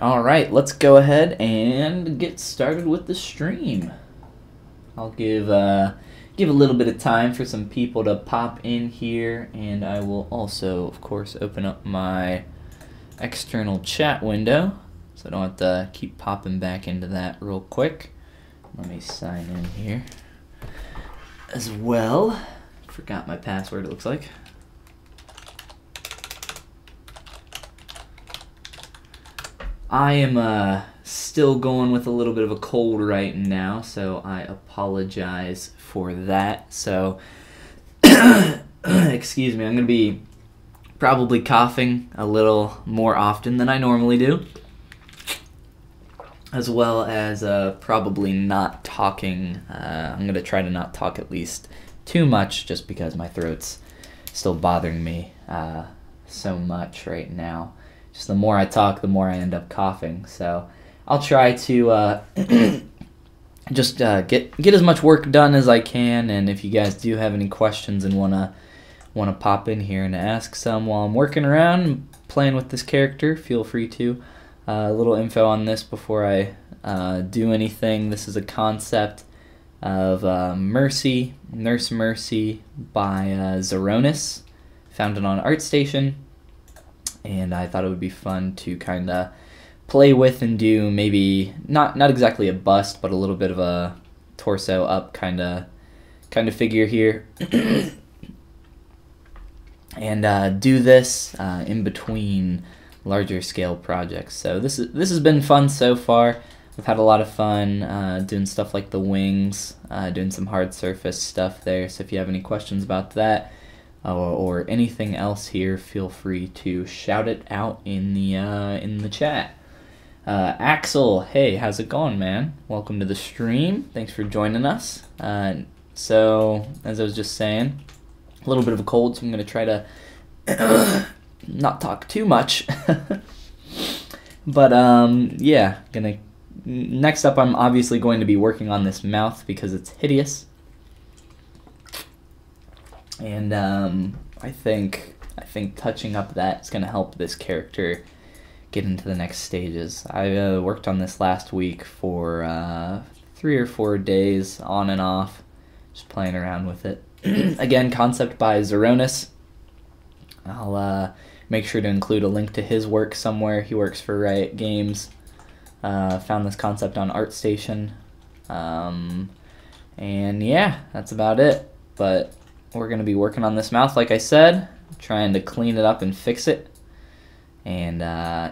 All right, let's go ahead and get started with the stream. I'll give a little bit of time for some people to pop in here, and I will also, of course, open up my external chat window, so I don't have to keep popping back into that real quick. Let me sign in here as well. Forgot my password, it looks like. I am still going with a little bit of a cold right now, so I apologize for that. So, excuse me, I'm going to be probably coughing a little more often than I normally do, as well as probably not talking. I'm going to try to not talk at least too much, just because my throat's still bothering me so much right now. Just the more I talk, the more I end up coughing. So I'll try to just get as much work done as I can. And if you guys do have any questions and wanna pop in here and ask some while I'm working around and playing with this character, feel free to. A little info on this before I do anything. This is a concept of Nurse Mercy by Zeronis, found it on ArtStation. And I thought it would be fun to kind of play with and do maybe not exactly a bust, but a little bit of a torso up kind of figure here, and do this in between larger scale projects. So this has been fun so far. I've had a lot of fun doing stuff like the wings, doing some hard surface stuff there. So if you have any questions about that, or anything else here, feel free to shout it out in the chat. Axel, hey, how's it going, man? Welcome to the stream. Thanks for joining us. So, as I was just saying, a little bit of a cold, so I'm going to try to not talk too much. But, yeah, next up I'm obviously going to be working on this mouth because it's hideous. And I think touching up that is going to help this character get into the next stages. I worked on this last week for 3 or 4 days on and off, just playing around with it. Again, concept by Zeronis. I'll make sure to include a link to his work somewhere. He works for Riot Games. Found this concept on ArtStation. And yeah, that's about it. But we're going to be working on this mouth, like I said, trying to clean it up and fix it and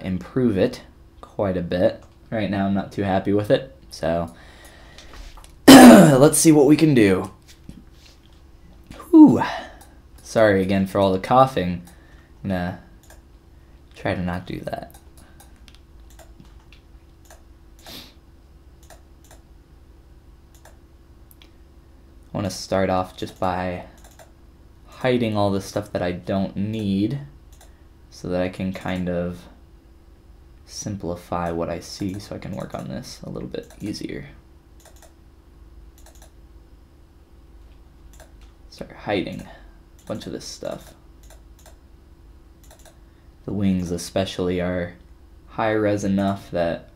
improve it quite a bit. Right now I'm not too happy with it, so let's see what we can do. Whew. Sorry again for all the coughing. I'm going to try to not do that. I want to start off just by hiding all the stuff that I don't need so that I can kind of simplify what I see so I can work on this a little bit easier. Start hiding a bunch of this stuff. The wings especially are high res enough that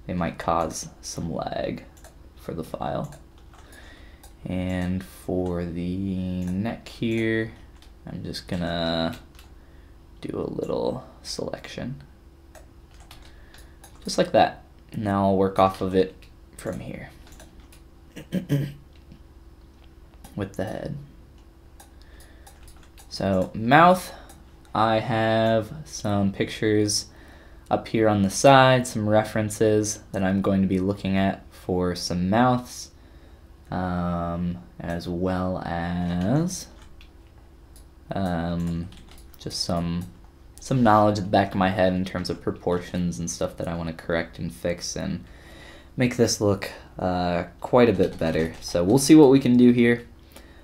they might cause some lag for the file. And for the neck here, I'm just gonna do a little selection. Just like that. Now I'll work off of it from here. With the head. So, mouth, I have some pictures up here on the side, some references that I'm going to be looking at for some mouths. As well as just some knowledge at the back of my head in terms of proportions and stuff that I want to correct and fix and make this look quite a bit better. So we'll see what we can do here.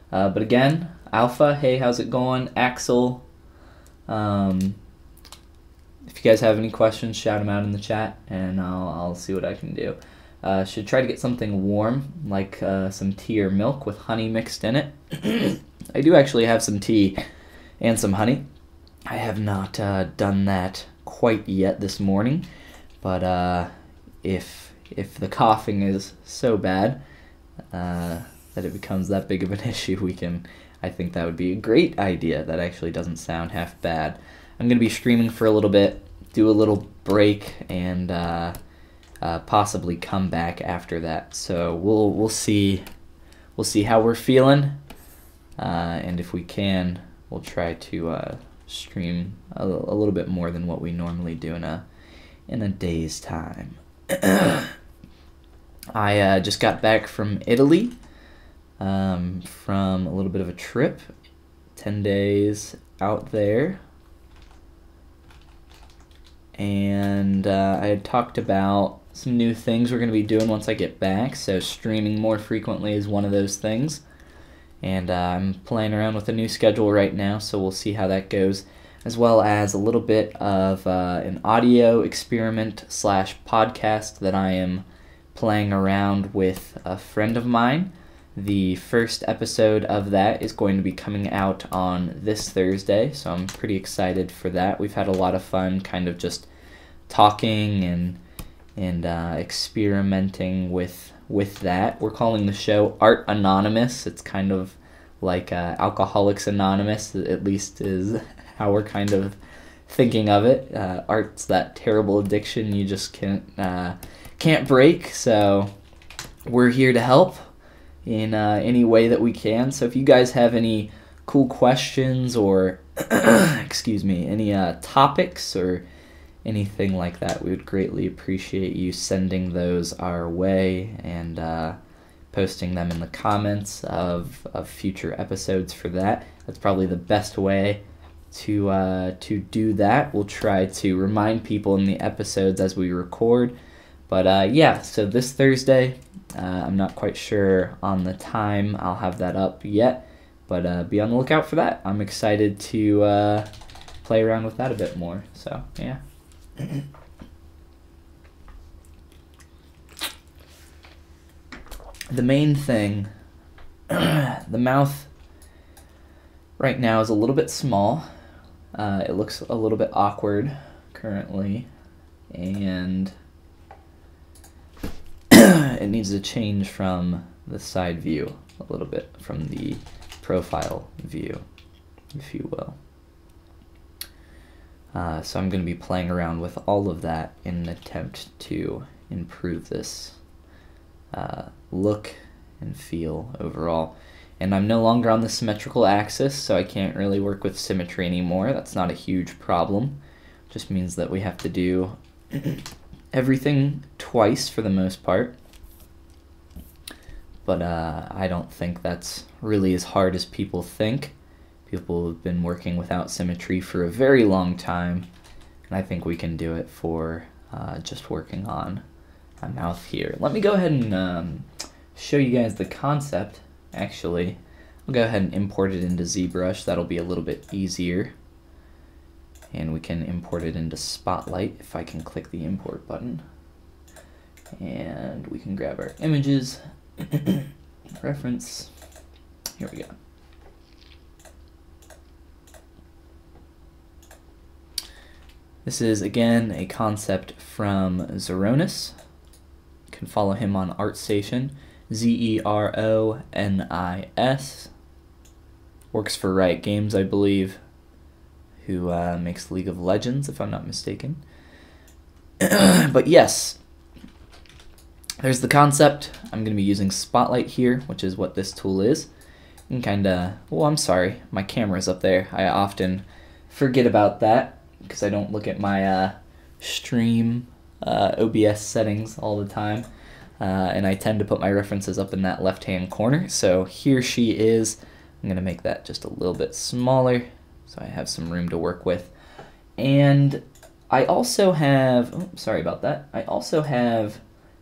But again, Alpha, hey, how's it going? Axel, if you guys have any questions, shout them out in the chat and I'll see what I can do. Should try to get something warm, like some tea or milk with honey mixed in it. I do actually have some tea and some honey. I have not done that quite yet this morning. But if the coughing is so bad that it becomes that big of an issue, I think that would be a great idea. That actually doesn't sound half bad. I'm going to be streaming for a little bit, do a little break, and possibly come back after that. So we'll see how we're feeling, and if we can, we'll try to stream a little bit more than what we normally do in a day's time. I just got back from Italy, from a little bit of a trip, 10 days out there. And I had talked about some new things we're going to be doing once I get back, so streaming more frequently is one of those things. And I'm playing around with a new schedule right now, so we'll see how that goes, as well as a little bit of an audio experiment / podcast that I am playing around with a friend of mine. The first episode of that is going to be coming out on this Thursday, so I'm pretty excited for that. We've had a lot of fun kind of just talking and experimenting with that. We're calling the show Art Anonymous. It's kind of like Alcoholics Anonymous, at least is how we're kind of thinking of it. Art's that terrible addiction you just can't break, so we're here to help in any way that we can. So if you guys have any cool questions or excuse me, any topics or anything like that, we would greatly appreciate you sending those our way and posting them in the comments of future episodes for that. That's probably the best way to do that. We'll try to remind people in the episodes as we record. But yeah, so this Thursday, I'm not quite sure on the time I'll have that up yet, but be on the lookout for that. I'm excited to play around with that a bit more, so yeah. The main thing, the mouth right now is a little bit small. It looks a little bit awkward currently, and it needs to change from the side view a little bit, from the profile view, if you will. So I'm going to be playing around with all of that in an attempt to improve this look and feel overall. And I'm no longer on the symmetrical axis, so I can't really work with symmetry anymore. That's not a huge problem. It just means that we have to do everything twice for the most part. But I don't think that's really as hard as people think. People have been working without symmetry for a very long time, and I think we can do it for just working on a mouth here. Let me go ahead and show you guys the concept. Actually, I'll go ahead and import it into ZBrush. That'll be a little bit easier. And we can import it into Spotlight if I can click the import button. And we can grab our images, reference, here we go. This is, again, a concept from Zeronis. You can follow him on ArtStation, Zeronis. Works for Riot Games, I believe, who makes League of Legends, if I'm not mistaken. But yes, there's the concept. I'm going to be using Spotlight here, which is what this tool is. And kind of, oh, I'm sorry, my camera's up there. I often forget about that because I don't look at my stream OBS settings all the time. And I tend to put my references up in that left-hand corner. So here she is. I'm going to make that just a little bit smaller so I have some room to work with. And I also have, oh, sorry about that. I also have,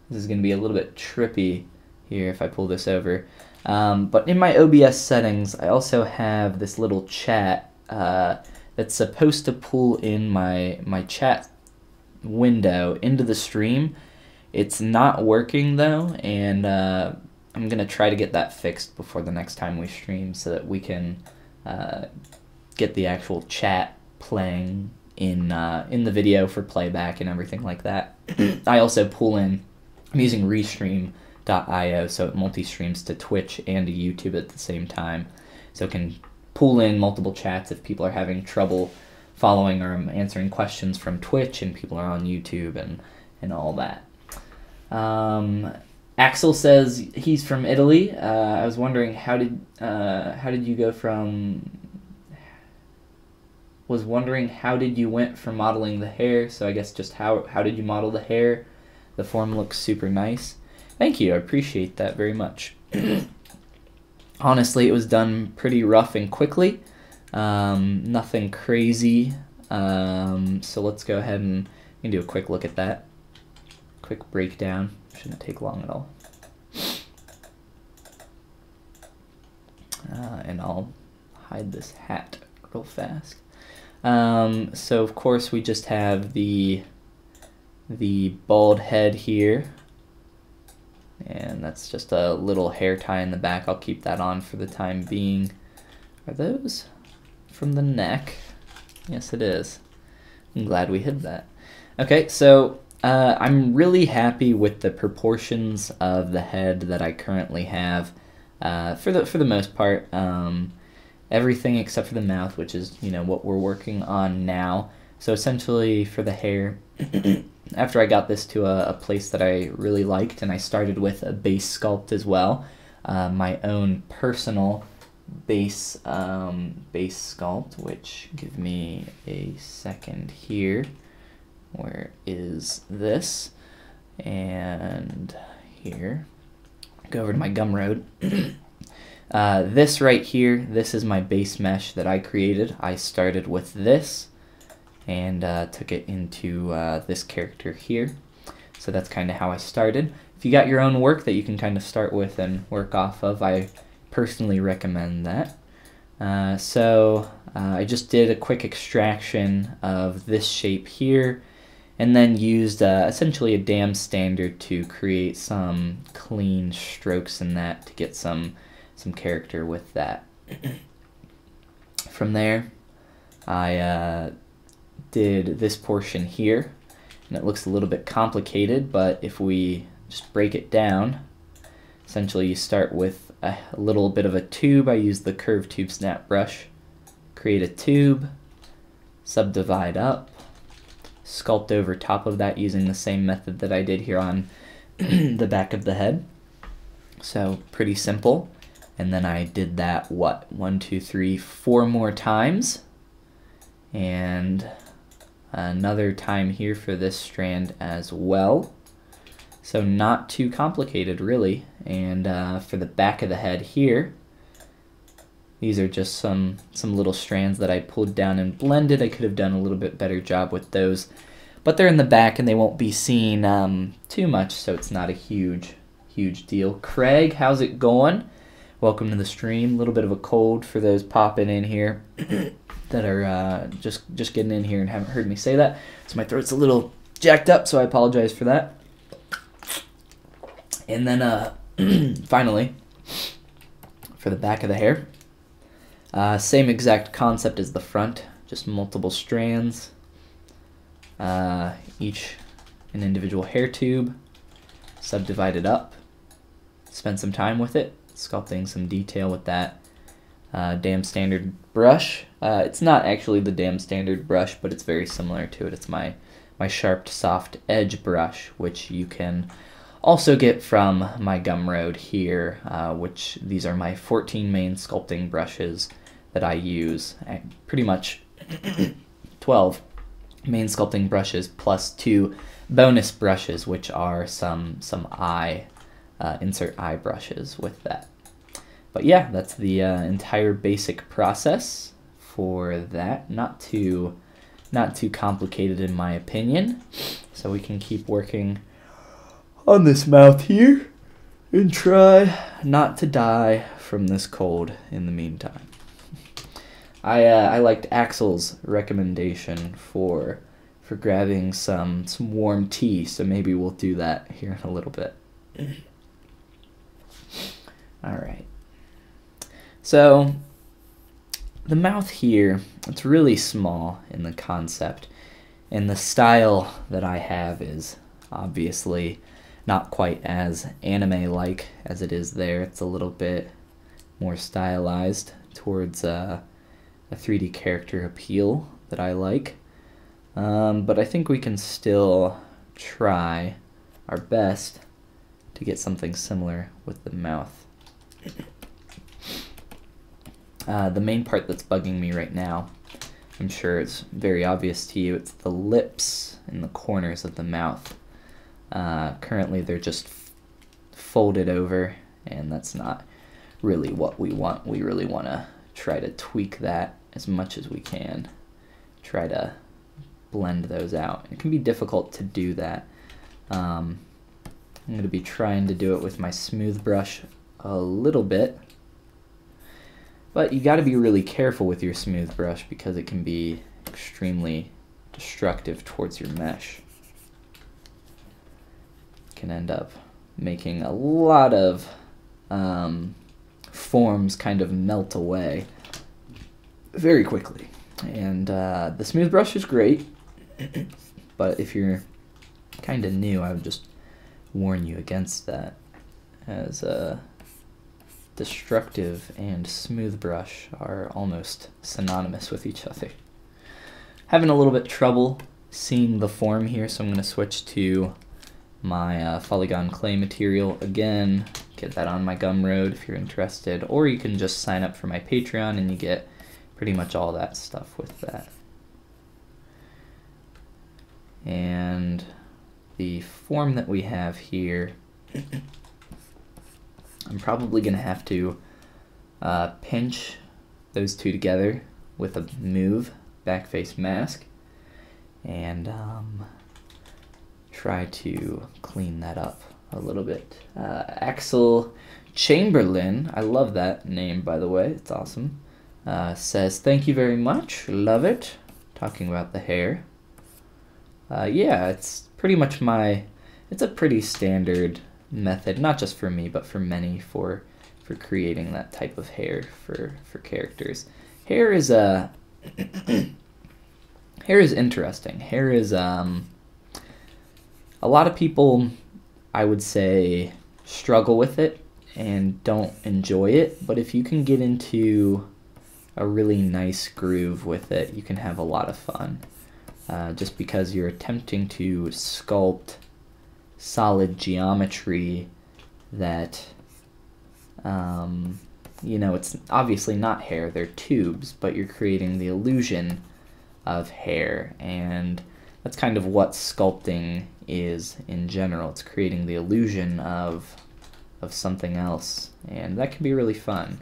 this is going to be a little bit trippy here if I pull this over. But in my OBS settings, I also have this little chat that's supposed to pull in my chat window into the stream. It's not working though, and I'm going to try to get that fixed before the next time we stream so that we can get the actual chat playing in the video for playback and everything like that. I also pull in, I'm using Restream.io, so it multi-streams to Twitch and to YouTube at the same time. So it can pull in multiple chats if people are having trouble following, or I'm answering questions from Twitch and people are on YouTube and all that. Axel says he's from Italy. I was wondering how did you go from... Was wondering how did you went from modeling the hair? So I guess just how did you model the hair? The form looks super nice. Thank you, I appreciate that very much. Honestly, it was done pretty rough and quickly. Nothing crazy. So let's go ahead and do a quick look at that. Quick breakdown. Shouldn't take long at all. And I'll hide this hat real fast. So of course we just have the bald head here, and that's just a little hair tie in the back. I'll keep that on for the time being. Are those from the neck? Yes, it is. I'm glad we hid that. Okay, so I'm really happy with the proportions of the head that I currently have. For the most part, everything except for the mouth, which is what we're working on now. So essentially for the hair, after I got this to a place that I really liked, and I started with a base sculpt as well, my own personal base sculpt, which give me a second here. Where is this? And here, go over to my Gumroad. This right here, this is my base mesh that I created. I started with this and took it into this character here. So that's kind of how I started. If you got your own work that you can kind of start with and work off of, I personally recommend that. I just did a quick extraction of this shape here, and then used essentially a dam standard to create some clean strokes in that to get some character with that. From there, I did this portion here, and it looks a little bit complicated, but if we just break it down, essentially you start with a little bit of a tube. I use the curved tube snap brush, create a tube, subdivide up, sculpt over top of that using the same method that I did here on the back of the head. So pretty simple. And then I did that, 1, 2, 3, 4 more times. And another time here for this strand as well. So not too complicated really. And for the back of the head here, these are just some little strands that I pulled down and blended. I could have done a little bit better job with those, but they're in the back and they won't be seen too much, so it's not a huge deal. Craig, how's it going? Welcome to the stream. A little bit of a cold for those popping in here that are just getting in here and haven't heard me say that. So my throat's a little jacked up, so I apologize for that. And then finally, for the back of the hair, same exact concept as the front, just multiple strands, each an individual hair tube, subdivided up, spend some time with it, sculpting some detail with that dam standard brush. It's not actually the dam standard brush, but it's very similar to it. It's my sharp soft edge brush, which you can also get from my Gumroad here, which these are my 14 main sculpting brushes that I use. Pretty much 12 main sculpting brushes plus 2 bonus brushes, which are some eye insert eye brushes with that. But yeah, that's the entire basic process for that. Not too complicated in my opinion. So we can keep working on this mouth here and try not to die from this cold in the meantime. I liked Axel's recommendation for grabbing some warm tea, so maybe we'll do that here in a little bit. All right. So the mouth here, it's really small in the concept, and the style that I have is obviously not quite as anime-like as it is there. It's a little bit more stylized towards a 3D character appeal that I like. But I think we can still try our best to get something similar with the mouth. The main part that's bugging me right now, I'm sure it's very obvious to you, it's the lips and the corners of the mouth. Currently they're just folded over, and that's not really what we want. We really want to try to tweak that as much as we can. Try to blend those out. It can be difficult to do that. I'm going to be trying to do it with my smooth brush a little bit. But you got to be really careful with your smooth brush because it can be extremely destructive towards your mesh. It can end up making a lot of forms kind of melt away very quickly. And the smooth brush is great, but if you're kind of new, I would just warn you against that, as destructive and smooth brush are almost synonymous with each other. Having a little bit trouble seeing the form here, so I'm going to switch to my Follygon clay material again. Get that on my Gumroad if you're interested, or you can just sign up for my Patreon and you get pretty much all that stuff with that. And the form that we have here, I'm probably going to have to pinch those two together with a move backface mask and try to clean that up a little bit. Axel Chamberlain, I love that name by the way, it's awesome, says thank you very much, love it, talking about the hair. Yeah, it's pretty much it's a pretty standard method, not just for me, but for many, for creating that type of hair for characters. Hair is hair is interesting. Hair is a lot of people, I would say, struggle with it and don't enjoy it, but if you can get into a really nice groove with it, you can have a lot of fun. Just because you're attempting to sculpt solid geometry that, you know, it's obviously not hair, they're tubes, but you're creating the illusion of hair, and that's kind of what sculpting is in general. It's creating the illusion of something else, and that can be really fun,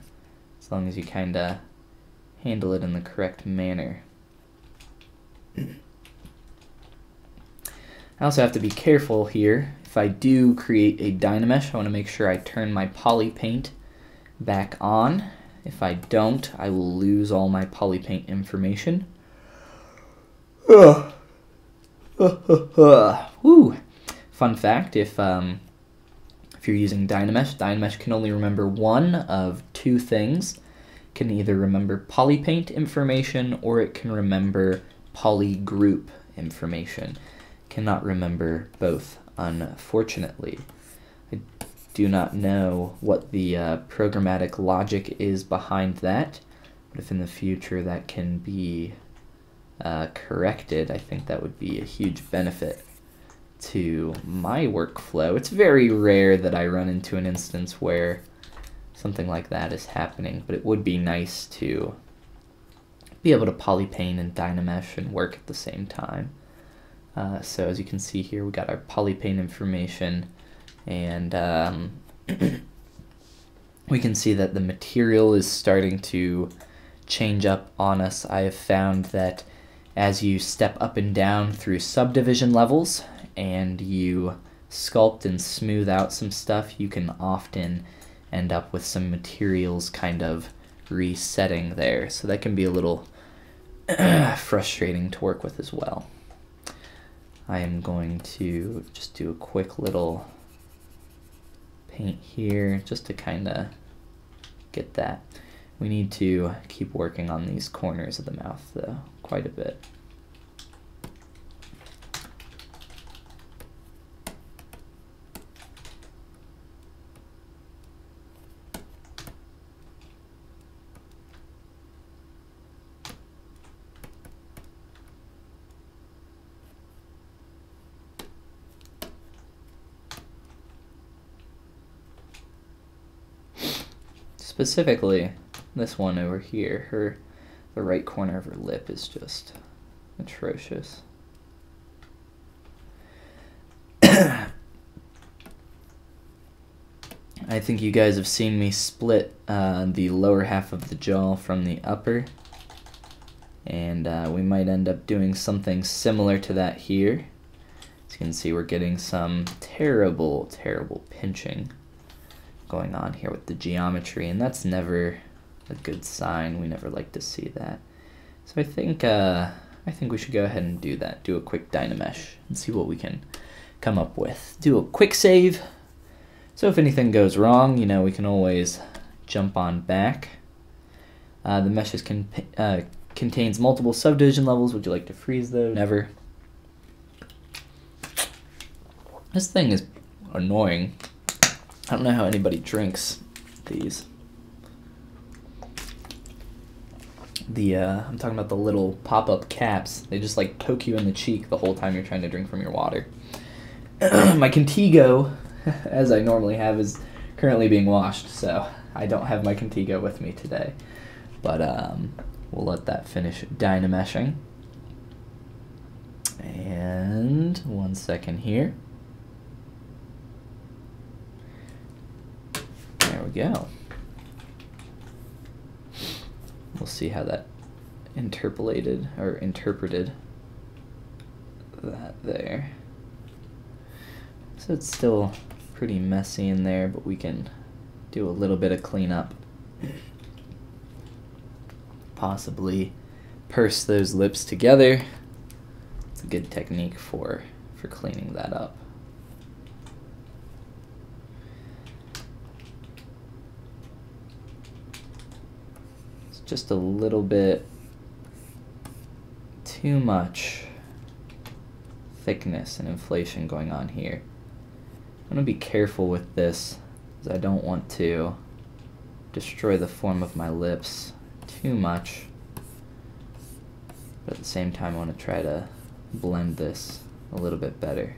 as long as you kind of handle it in the correct manner. I also have to be careful here. If I do create a Dynamesh, I want to make sure I turn my poly paint back on. If I don't, I will lose all my poly paint information. Woo! Fun fact, if you're using Dynamesh, Dynamesh can only remember one of two things. It can either remember poly paint information or it can remember poly group information. Cannot remember both, unfortunately. I do not know what the programmatic logic is behind that, but if in the future that can be corrected, I think that would be a huge benefit to my workflow. It's very rare that I run into an instance where something like that is happening, but it would be nice to be able to polypaint and Dynamesh and work at the same time. So as you can see here, we got our polypaint information, and we can see that the material is starting to change up on us. I have found that as you step up and down through subdivision levels and you sculpt and smooth out some stuff, you can often end up with some materials kind of resetting there. So that can be a little frustrating to work with as well. I am going to just do a quick little paint here just to kind of get that. We need to keep working on these corners of the mouth, though, quite a bit. Specifically, this one over here, the right corner of her lip is just atrocious. I think you guys have seen me split the lower half of the jaw from the upper, and we might end up doing something similar to that here. As you can see, we're getting some terrible, terrible pinching going on here with the geometry, and that's never a good sign. We never like to see that. So I think we should go ahead and do that. Do a quick Dynamesh and see what we can come up with. Do a quick save. So if anything goes wrong, you know, we can always jump on back. The meshes contains multiple subdivision levels. Would you like to freeze those? Never. This thing is annoying. I don't know how anybody drinks these. I'm talking about the little pop-up caps. They just like poke you in the cheek the whole time you're trying to drink from your water. My Contigo, as I normally have, is currently being washed, so I don't have my Contigo with me today. But we'll let that finish Dynameshing. And 1 second here. There we go. We'll see how that interpolated or interpreted that there. So it's still pretty messy in there, but we can do a little bit of cleanup. Possibly purse those lips together. It's a good technique for cleaning that up. Just a little bit too much thickness and inflation going on here. I'm going to be careful with this, because I don't want to destroy the form of my lips too much. But at the same time, I want to try to blend this a little bit better.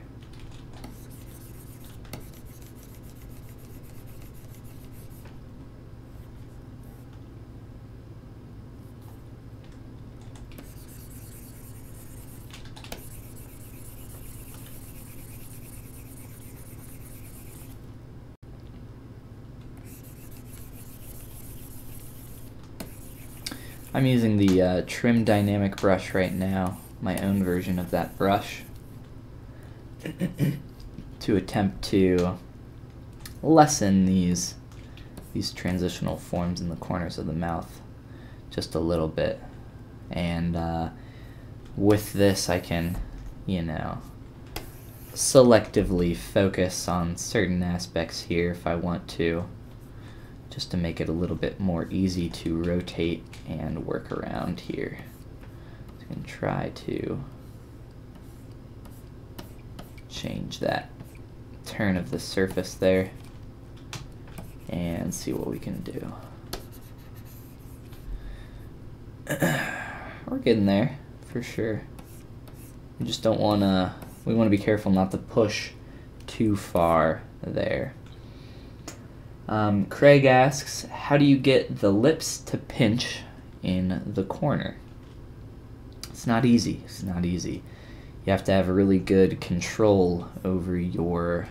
I'm using the Trim Dynamic brush right now, my own version of that brush, to attempt to lessen these transitional forms in the corners of the mouth just a little bit. And with this I can, you know, selectively focus on certain aspects here if I want to, just to make it a little bit more easy to rotate and work around here. So I can try to change that turn of the surface there and see what we can do. We're getting there for sure. We just don't want to, we want to be careful not to push too far there. Craig asks, how do you get the lips to pinch in the corner? It's not easy. It's not easy. You have to have a really good control over your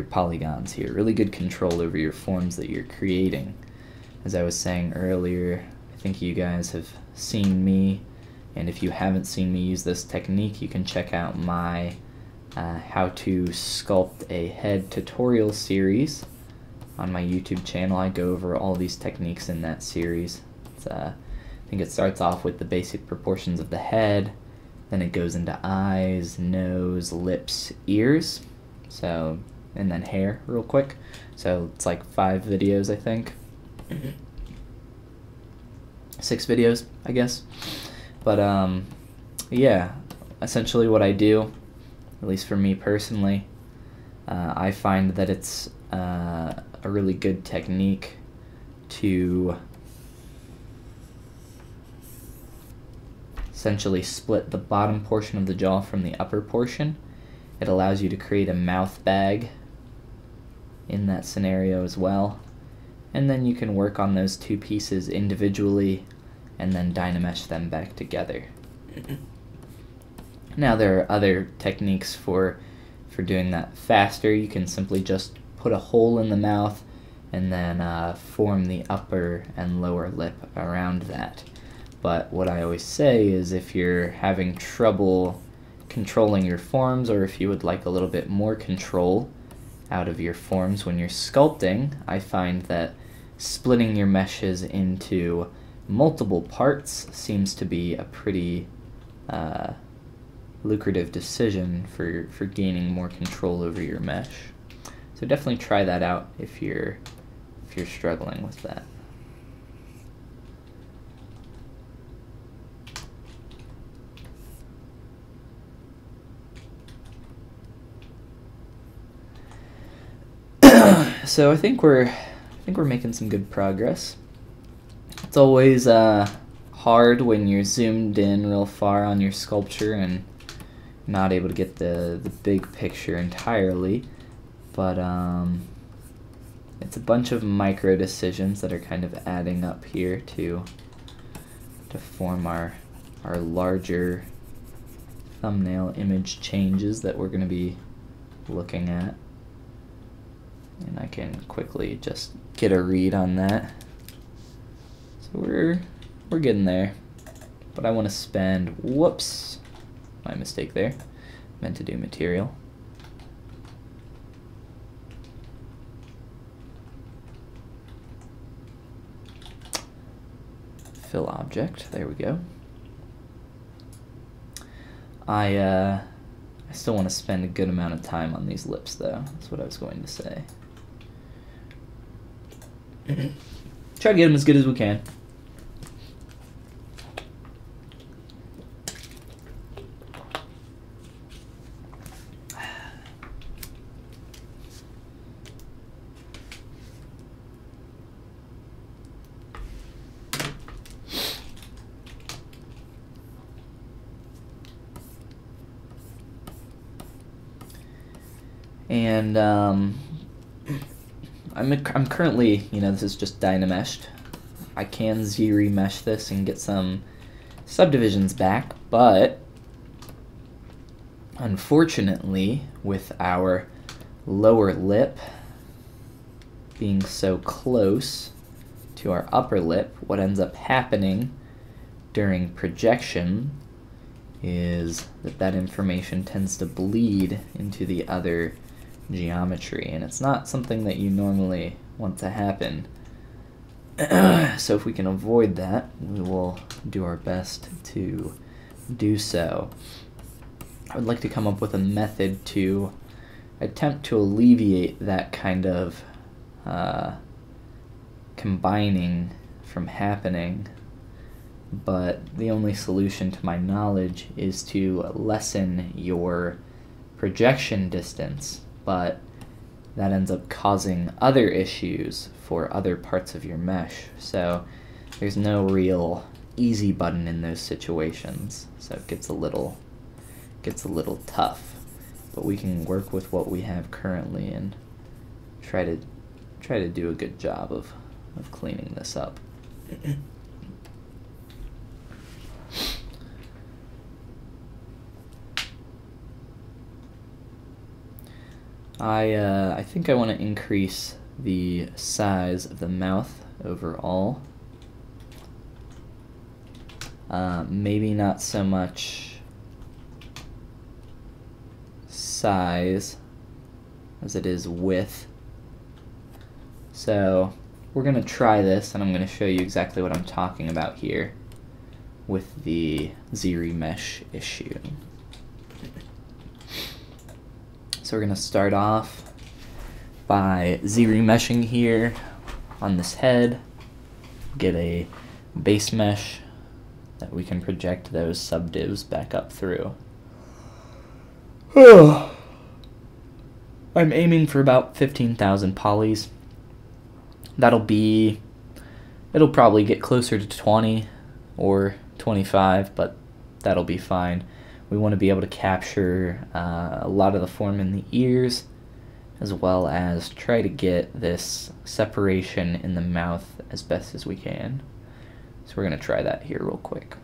polygons here, really good control over your forms that you're creating. As I was saying earlier, I think you guys have seen me, and if you haven't seen me use this technique, you can check out my how to sculpt a head tutorial series on my YouTube channel. I go over all these techniques in that series. I think it starts off with the basic proportions of the head, then it goes into eyes, nose, lips, ears, so, and then hair real quick. So it's like 5 videos, I think. 6 videos, I guess. But yeah, essentially what I do, at least for me personally, I find that it's a really good technique to essentially split the bottom portion of the jaw from the upper portion. It allows you to create a mouth bag in that scenario as well. And then you can work on those two pieces individually and then Dynamesh them back together. Now there are other techniques for doing that faster. You can simply just put a hole in the mouth and then form the upper and lower lip around that. But what I always say is if you're having trouble controlling your forms, or if you would like a little bit more control out of your forms when you're sculpting, I find that splitting your meshes into multiple parts seems to be a pretty lucrative decision for gaining more control over your mesh. So definitely try that out if you're struggling with that. So I think we're making some good progress. It's always hard when you're zoomed in real far on your sculpture and not able to get the big picture entirely, but it's a bunch of micro decisions that are kind of adding up here to form our larger thumbnail image changes that we're going to be looking at. And I can quickly just get a read on that. So we're getting there. But I want to spend, whoops, my mistake there. Meant to do material. Fill object, there we go. I still want to spend a good amount of time on these lips though. That's what I was going to say. Try to get them as good as we can. And I'm currently, this is just Dynameshed. I can ZRemesh this and get some subdivisions back, but unfortunately, with our lower lip being so close to our upper lip, what ends up happening during projection is that information tends to bleed into the other geometry, and it's not something that you normally want to happen. So if we can avoid that, we will do our best to do so. I would like to come up with a method to attempt to alleviate that kind of combining from happening, but the only solution to my knowledge is to lessen your projection distance, but that ends up causing other issues for other parts of your mesh. So there's no real easy button in those situations, so it gets a little tough. But we can work with what we have currently and try to do a good job of cleaning this up. I think I want to increase the size of the mouth overall. Maybe not so much size as it is width. So we're going to try this, and I'm going to show you exactly what I'm talking about here with the ZRemesh issue. So we're going to start off by ZRemeshing here on this head, get a base mesh that we can project those subdivs back up through. I'm aiming for about 15,000 polys. It'll probably get closer to 20 or 25, but that'll be fine. We want to be able to capture a lot of the form in the ears, as well as try to get this separation in the mouth as best as we can. So we're going to try that here real quick.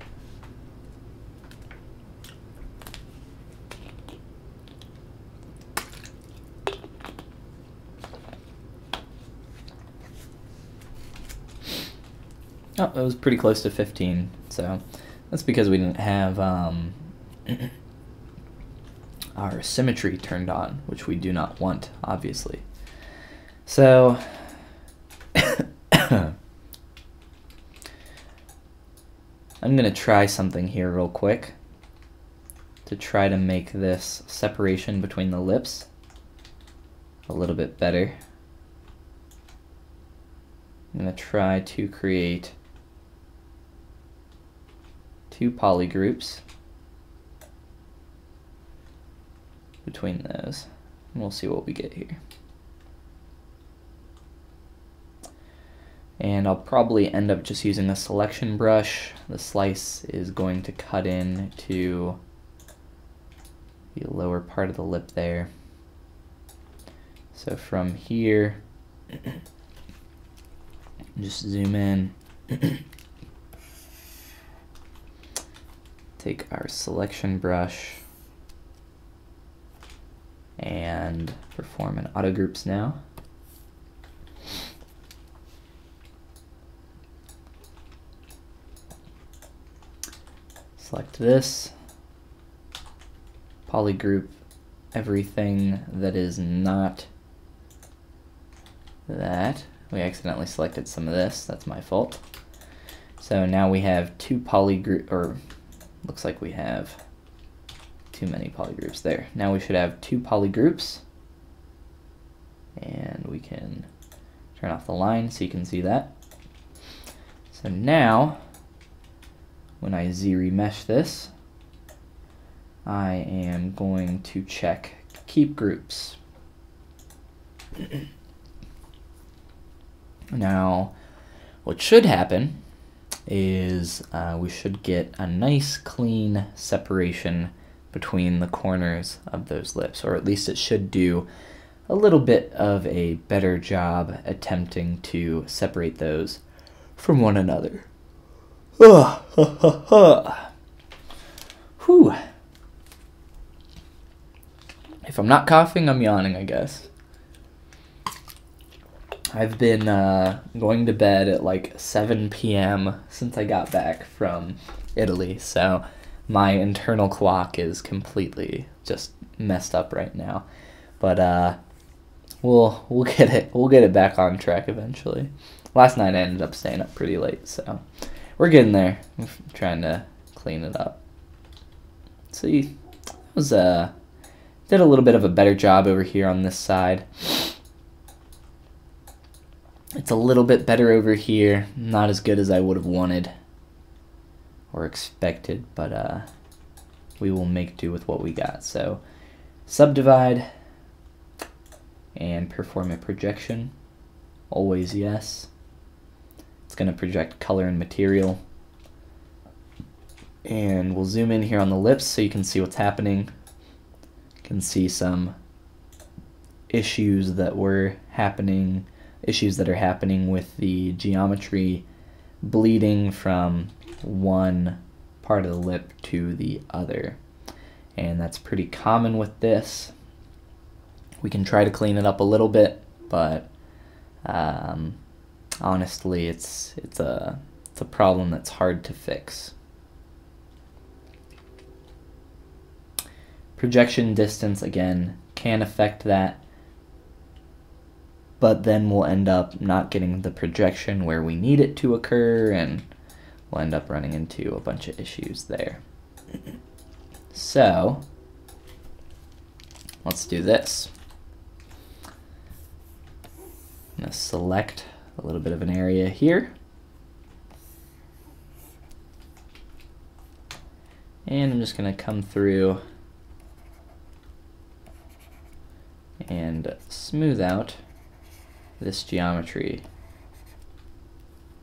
Oh, it was pretty close to 15, so that's because we didn't have our symmetry turned on, which we do not want, obviously. So I'm going to try something here real quick to try to make this separation between the lips a little bit better. I'm going to try to create 2 poly groups between those, and we'll see what we get here. And I'll probably end up just using a selection brush. The slice is going to cut in to the lower part of the lip there. So from here, just zoom in, take our selection brush and perform an auto groups now. Select this, polygroup everything that is not that. We accidentally selected some of this, that's my fault. So now we have 2 polygroup, or looks like we have too many polygroups there. Now we should have 2 polygroups, and we can turn off the line so you can see that. So now, when I Z-remesh this, I am going to check keep groups. Now, what should happen is we should get a nice clean separation between the corners of those lips, or at least it should do a little bit of a better job attempting to separate those from one another. Whew. If I'm not coughing, I'm yawning, I guess. I've been going to bed at like 7 p.m. since I got back from Italy, so my internal clock is completely just messed up right now. But we'll get it back on track eventually. Last night I ended up staying up pretty late, so we're getting there. I'm trying to clean it up. See, did a little bit of a better job over here on this side. It's a little bit better over here, not as good as I would have wanted or expected, but we will make do with what we got. So subdivide and perform a projection. Always yes. It's going to project color and material. And we'll zoom in here on the lips so you can see what's happening. You can see some issues that are happening with the geometry bleeding from one part of the lip to the other. And that's pretty common with this. We can try to clean it up a little bit, but honestly, it's a problem that's hard to fix. Projection distance, again, can affect that, but then we'll end up not getting the projection where we need it to occur, and we'll end up running into a bunch of issues there. So, let's do this. I'm going to select a little bit of an area here. And I'm just going to come through and smooth out this geometry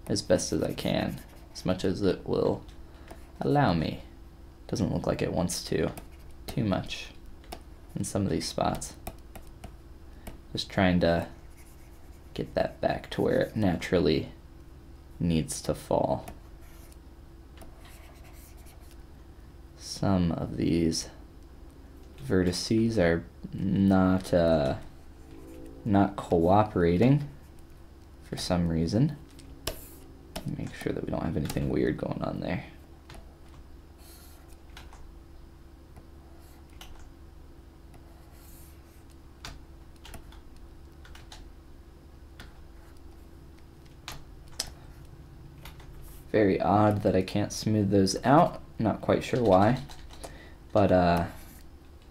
as best as I can, as much as it will allow me. Doesn't look like it wants to too much in some of these spots. Just trying to get that back to where it naturally needs to fall. Some of these vertices are not cooperating for some reason. Make sure that we don't have anything weird going on there. Very odd that I can't smooth those out. Not quite sure why, but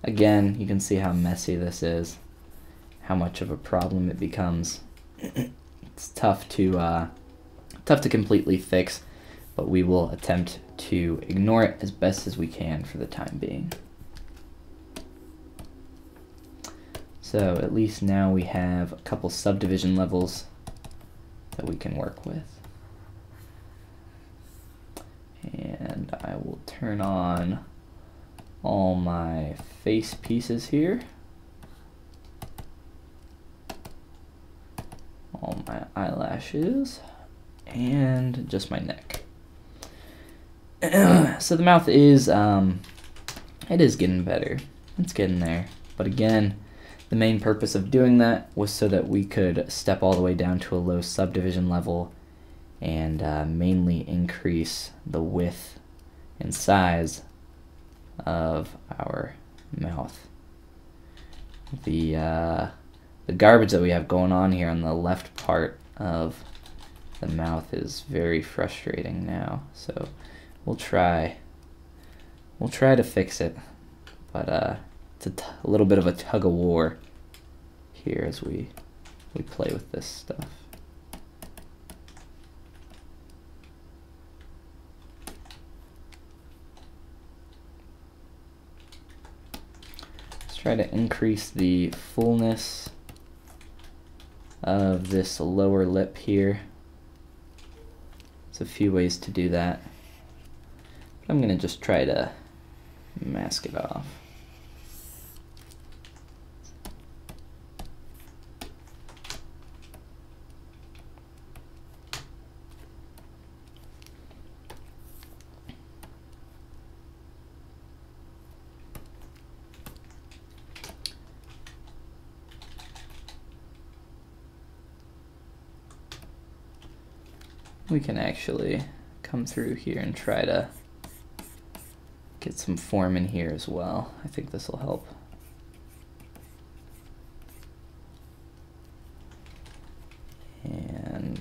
again, you can see how messy this is, how much of a problem it becomes. It's tough to completely fix, but we will attempt to ignore it as best as we can for the time being. So at least now we have a couple subdivision levels that we can work with. And I will turn on all my face pieces here, all my eyelashes, and just my neck. So the mouth is, it is getting better. It's getting there. But again, the main purpose of doing that was so that we could step all the way down to a low subdivision level and mainly increase the width and size of our mouth. The garbage that we have going on here on the left part of the mouth is very frustrating now. So we'll try to fix it, but it's a little bit of a tug of war here as we play with this stuff. Try to increase the fullness of this lower lip here. There's a few ways to do that. I'm going to just try to mask it off. We can actually come through here and try to get some form in here as well. I think this will help. And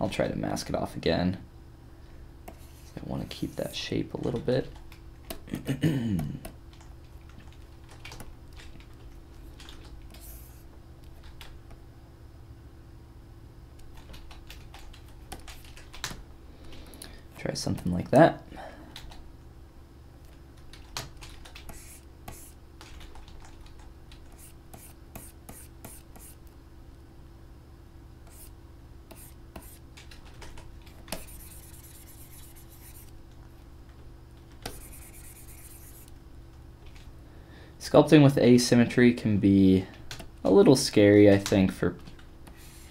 I'll try to mask it off again. I want to keep that shape a little bit. Try something like that. Sculpting with asymmetry can be a little scary, I think, if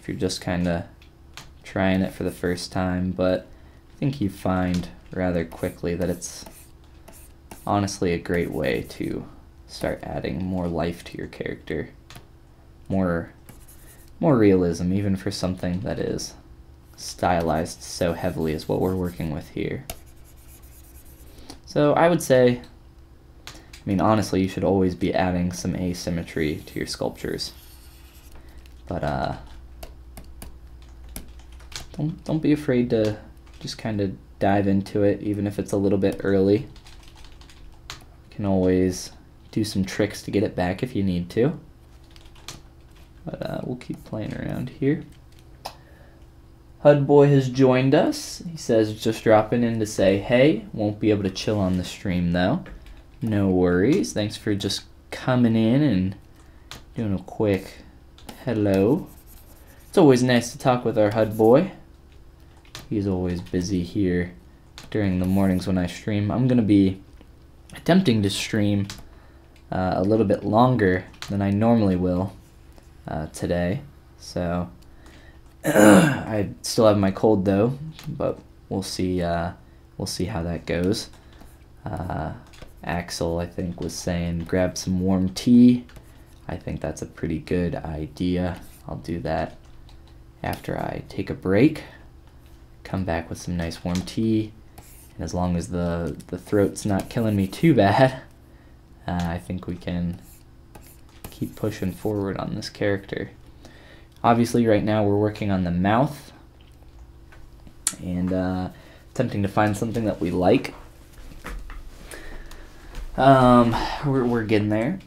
you're just kind of trying it for the first time, but I think you find rather quickly that it's honestly a great way to start adding more life to your character, more realism, even for something that is stylized so heavily as what we're working with here. So I would say, I mean, honestly, you should always be adding some asymmetry to your sculptures, but don't be afraid to just kind of dive into it, even if it's a little bit early. You can always do some tricks to get it back if you need to. But we'll keep playing around here. HUD Boy has joined us. He says just dropping in to say hey. Won't be able to chill on the stream though. No worries. Thanks for just coming in and doing a quick hello. It's always nice to talk with our HUD Boy. He's always busy here during the mornings when I stream. I'm going to be attempting to stream a little bit longer than I normally will today. So I still have my cold though, but we'll see how that goes. Axel, I think, was saying grab some warm tea. I think that's a pretty good idea. I'll do that after I take a break. Come back with some nice warm tea. And as long as the throat's not killing me too bad, I think we can keep pushing forward on this character. Obviously, right now we're working on the mouth and attempting to find something that we like. We're getting there,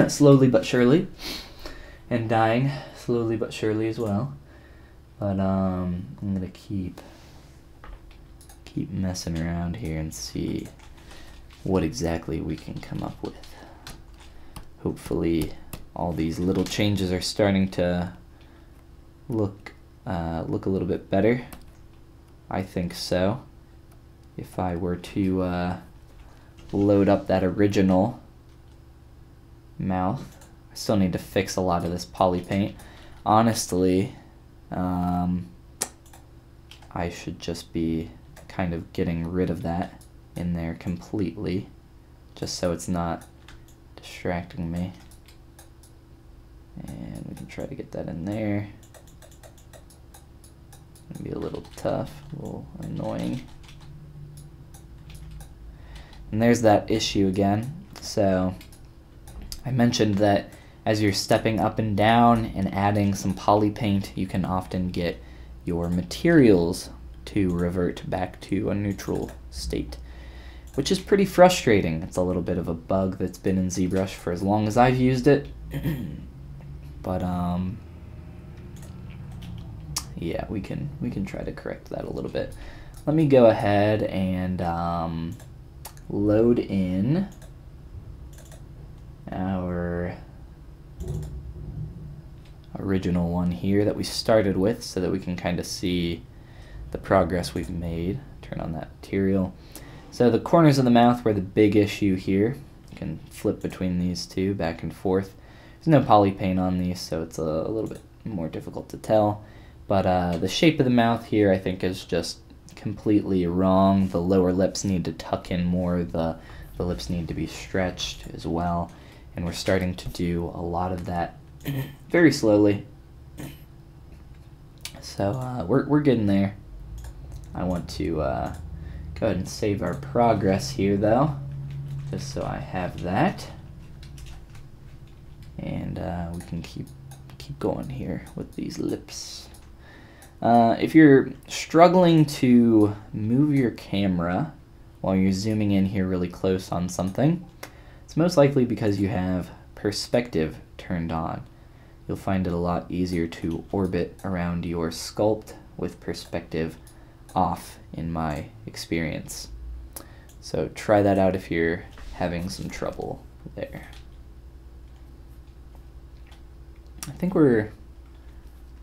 slowly but surely, and dying slowly but surely as well. But I'm gonna keep messing around here and see what exactly we can come up with. Hopefully, all these little changes are starting to look a little bit better. I think so. If I were to load up that original mouth, I still need to fix a lot of this poly paint. Honestly, I should just be kind of getting rid of that in there completely, just so it's not distracting me. And we can try to get that in there. It'll be a little tough, a little annoying. And there's that issue again. So I mentioned that as you're stepping up and down and adding some poly paint, you can often get your materials to revert back to a neutral state, which is pretty frustrating. It's a little bit of a bug that's been in ZBrush for as long as I've used it. But yeah, we can try to correct that a little bit. Let me go ahead and load in our original one here that we started with so that we can kind of see the progress we've made. Turn on that material. So the corners of the mouth were the big issue here. You can flip between these two back and forth. There's no poly paint on these, so it's a little bit more difficult to tell. But the shape of the mouth here, I think, is just completely wrong. The lower lips need to tuck in more. The lips need to be stretched as well. And we're starting to do a lot of that very slowly. So we're getting there. I want to go ahead and save our progress here, though, just so I have that. And we can keep going here with these lips. If you're struggling to move your camera while you're zooming in here really close on something, it's most likely because you have perspective turned on. You'll find it a lot easier to orbit around your sculpt with perspective off, in my experience. So try that out if you're having some trouble there. I think we're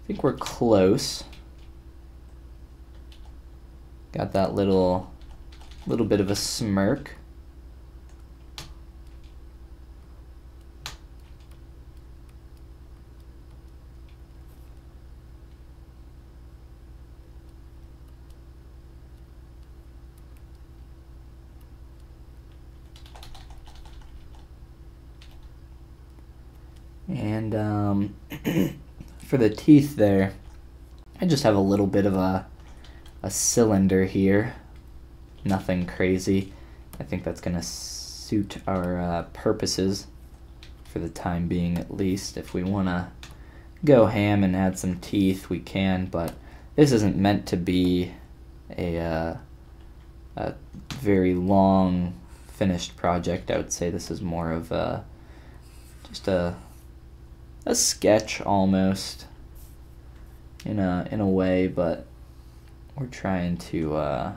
close. Got that little bit of a smirk. And for the teeth there, I just have a little bit of a cylinder here. Nothing crazy. I think that's going to suit our purposes for the time being, at least. If we want to go ham and add some teeth, we can, but this isn't meant to be a very long finished project. I would say this is more of just a sketch almost. in a way, but we're trying to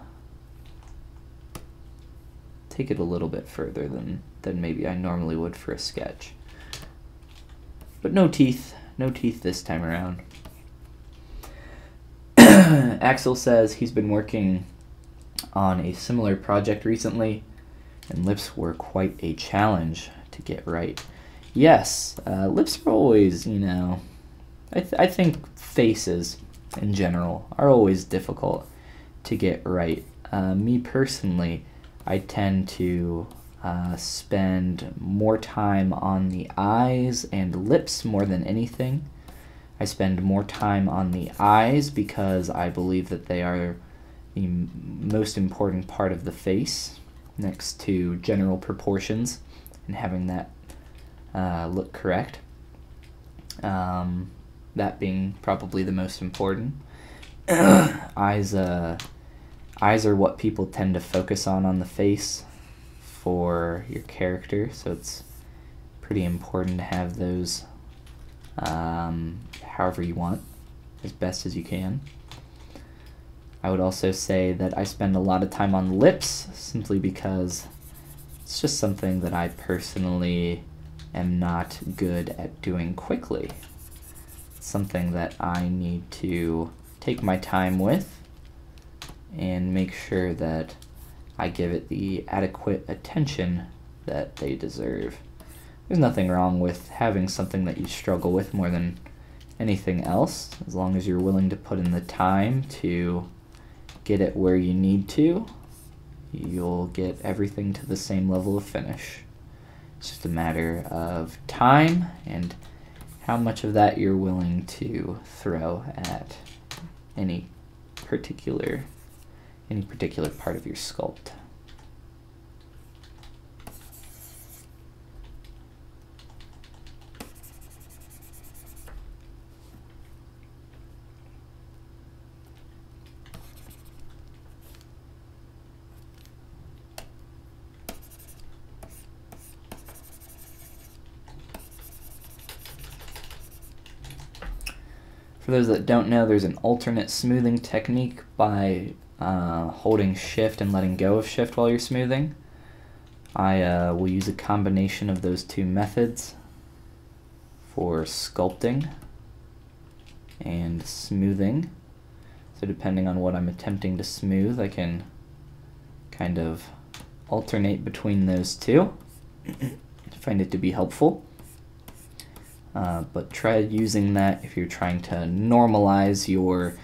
take it a little bit further than maybe I normally would for a sketch. But no teeth this time around. Axel says he's been working on a similar project recently, and lips were quite a challenge to get right. Yes, lips are always, you know, I think faces in general are always difficult to get right. Me personally, I tend to spend more time on the eyes and lips more than anything. I spend more time on the eyes because I believe that they are the most important part of the face, next to general proportions and having that look correct. That being probably the most important. Eyes are what people tend to focus on the face for your character, so it's pretty important to have those however you want, as best as you can. I would also say that I spend a lot of time on lips simply because it's just something that I personally am not good at doing quickly. It's something that I need to take my time with and make sure that I give it the adequate attention that they deserve. There's nothing wrong with having something that you struggle with more than anything else, as long as you're willing to put in the time to get it where you need to. You'll get everything to the same level of finish. It's just a matter of time and how much of that you're willing to throw at any particular part of your sculpt. For those that don't know, there's an alternate smoothing technique by holding shift and letting go of shift while you're smoothing. I will use a combination of those two methods for sculpting and smoothing. So depending on what I'm attempting to smooth, I can kind of alternate between those two. I find it to be helpful. But try using that if you're trying to normalize your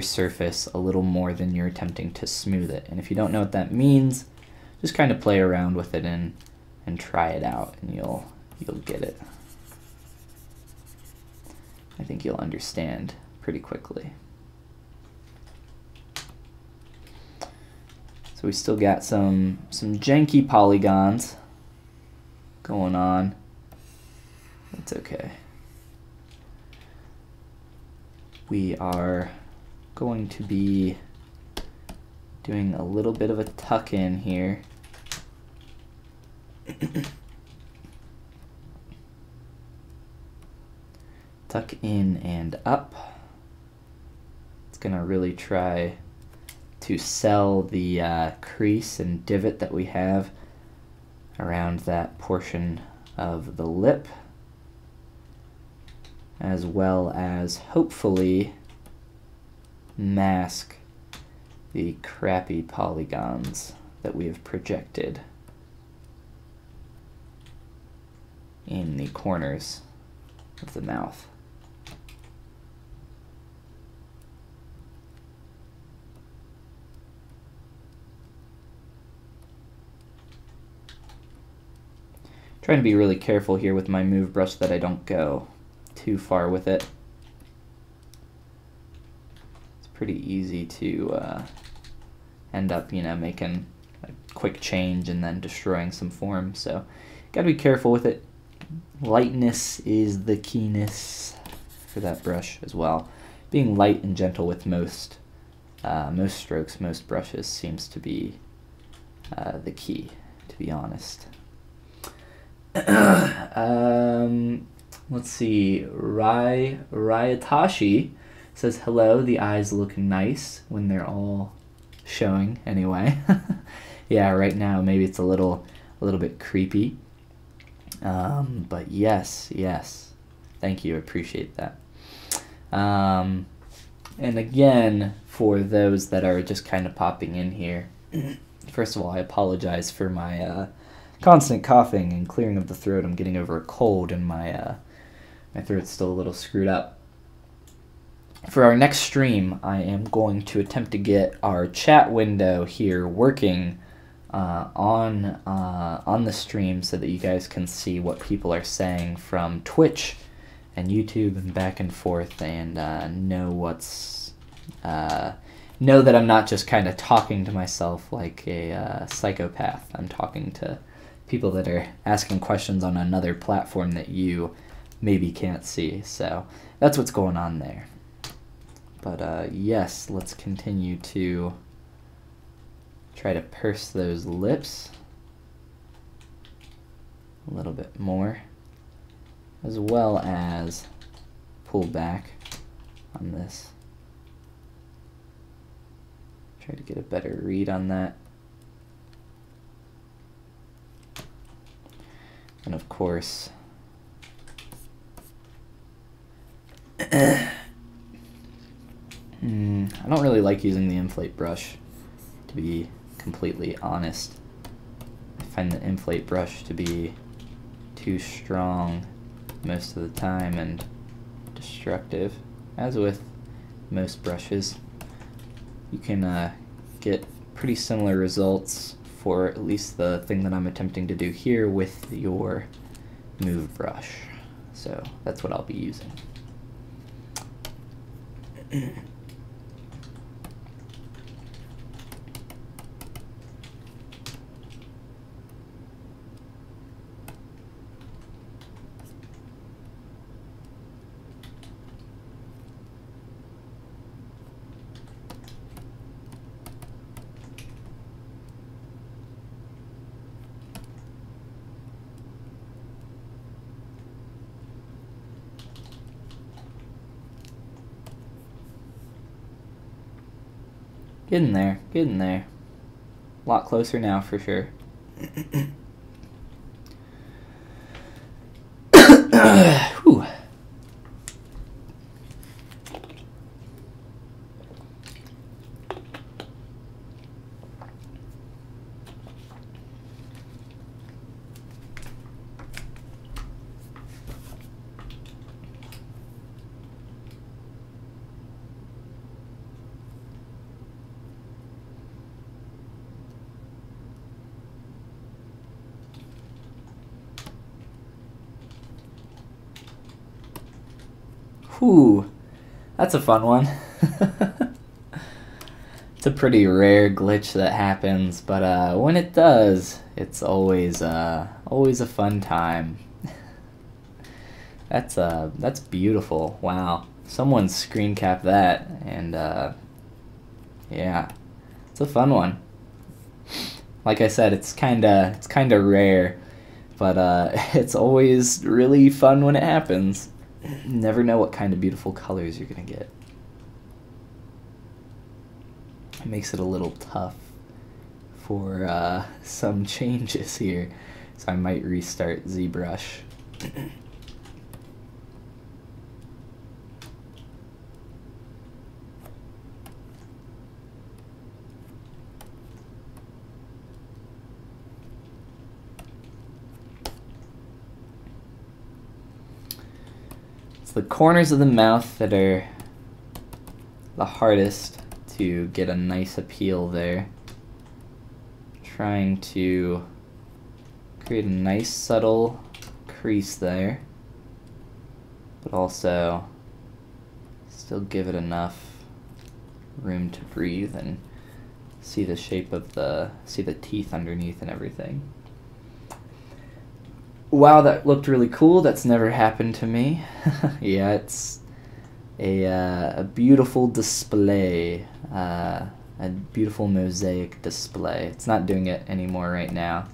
surface a little more than you're attempting to smooth it. And if you don't know what that means, just kind of play around with it and try it out, and you'll get it. I think you'll understand pretty quickly. So we still got some janky polygons going on. That's okay. We are going to be doing a little bit of a tuck in here. Tuck in and up. It's gonna really try to sell the crease and divot that we have around that portion of the lip, as well as hopefully mask the crappy polygons that we have projected in the corners of the mouth. Trying to be really careful here with my move brush that I don't go too far with it. It's pretty easy to end up, making a quick change and then destroying some form. So, gotta be careful with it. Lightness is the keyness for that brush as well. Being light and gentle with most strokes, most brushes seems to be the key, to be honest. Let's see, Ryatashi says hello, the eyes look nice when they're all showing anyway. Yeah, right now maybe it's a little bit creepy. But yes, thank you, appreciate that. And again, for those that are just kind of popping in here, first of all, I apologize for my constant coughing and clearing of the throat. I'm getting over a cold and my throat's still a little screwed up. For our next stream, I am going to attempt to get our chat window here working on the stream so that you guys can see what people are saying from Twitch and YouTube and back and forth, and know that I'm not just kind of talking to myself like a psychopath. I'm talking to people that are asking questions on another platform that you maybe can't see. So that's what's going on there. But yes, let's continue to try to purse those lips a little bit more, as well as pull back on this. Try to get a better read on that. And of course, I don't really like using the inflate brush, to be completely honest. I find the inflate brush to be too strong most of the time and destructive, as with most brushes. You can get pretty similar results for at least the thing that I'm attempting to do here with your move brush. So that's what I'll be using. Getting there, getting there. A lot closer now for sure. Whew. Whew, that's a fun one. It's a pretty rare glitch that happens, but when it does, it's always a fun time. That's beautiful. Wow, someone screen capped that, and yeah, it's a fun one. Like I said, it's kinda rare, but it's always really fun when it happens. Never know what kind of beautiful colors you're gonna get. It makes it a little tough for some changes here, so I might restart ZBrush. It's the corners of the mouth that are the hardest to get a nice appeal there. Trying to create a nice subtle crease there, but also still give it enough room to breathe and see the shape of see the teeth underneath and everything. Wow, that looked really cool. That's never happened to me. Yeah, it's a beautiful display, a beautiful mosaic display. It's not doing it anymore right now,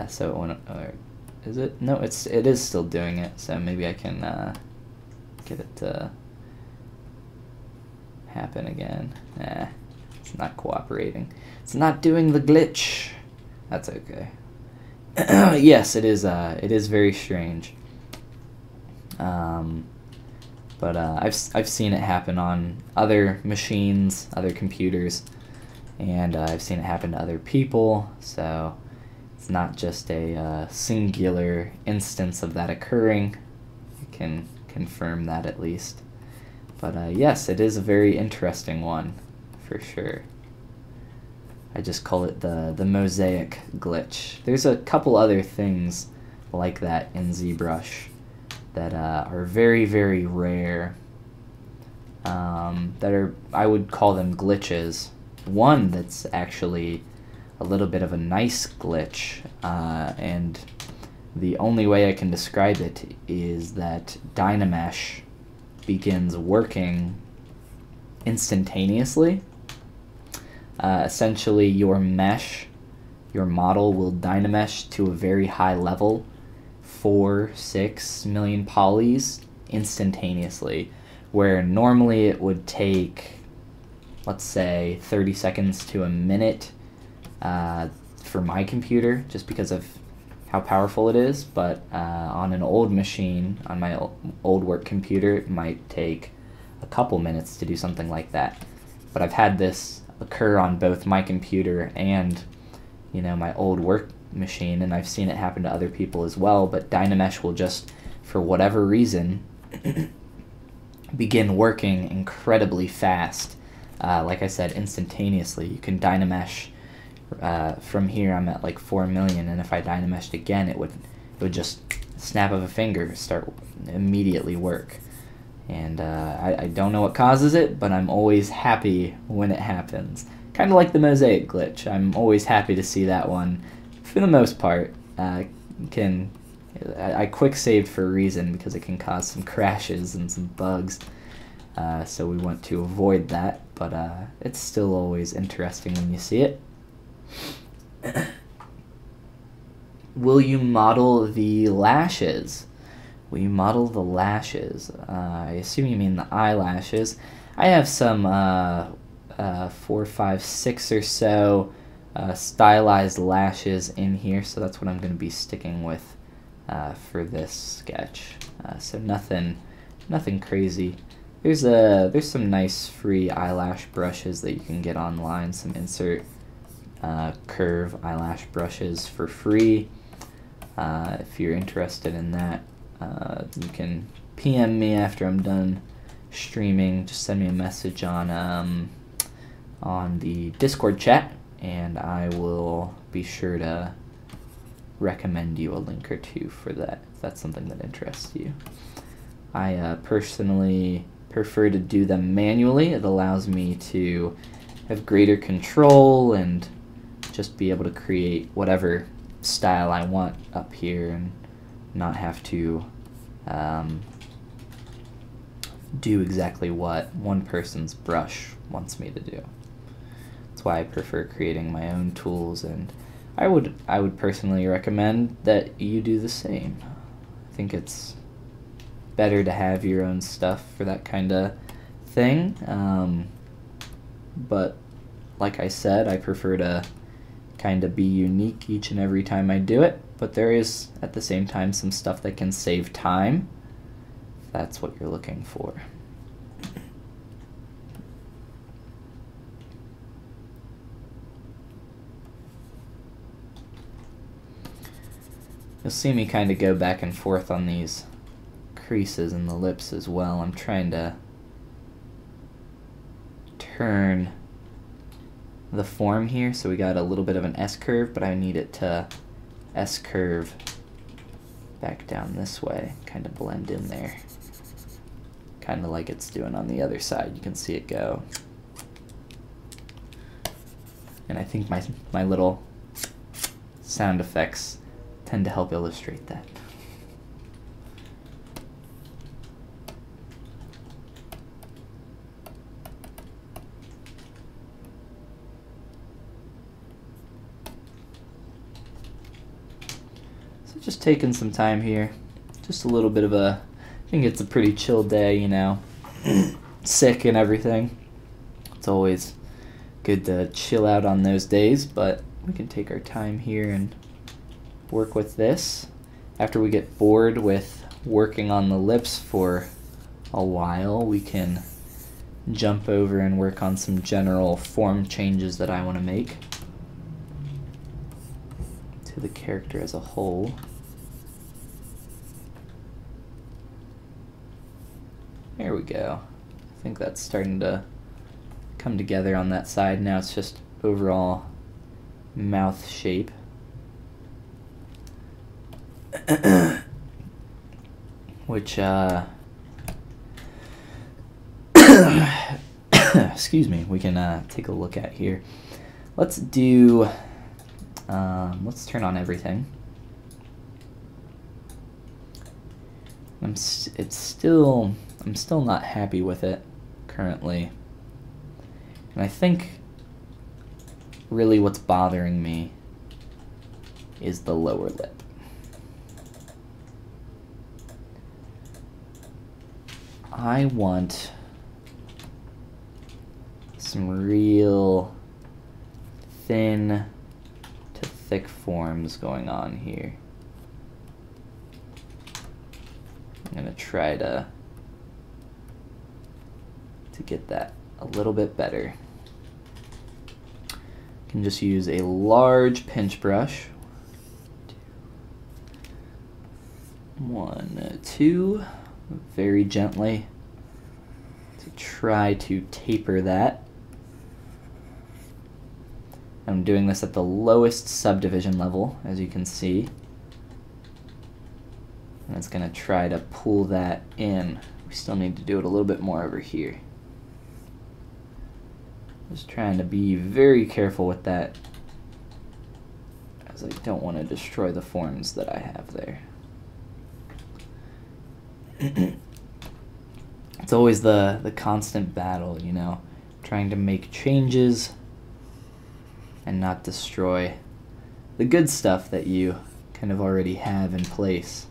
so it won't, or is it? No, it is still doing it. So maybe I can get it to happen again. It's not cooperating. It's not doing the glitch. That's okay. Yes, it is very strange. But I've seen it happen on other machines, other computers, and I've seen it happen to other people, so it's not just a singular instance of that occurring. I can confirm that at least. But yes, it is a very interesting one, for sure. I just call it the mosaic glitch. There's a couple other things like that in ZBrush that are very, very rare, that are, I would call them glitches. One that's actually a little bit of a nice glitch, and the only way I can describe it is that Dynamesh begins working instantaneously. Essentially, your mesh, your model will Dynamesh to a very high level, 4-6 million polys instantaneously, where normally it would take, let's say, 30 seconds to a minute for my computer, just because of how powerful it is. But on an old machine, on my old work computer, it might take a couple minutes to do something like that. But I've had this occur on both my computer and, you know, my old work machine, and I've seen it happen to other people as well. But Dynamesh will just, for whatever reason, begin working incredibly fast. Like I said, instantaneously. You can Dynamesh from here. I'm at like 4 million, and if I Dynameshed again, it would just snap of a finger start immediately work. And I don't know what causes it, but I'm always happy when it happens. Kind of like the mosaic glitch. I'm always happy to see that one. For the most part, I quick saved for a reason, because it can cause some crashes and some bugs. So we want to avoid that, but it's still always interesting when you see it. Will you model the lashes? Will you model the lashes? I assume you mean the eyelashes. I have some 4, 5, 6 or so stylized lashes in here, so that's what I'm going to be sticking with for this sketch. So nothing crazy. There's some nice free eyelash brushes that you can get online. Some insert curve eyelash brushes for free. If you're interested in that, you can PM me after I'm done streaming. Just send me a message on the Discord chat, and I will be sure to recommend you a link or two for that, if that's something that interests you. I personally prefer to do them manually. It allows me to have greater control and just be able to create whatever style I want up here and not have to do exactly what one person's brush wants me to do. That's why I prefer creating my own tools, and I would personally recommend that you do the same. I think it's better to have your own stuff for that kind of thing, but like I said, I prefer to kind of be unique each and every time I do it, but there is at the same time some stuff that can save time, if that's what you're looking for. You'll see me kind of go back and forth on these creases in the lips as well. I'm trying to turn the form here, so we got a little bit of an S-curve, but I need it to S-curve back down this way, kind of blend in there, kind of like it's doing on the other side. You can see it go. And I think my little sound effects tend to help illustrate that. So just taking some time here, just a little bit of I think it's a pretty chill day, you know, sick and everything. It's always good to chill out on those days, but we can take our time here and work with this. After we get bored with working on the lips for a while, we can jump over and work on some general form changes that I want to make to the character as a whole. There we go. I think that's starting to come together on that side. Now it's just overall mouth shape. Which, excuse me, we can take a look at here. Let's do, let's turn on everything. I'm still not happy with it currently. And I think really what's bothering me is the lower lip. I want some real thin to thick forms going on here. I'm gonna try to get that a little bit better. You can just use a large pinch brush. 1, 2, very gently to try to taper that. I'm doing this at the lowest subdivision level, as you can see. And it's going to try to pull that in. We still need to do it a little bit more over here. Just trying to be very careful with that, as I don't want to destroy the forms that I have there. It's always the constant battle, you know, trying to make changes and not destroy the good stuff that you kind of already have in place.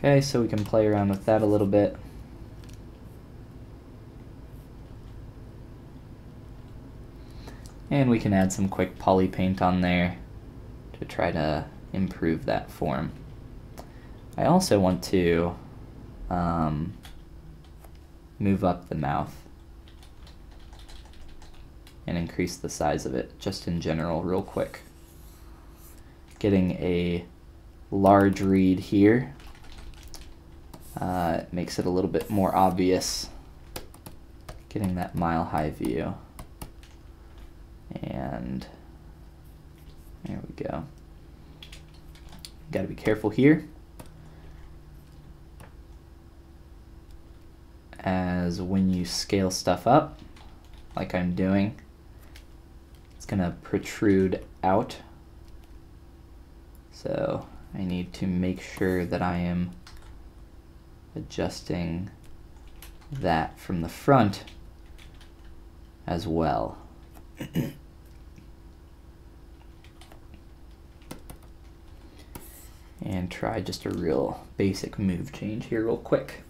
Okay, so we can play around with that a little bit. And we can add some quick poly paint on there to try to improve that form. I also want to move up the mouth and increase the size of it, just in general, real quick. Getting a large read here makes it a little bit more obvious, getting that mile-high view. And there we go. Got to be careful here, as when you scale stuff up, like I'm doing, it's going to protrude out. So I need to make sure that I am adjusting that from the front as well. And try just a real basic move change here real quick.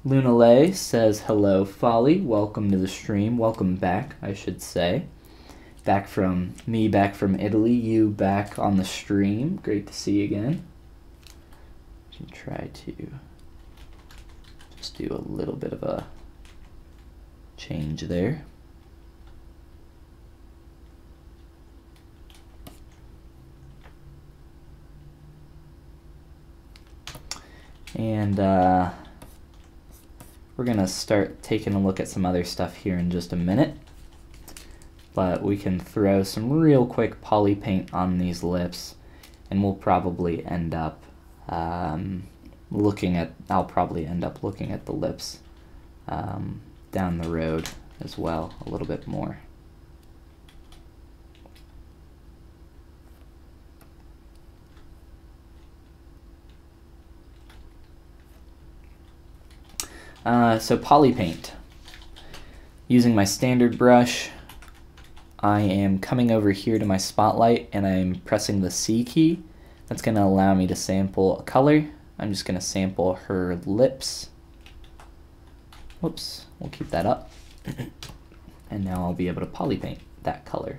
Lunalay says, hello, Folly. Welcome to the stream. Welcome back, I should say. Back from Italy, you back on the stream. Great to see you again. Should try to just do a little bit of a change there. And we're going to start taking a look at some other stuff here in just a minute. But we can throw some real quick poly paint on these lips, and we'll probably end up I'll probably end up looking at the lips down the road as well a little bit more. So poly paint. Using my standard brush, I am coming over here to my spotlight and I'm pressing the C key. That's going to allow me to sample a color. I'm just going to sample her lips. Whoops, we'll keep that up. And now I'll be able to poly paint that color.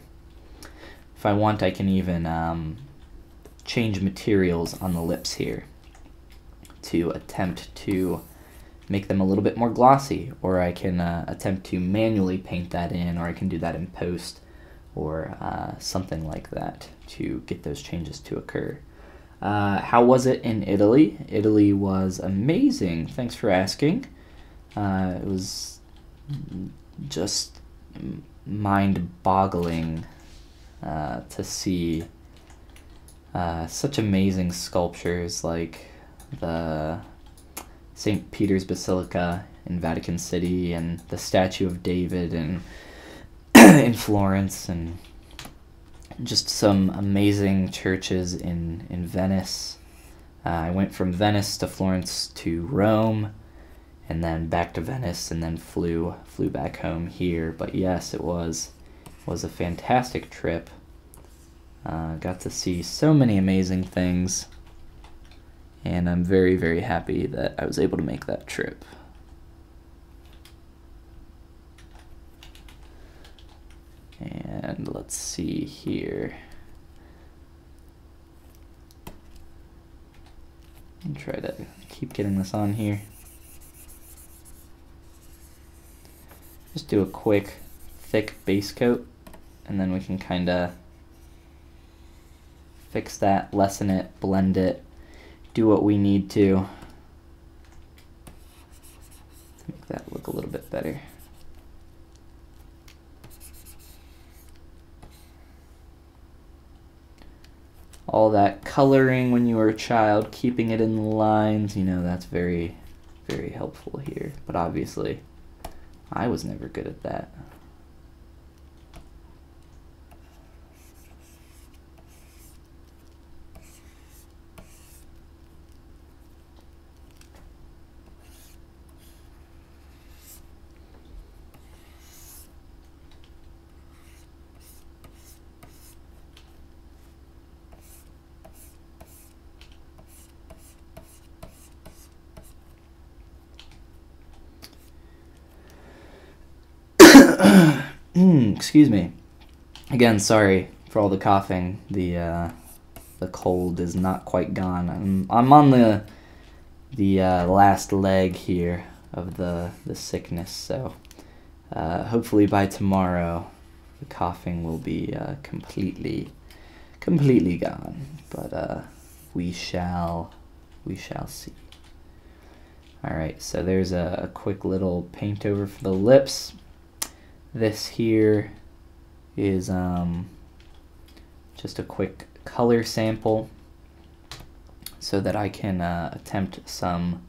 If I want, I can even change materials on the lips here to attempt to make them a little bit more glossy, or I can attempt to manually paint that in, or I can do that in post, or something like that to get those changes to occur. How was it in Italy? Italy was amazing. Thanks for asking. It was just mind-boggling to see such amazing sculptures like the St. Peter's Basilica in Vatican City and the Statue of David in Florence, and just some amazing churches in Venice. I went from Venice to Florence to Rome, and then back to Venice, and then flew back home here. But yes, it was a fantastic trip. Got to see so many amazing things, and I'm very, very happy that I was able to make that trip. And let's see here. I'll try to keep getting this on here. Just do a quick, thick base coat, and then we can kind of fix that, lessen it, blend it, do what we need to make that look a little bit better. All that coloring when you were a child, keeping it in the lines, you know, that's very, very helpful here. But obviously, I was never good at that. Excuse me. Again, sorry for all the coughing. The cold is not quite gone. I'm on the last leg here of the sickness, so hopefully by tomorrow the coughing will be completely gone. But we shall see. All right, so there's a quick little paint over for the lips. This here is just a quick color sample so that I can attempt some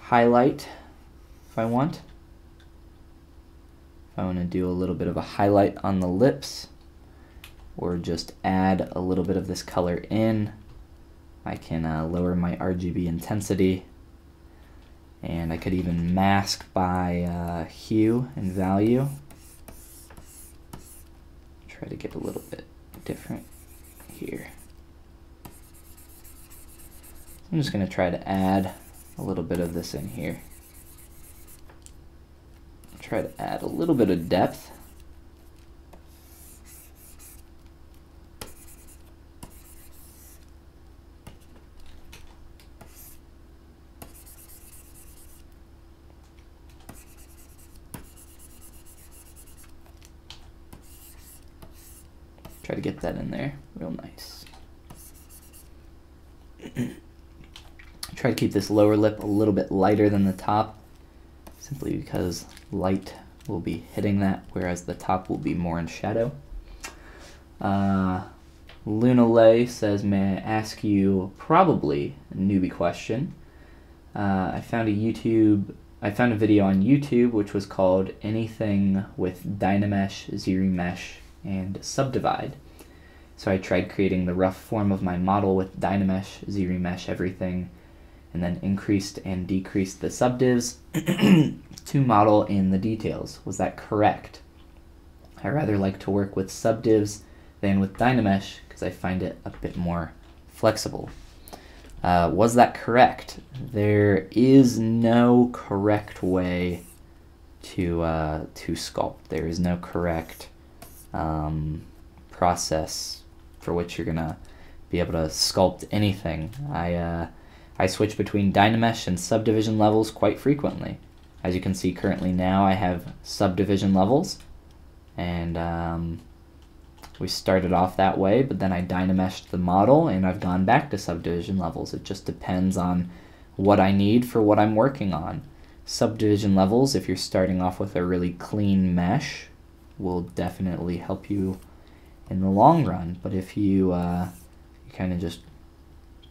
highlight if I want. If I want to do a little bit of a highlight on the lips, or just add a little bit of this color in, I can lower my RGB intensity. And I could even mask by hue and value. Try to get a little bit different here. I'm just going to try to add a little bit of this in here. Try to add a little bit of depth. Try to get that in there real nice. Try to keep this lower lip a little bit lighter than the top, simply because light will be hitting that, whereas the top will be more in shadow. Luna Lay says, may I ask you probably a newbie question? I found a video on YouTube which was called Anything with Dynamesh, ZBrush, and Subdivide. So I tried creating the rough form of my model with Dynamesh, ZBrush, everything, and then increased and decreased the subdivs to model in the details. Was that correct? I rather like to work with subdivs than with Dynamesh because I find it a bit more flexible. Was that correct? There is no correct way to sculpt. There is no correct process for which you're gonna be able to sculpt anything. I switch between Dynamesh and subdivision levels quite frequently. As you can see currently now I have subdivision levels, and we started off that way, but then I Dynameshed the model and I've gone back to subdivision levels. It just depends on what I need for what I'm working on. Subdivision levels, if you're starting off with a really clean mesh, will definitely help you in the long run. But if you kind of just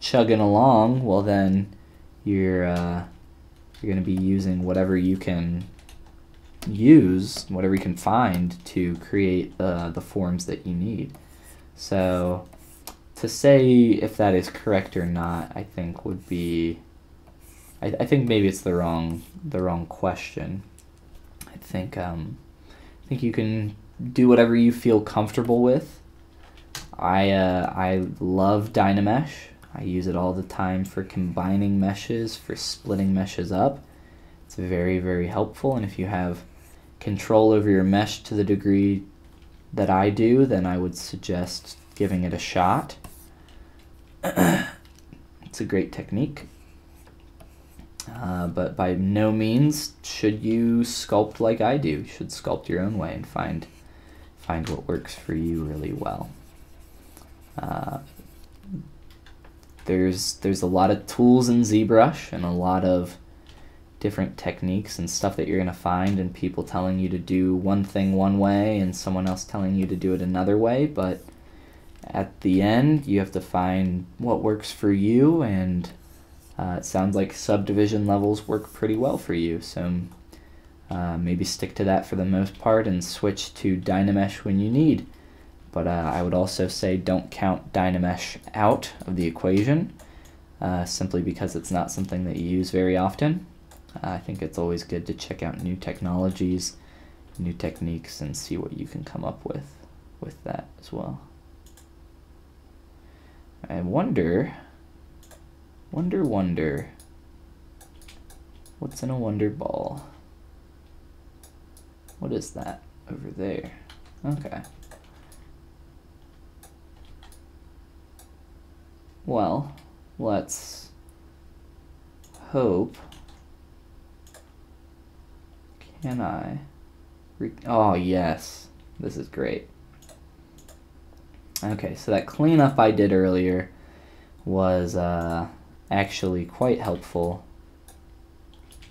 chugging along, well then you're going to be using whatever you can use, whatever you can find to create the forms that you need. So to say if that is correct or not, I think would be, I think maybe it's the wrong question. I think you can do whatever you feel comfortable with. I love Dynamesh. I use it all the time for combining meshes, for splitting meshes up. It's very, very helpful, and if you have control over your mesh to the degree that I do, then I would suggest giving it a shot. It's a great technique, but by no means should you sculpt like I do. You should sculpt your own way and find what works for you really well. There's a lot of tools in ZBrush and a lot of different techniques and stuff that you're going to find, and people telling you to do one thing one way and someone else telling you to do it another way, but at the end you have to find what works for you, and it sounds like subdivision levels work pretty well for you, so maybe stick to that for the most part and switch to Dynamesh when you need. But I would also say don't count Dynamesh out of the equation, simply because it's not something that you use very often. I think it's always good to check out new technologies, new techniques, and see what you can come up with that as well. I wonder, what's in a wonder ball? What is that over there? Okay. Well, let's hope. Can I? Oh, yes. This is great. Okay, so that cleanup I did earlier was actually quite helpful.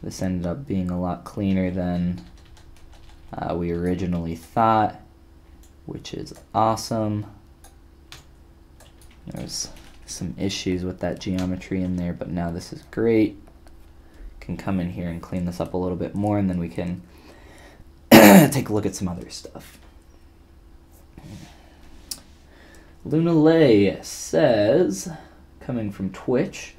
This ended up being a lot cleaner than we originally thought, which is awesome. There's some issues with that geometry in there, but now this is great. Can come in here and clean this up a little bit more, and then we can take a look at some other stuff. Luna Lay says, coming from Twitch,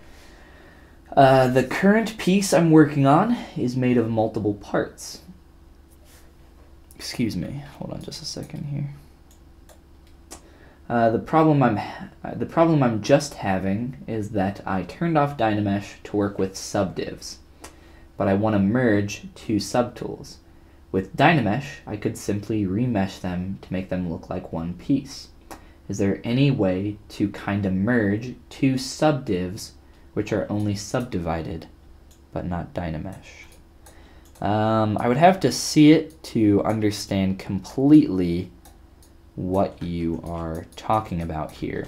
the current piece I'm working on is made of multiple parts. Excuse me, hold on just a second here. The problem I'm just having is that I turned off Dynamesh to work with subdivs, but I want to merge two subtools. With Dynamesh, I could simply remesh them to make them look like one piece. Is there any way to kind of merge two subdivs which are only subdivided but not Dynameshed? I would have to see it to understand completely what you are talking about here,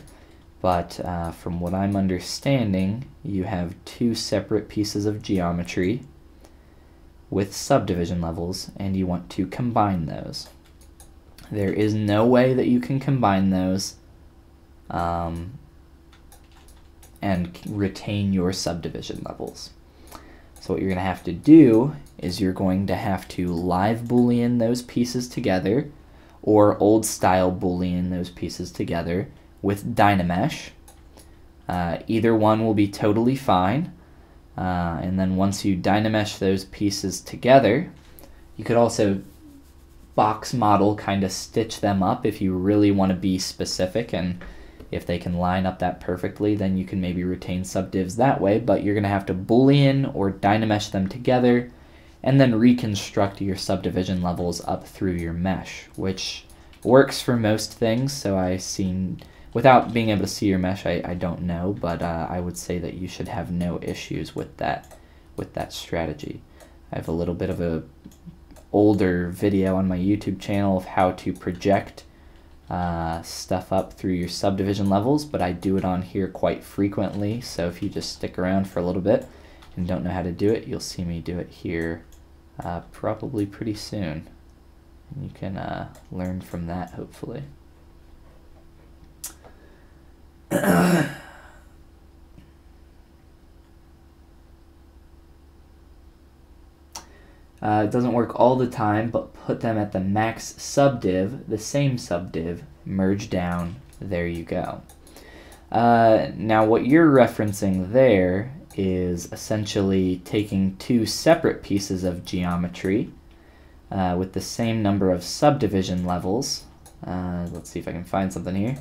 but from what I'm understanding, you have two separate pieces of geometry with subdivision levels, and you want to combine those. There is no way that you can combine those and retain your subdivision levels. So what you're going to have to do is you're going to have to live boolean those pieces together, or old style boolean those pieces together with Dynamesh. Either one will be totally fine. And then once you dynamesh those pieces together, you could also box model, kind of stitch them up if you really want to be specific, and if they can line up that perfectly, then you can maybe retain subdivs that way, but you're going to have to boolean or dynamesh them together and then reconstruct your subdivision levels up through your mesh, which works for most things. So I've seen, without being able to see your mesh, I don't know, but I would say that you should have no issues with that strategy. I have a little bit of a older video on my YouTube channel of how to project stuff up through your subdivision levels, but I do it on here quite frequently, so if you just stick around for a little bit and don't know how to do it, you'll see me do it here probably pretty soon. And you can learn from that, hopefully. It doesn't work all the time, but put them at the max subdiv, the same subdiv, merge down, there you go. Now what you're referencing there is essentially taking two separate pieces of geometry with the same number of subdivision levels. Let's see if I can find something here.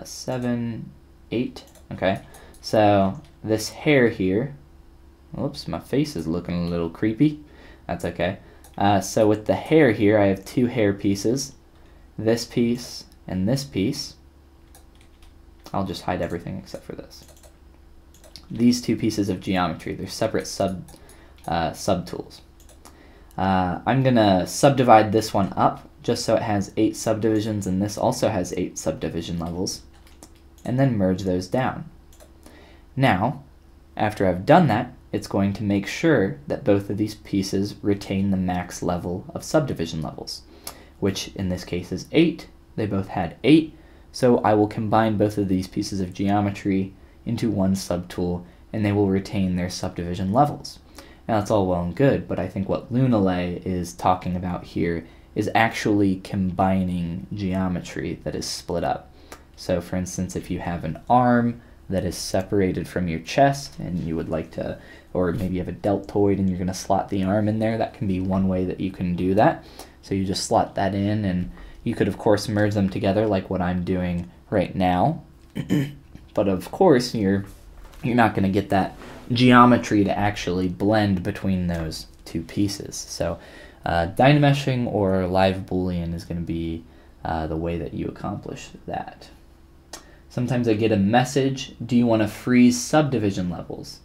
7, 8, okay. So this hair here, whoops, my face is looking a little creepy. That's okay. So with the hair here, I have two hair pieces, this piece and this piece. I'll just hide everything except for this. These two pieces of geometry, they're separate subtools. I'm gonna subdivide this one up just so it has 8 subdivisions, and this also has 8 subdivision levels, and then merge those down. Now, after I've done that, it's going to make sure that both of these pieces retain the max level of subdivision levels, which in this case is 8. They both had 8, so I will combine both of these pieces of geometry into one subtool, and they will retain their subdivision levels. Now that's all well and good, but I think what Lunalay is talking about here is actually combining geometry that is split up. So for instance, if you have an arm that is separated from your chest and you would like to, or maybe you have a deltoid and you're going to slot the arm in there, that can be one way that you can do that. So you just slot that in, and you could of course merge them together like what I'm doing right now. But of course you're not going to get that geometry to actually blend between those two pieces. So dynameshing or live boolean is going to be the way that you accomplish that. Sometimes I get a message, do you want to freeze subdivision levels?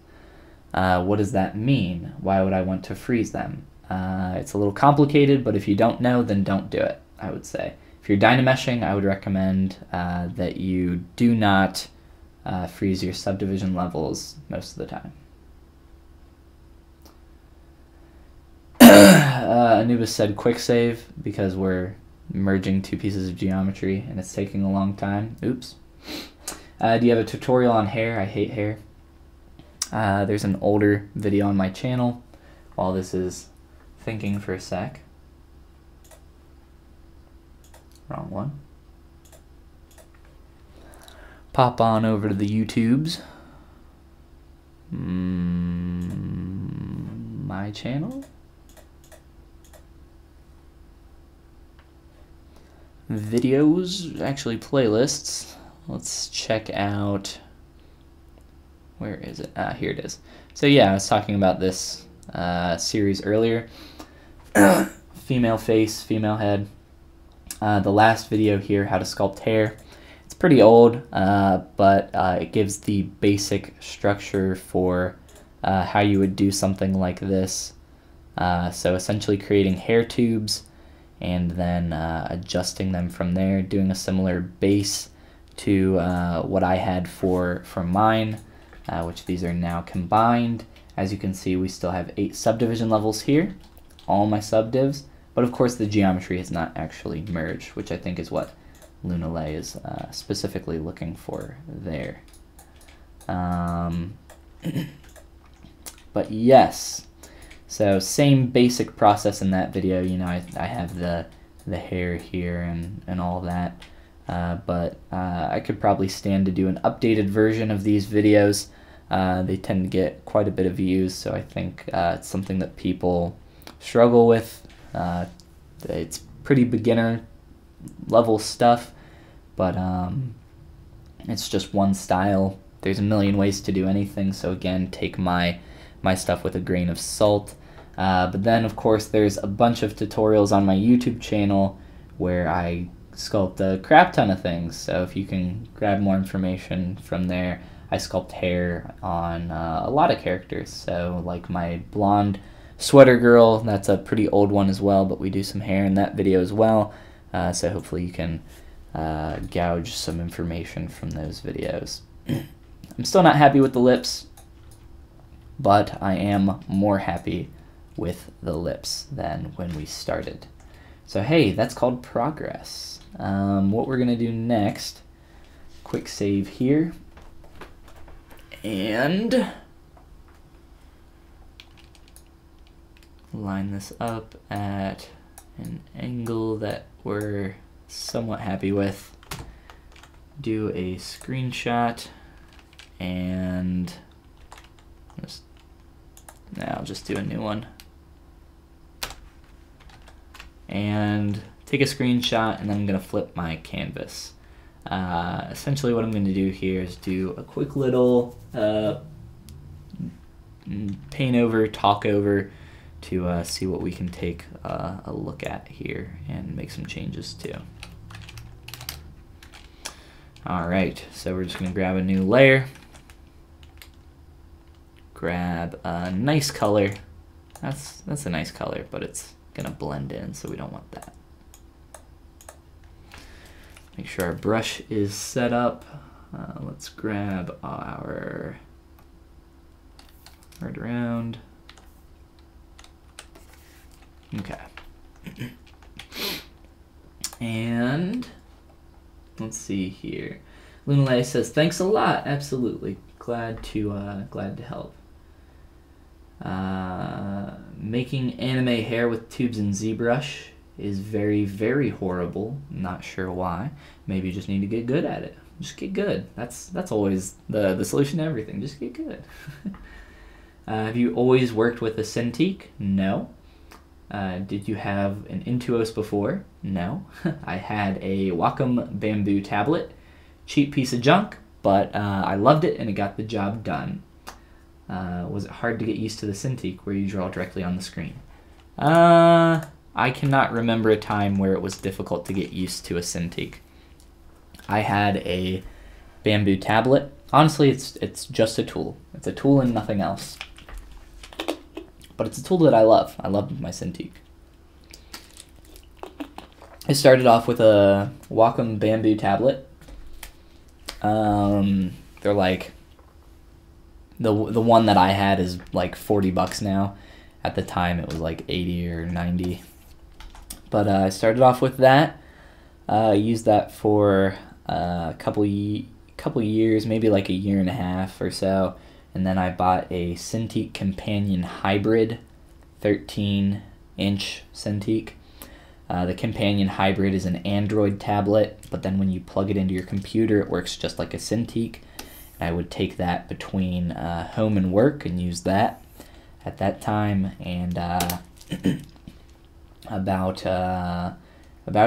What does that mean? Why would I want to freeze them? It's a little complicated, but if you don't know, then don't do it, I would say. If you're dynameshing, I would recommend that you do not freeze your subdivision levels most of the time. Anubis said quick save because we're merging two pieces of geometry and it's taking a long time. Oops. Do you have a tutorial on hair? I hate hair. There's an older video on my channel while this is thinking for a sec. Wrong one. Pop on over to the YouTubes. My channel? Videos, actually playlists. Let's check out, where is it? Here it is. So yeah, I was talking about this series earlier. Female face, female head. The last video here, how to sculpt hair. It's pretty old, but it gives the basic structure for how you would do something like this. So essentially creating hair tubes and then adjusting them from there, doing a similar base to what I had for mine, which these are now combined. As you can see, we still have 8 subdivision levels here, all my subdivs, but of course the geometry is not actually merged, which I think is what Lunalay is specifically looking for there. But yes, so same basic process in that video. You know, I have the hair here and all that, but I could probably stand to do an updated version of these videos They tend to get quite a bit of views, so I think it's something that people struggle with. It's pretty beginner level stuff, but it's just one style. There's a million ways to do anything, so again, take my stuff with a grain of salt. But then, of course, there's a bunch of tutorials on my YouTube channel where I sculpt a crap ton of things, so if you can grab more information from there. I sculpt hair on a lot of characters, so like my blonde sweater girl, that's a pretty old one as well, but we do some hair in that video as well, so hopefully you can gouge some information from those videos. I'm still not happy with the lips, but I am more happy with the lips than when we started. So hey, that's called progress. What we're gonna do next, quick save here, and line this up at an angle that we're somewhat happy with. Do a screenshot, and I'll just do a new one. And take a screenshot, and then I'm going to flip my canvas. Essentially what I'm going to do here is do a quick little paint over, talk over, to see what we can take a look at here and make some changes to. Alright, so we're just going to grab a new layer, grab a nice color. That's a nice color, but it's gonna blend in, so we don't want that. Make sure our brush is set up. Let's grab our right around. Okay. And let's see here. Lunalay says, "Thanks a lot. Absolutely, glad to help." Making anime hair with tubes and ZBrush is very, very horrible. Not sure why. Maybe you just need to get good at it. Just get good. That's always the solution to everything. Just get good. Have you always worked with a Cintiq? No. Did you have an Intuos before? No. I had a Wacom bamboo tablet. Cheap piece of junk, but I loved it and it got the job done. Was it hard to get used to the Cintiq where you draw directly on the screen? I cannot remember a time where it was difficult to get used to a Cintiq. I had a bamboo tablet. Honestly, it's just a tool. It's a tool and nothing else. But it's a tool that I love. I love my Cintiq. I started off with a Wacom bamboo tablet. They're like, the one that I had is like $40 now. At the time it was like 80 or 90. But I started off with that. Used that for a couple years, maybe like a year and a half or so. And then I bought a Cintiq Companion Hybrid, 13-inch Cintiq. The Companion Hybrid is an Android tablet, but then when you plug it into your computer, it works just like a Cintiq. And I would take that between home and work and use that at that time. And about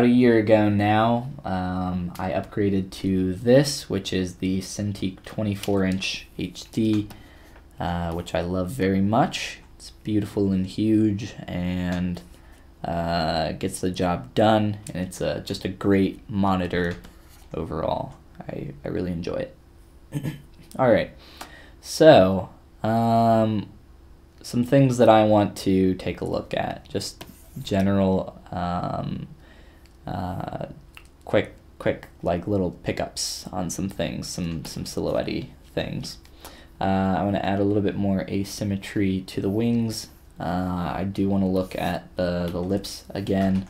a year ago now, I upgraded to this, which is the Cintiq 24-inch HD, which I love very much. It's beautiful and huge, and gets the job done, and it's just a great monitor overall. I really enjoy it. Alright, so some things that I want to take a look at, just general quick like little pickups on some things, some silhouette-y things. I want to add a little bit more asymmetry to the wings. I do want to look at the lips again.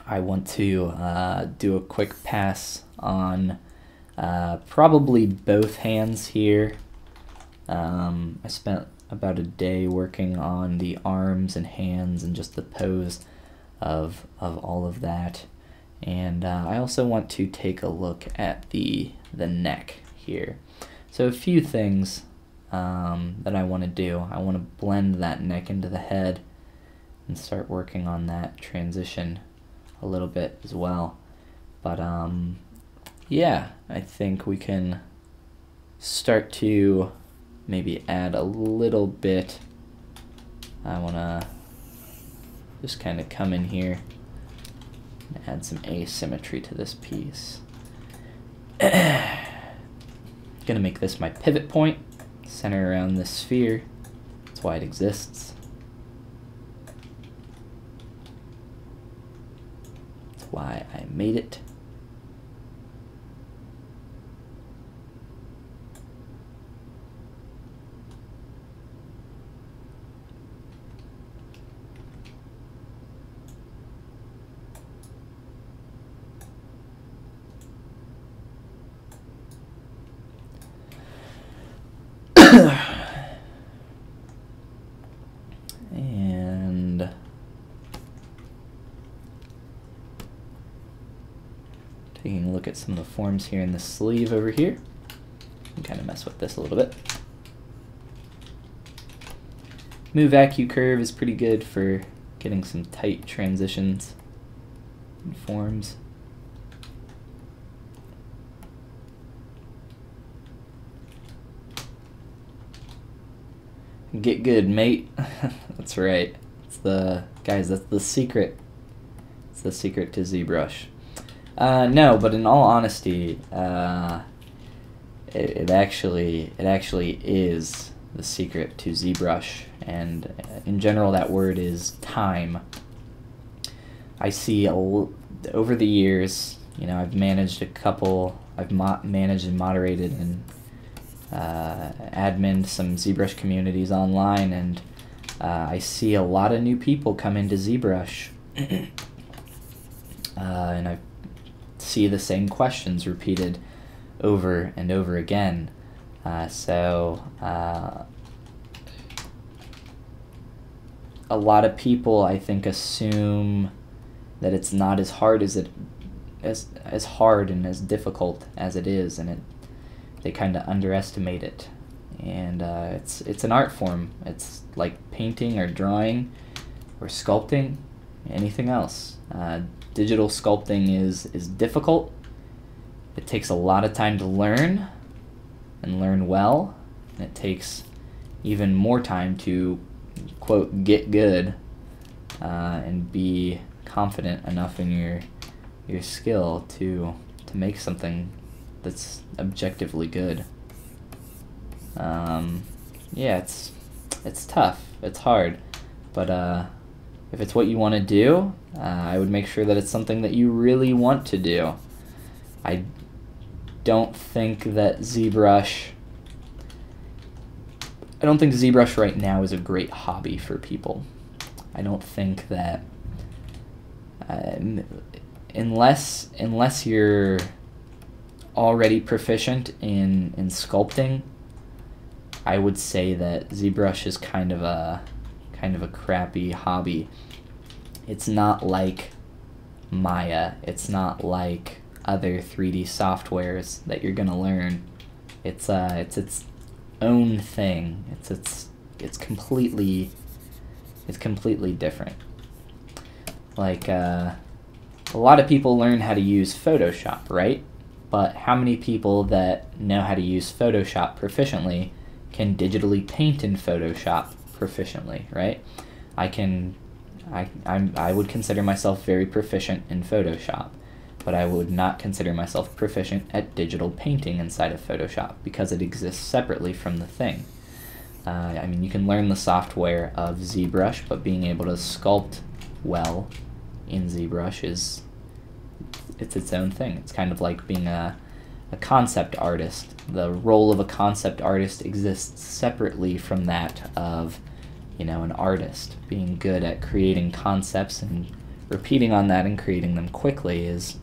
I want to do a quick pass on probably both hands here. I spent about a day working on the arms and hands and just the pose of all of that. And I also want to take a look at the neck here. So a few things that I want to do. I want to blend that neck into the head and start working on that transition a little bit as well. But yeah, I think we can start to maybe add a little bit. I want to just kind of come in here and add some asymmetry to this piece. Gonna make this my pivot point, center around this sphere. That's why it exists. That's why I made it. And taking a look at some of the forms here in the sleeve over here. And kind of mess with this a little bit. Move AccuCurve is pretty good for getting some tight transitions and forms. Get good, mate. That's right. It's the guys. That's the secret. It's the secret to ZBrush. No, but in all honesty, it actually is the secret to ZBrush, and in general, that word is time. I see over the years, you know, I've managed a couple. I've managed and moderated and admin some ZBrush communities online, and I see a lot of new people come into ZBrush, and I see the same questions repeated over and over again. So a lot of people, I think, assume that it's not as hard as as hard and as difficult as it is, and they kind of underestimate it. And it's an art form. It's like painting or drawing or sculpting, anything else. Digital sculpting is difficult. It takes a lot of time to learn and learn well, and it takes even more time to, quote, get good and be confident enough in your skill to make something that's objectively good. Yeah, it's tough, it's hard, but if it's what you want to do, I would make sure that it's something that you really want to do. I don't think ZBrush right now is a great hobby for people. I don't think that unless you're already proficient in sculpting, I would say that ZBrush is kind of a crappy hobby. It's not like Maya. It's not like other 3D softwares that you're gonna learn. It's its own thing. It's completely different. Like a lot of people learn how to use Photoshop, right? But how many people that know how to use Photoshop proficiently can digitally paint in Photoshop proficiently, right? I would consider myself very proficient in Photoshop, but I would not consider myself proficient at digital painting inside of Photoshop because it exists separately from the thing. I mean, you can learn the software of ZBrush, but being able to sculpt well in ZBrush it's its own thing. It's kind of like being a concept artist. The role of a concept artist exists separately from that of, you know, an artist. Being good at creating concepts and repeating on that and creating them quickly it's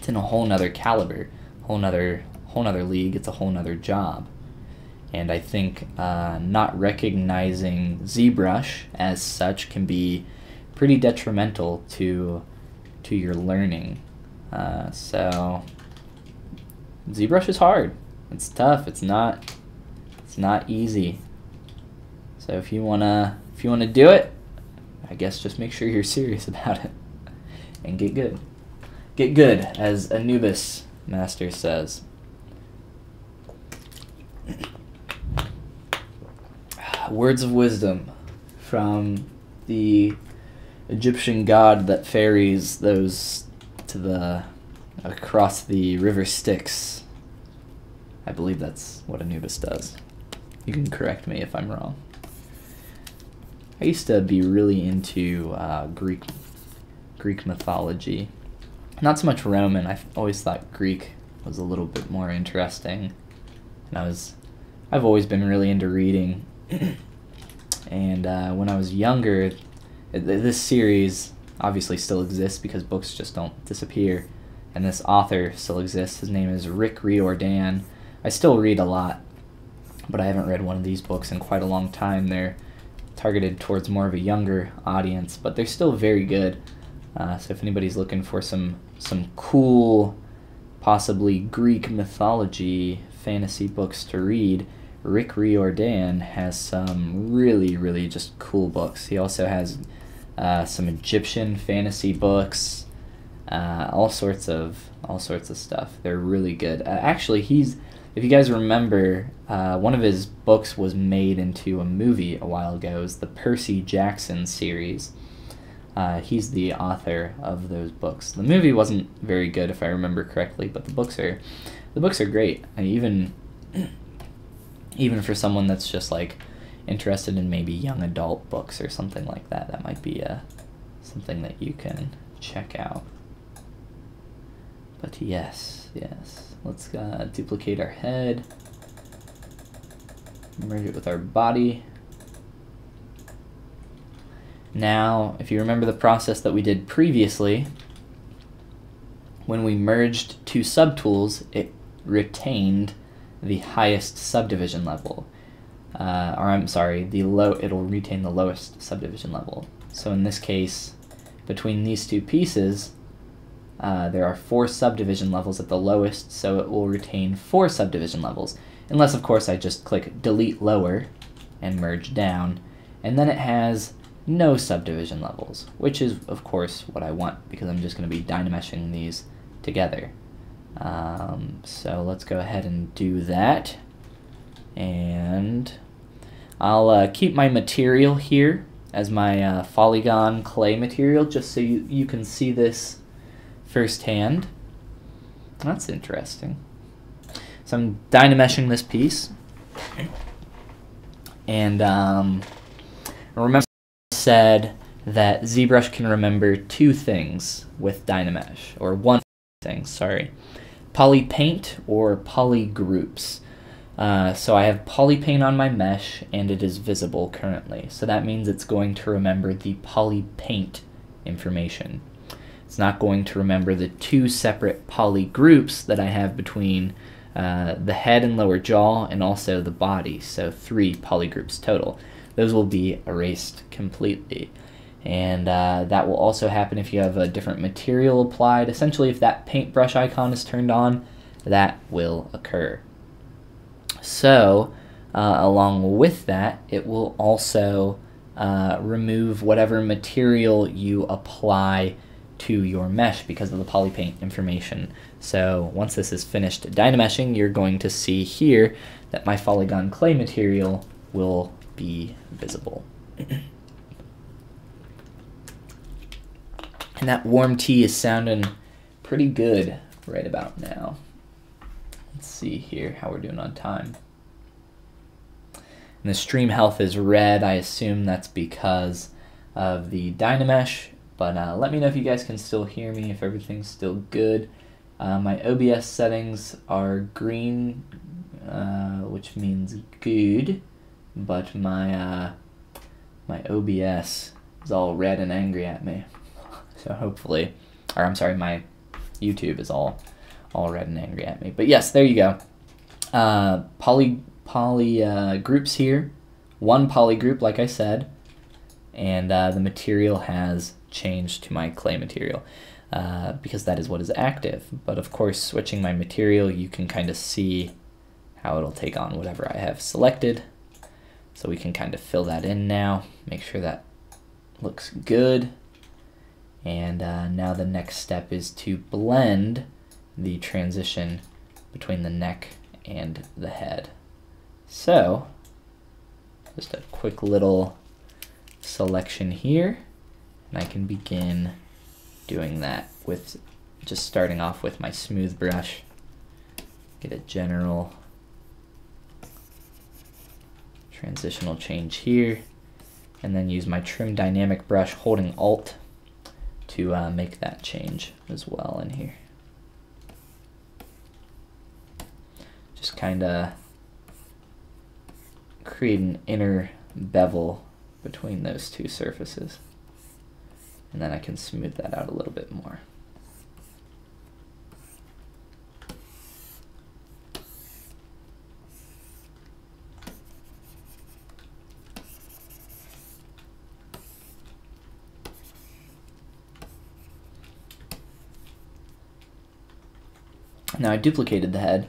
in a whole nother caliber, whole nother league. It's a whole nother job. And I think not recognizing ZBrush as such can be pretty detrimental to to your learning. So ZBrush is hard. It's tough. It's not easy. So if you wanna do it, I guess just make sure you're serious about it and get good. Get good, as Anubis Master says. Words of wisdom from the Egyptian god that ferries those to across the river Styx. I believe that's what Anubis does. You can correct me if I'm wrong. I used to be really into Greek mythology. Not so much Roman. I always thought Greek was a little bit more interesting. And I've always been really into reading. And when I was younger, this series obviously still exists because books just don't disappear. And this author still exists. His name is Rick Riordan. I still read a lot, but I haven't read one of these books in quite a long time. They're targeted towards more of a younger audience, but they're still very good. So if anybody's looking for some cool, possibly Greek mythology fantasy books to read, Rick Riordan has some really, really just cool books. He also has some Egyptian fantasy books, all sorts of stuff. They're really good. Actually, if you guys remember, one of his books was made into a movie a while ago. It was the Percy Jackson series. He's the author of those books. The movie wasn't very good, if I remember correctly, but the books are great. Even for someone that's just like interested in maybe young adult books or something like that, that might be something that you can check out. But yes, let's duplicate our head, merge it with our body. Now, if you remember the process that we did previously, when we merged two subtools, it retained the highest subdivision level. It'll retain the lowest subdivision level. So in this case, between these two pieces, there are 4 subdivision levels at the lowest, so it will retain 4 subdivision levels. Unless, of course, I just click delete lower and merge down, and then it has no subdivision levels, which is, of course, what I want, because I'm just going to be dynameshing these together. So let's go ahead and do that. And I'll keep my material here as my Follygon clay material, just so you can see this firsthand. That's interesting. So I'm dynameshing this piece. And remember I said that ZBrush can remember 2 things with Dynamesh, or one thing, sorry. Polypaint or polygroups. So I have polypaint on my mesh and it is visible currently. So that means it's going to remember the polypaint information. It's not going to remember the 2 separate polygroups that I have between the head and lower jaw and also the body. So 3 polygroups total. Those will be erased completely. And that will also happen if you have a different material applied. Essentially, if that paintbrush icon is turned on, that will occur. So, along with that, it will also remove whatever material you apply to your mesh because of the polypaint information. So, once this is finished dynameshing, you're going to see here that my Follygon clay material will be visible. And that warm tea is sounding pretty good right about now. Let's see here how we're doing on time. And the stream health is red. I assume that's because of the Dynamesh. But let me know if you guys can still hear me, if everything's still good. My OBS settings are green, which means good. But my OBS is all red and angry at me. So hopefully, or I'm sorry, my YouTube is all red and angry at me. But yes, there you go. Poly groups here. 1 poly group, like I said, and the material has changed to my clay material. because that is what is active. But of course, switching my material, you can kind of see how it'll take on whatever I have selected. So we can kind of fill that in now, make sure that looks good. And now the next step is to blend the transition between the neck and the head. So just a quick little selection here, and I can begin doing that with just starting off with my smooth brush. Get a general transitional change here, and then use my trim dynamic brush holding Alt to make that change as well in here. Just kind of create an inner bevel between those two surfaces, and then I can smooth that out a little bit more. Now I duplicated the head,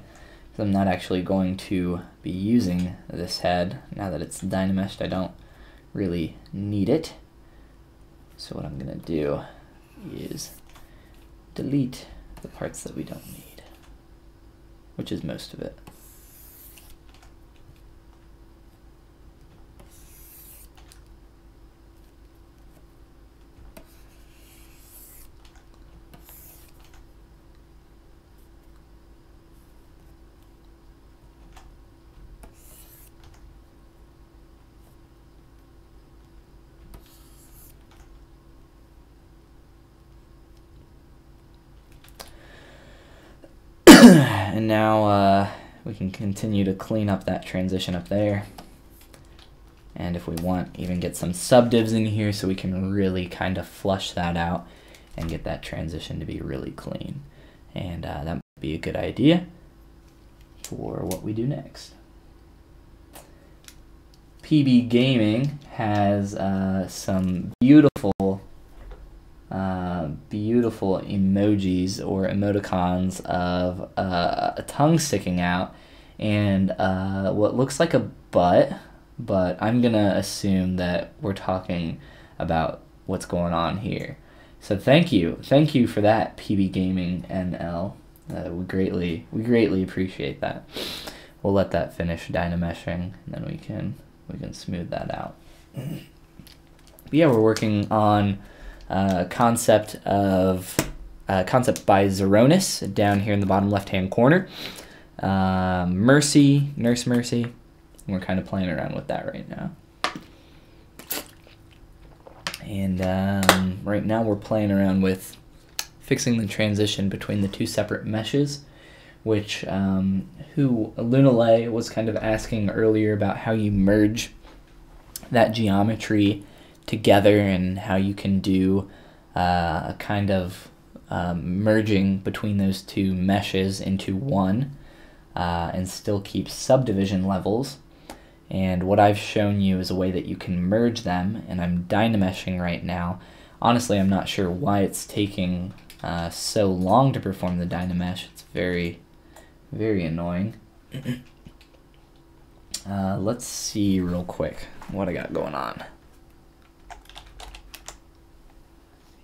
because I'm not actually going to be using this head. Now that it's Dynameshed, I don't really need it. So what I'm going to do is delete the parts that we don't need, which is most of it. And now we can continue to clean up that transition up there. And if we want, even get some subdivs in here so we can really kind of flush that out and get that transition to be really clean. And that might be a good idea for what we do next. PB Gaming has some beautiful emojis or emoticons of a tongue sticking out and what looks like a butt, but I'm gonna assume that we're talking about what's going on here. So thank you for that, PB Gaming NL. We greatly appreciate that. We'll let that finish dynameshing, and then we can smooth that out. But yeah, we're working on concept by Zeronis down here in the bottom left hand corner. Nurse Mercy. We're kind of playing around with that right now. And right now we're playing around with fixing the transition between the two separate meshes, which Lunalay was kind of asking earlier about how you merge that geometry together and how you can do a kind of merging between those two meshes into one and still keep subdivision levels. And what I've shown you is a way that you can merge them, and I'm dynameshing right now. Honestly, I'm not sure why it's taking so long to perform the dynamesh. It's very, very annoying. Let's see real quick what I got going on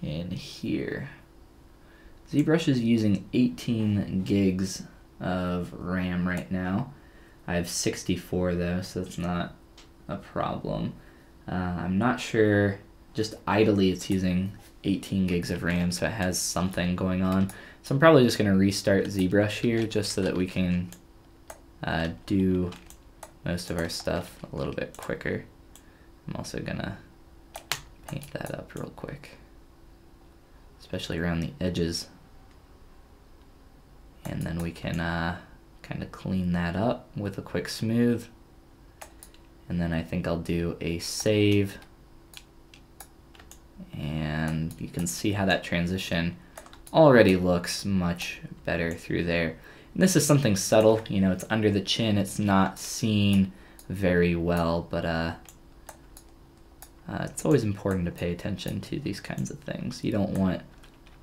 in here. ZBrush is using 18 gigs of RAM right now. I have 64 though, so that's not a problem. I'm not sure, just idly it's using 18 gigs of RAM, so it has something going on. So I'm probably just going to restart ZBrush here just so that we can do most of our stuff a little bit quicker. I'm also going to paint that up real quick, especially around the edges. And then we can kind of clean that up with a quick smooth. And then I think I'll do a save. And you can see how that transition already looks much better through there. And this is something subtle, you know, it's under the chin, it's not seen very well, but it's always important to pay attention to these kinds of things. You don't want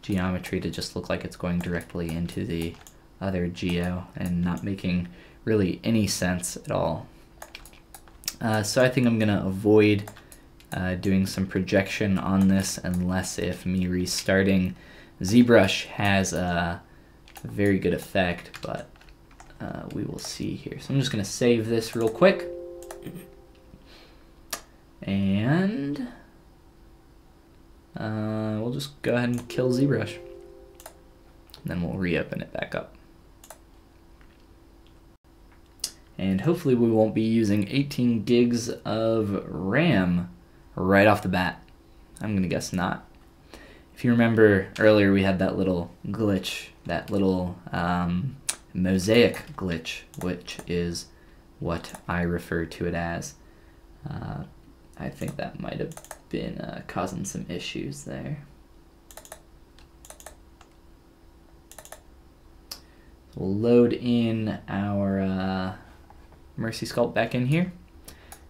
geometry to just look like it's going directly into the other geo and not making really any sense at all. So I think I'm gonna avoid doing some projection on this unless if me restarting ZBrush has a very good effect, but we will see here. So I'm just gonna save this real quick, and we'll just go ahead and kill ZBrush, and then we'll reopen it back up. And hopefully we won't be using 18 gigs of RAM right off the bat. I'm gonna guess not. If you remember earlier, we had that little glitch, that little mosaic glitch, which is what I refer to it as. I think that might have been causing some issues there. We'll load in our Mercy Sculpt back in here.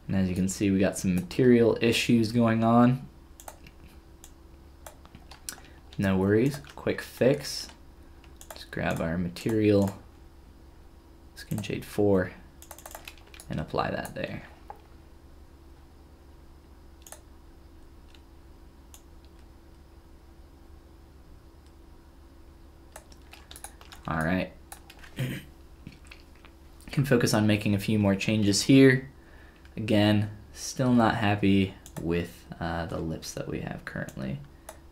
And as you can see, we got some material issues going on. No worries, quick fix. Just grab our material, Skin Shade 4, and apply that there. All right. Can focus on making a few more changes here. Again, still not happy with the lips that we have currently.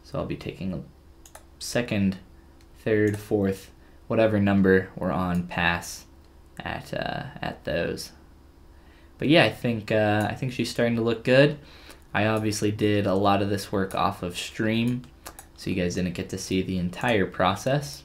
So I'll be taking a second, third, fourth, whatever number we're on pass at those. But yeah, I think she's starting to look good. I obviously did a lot of this work off of stream, so you guys didn't get to see the entire process.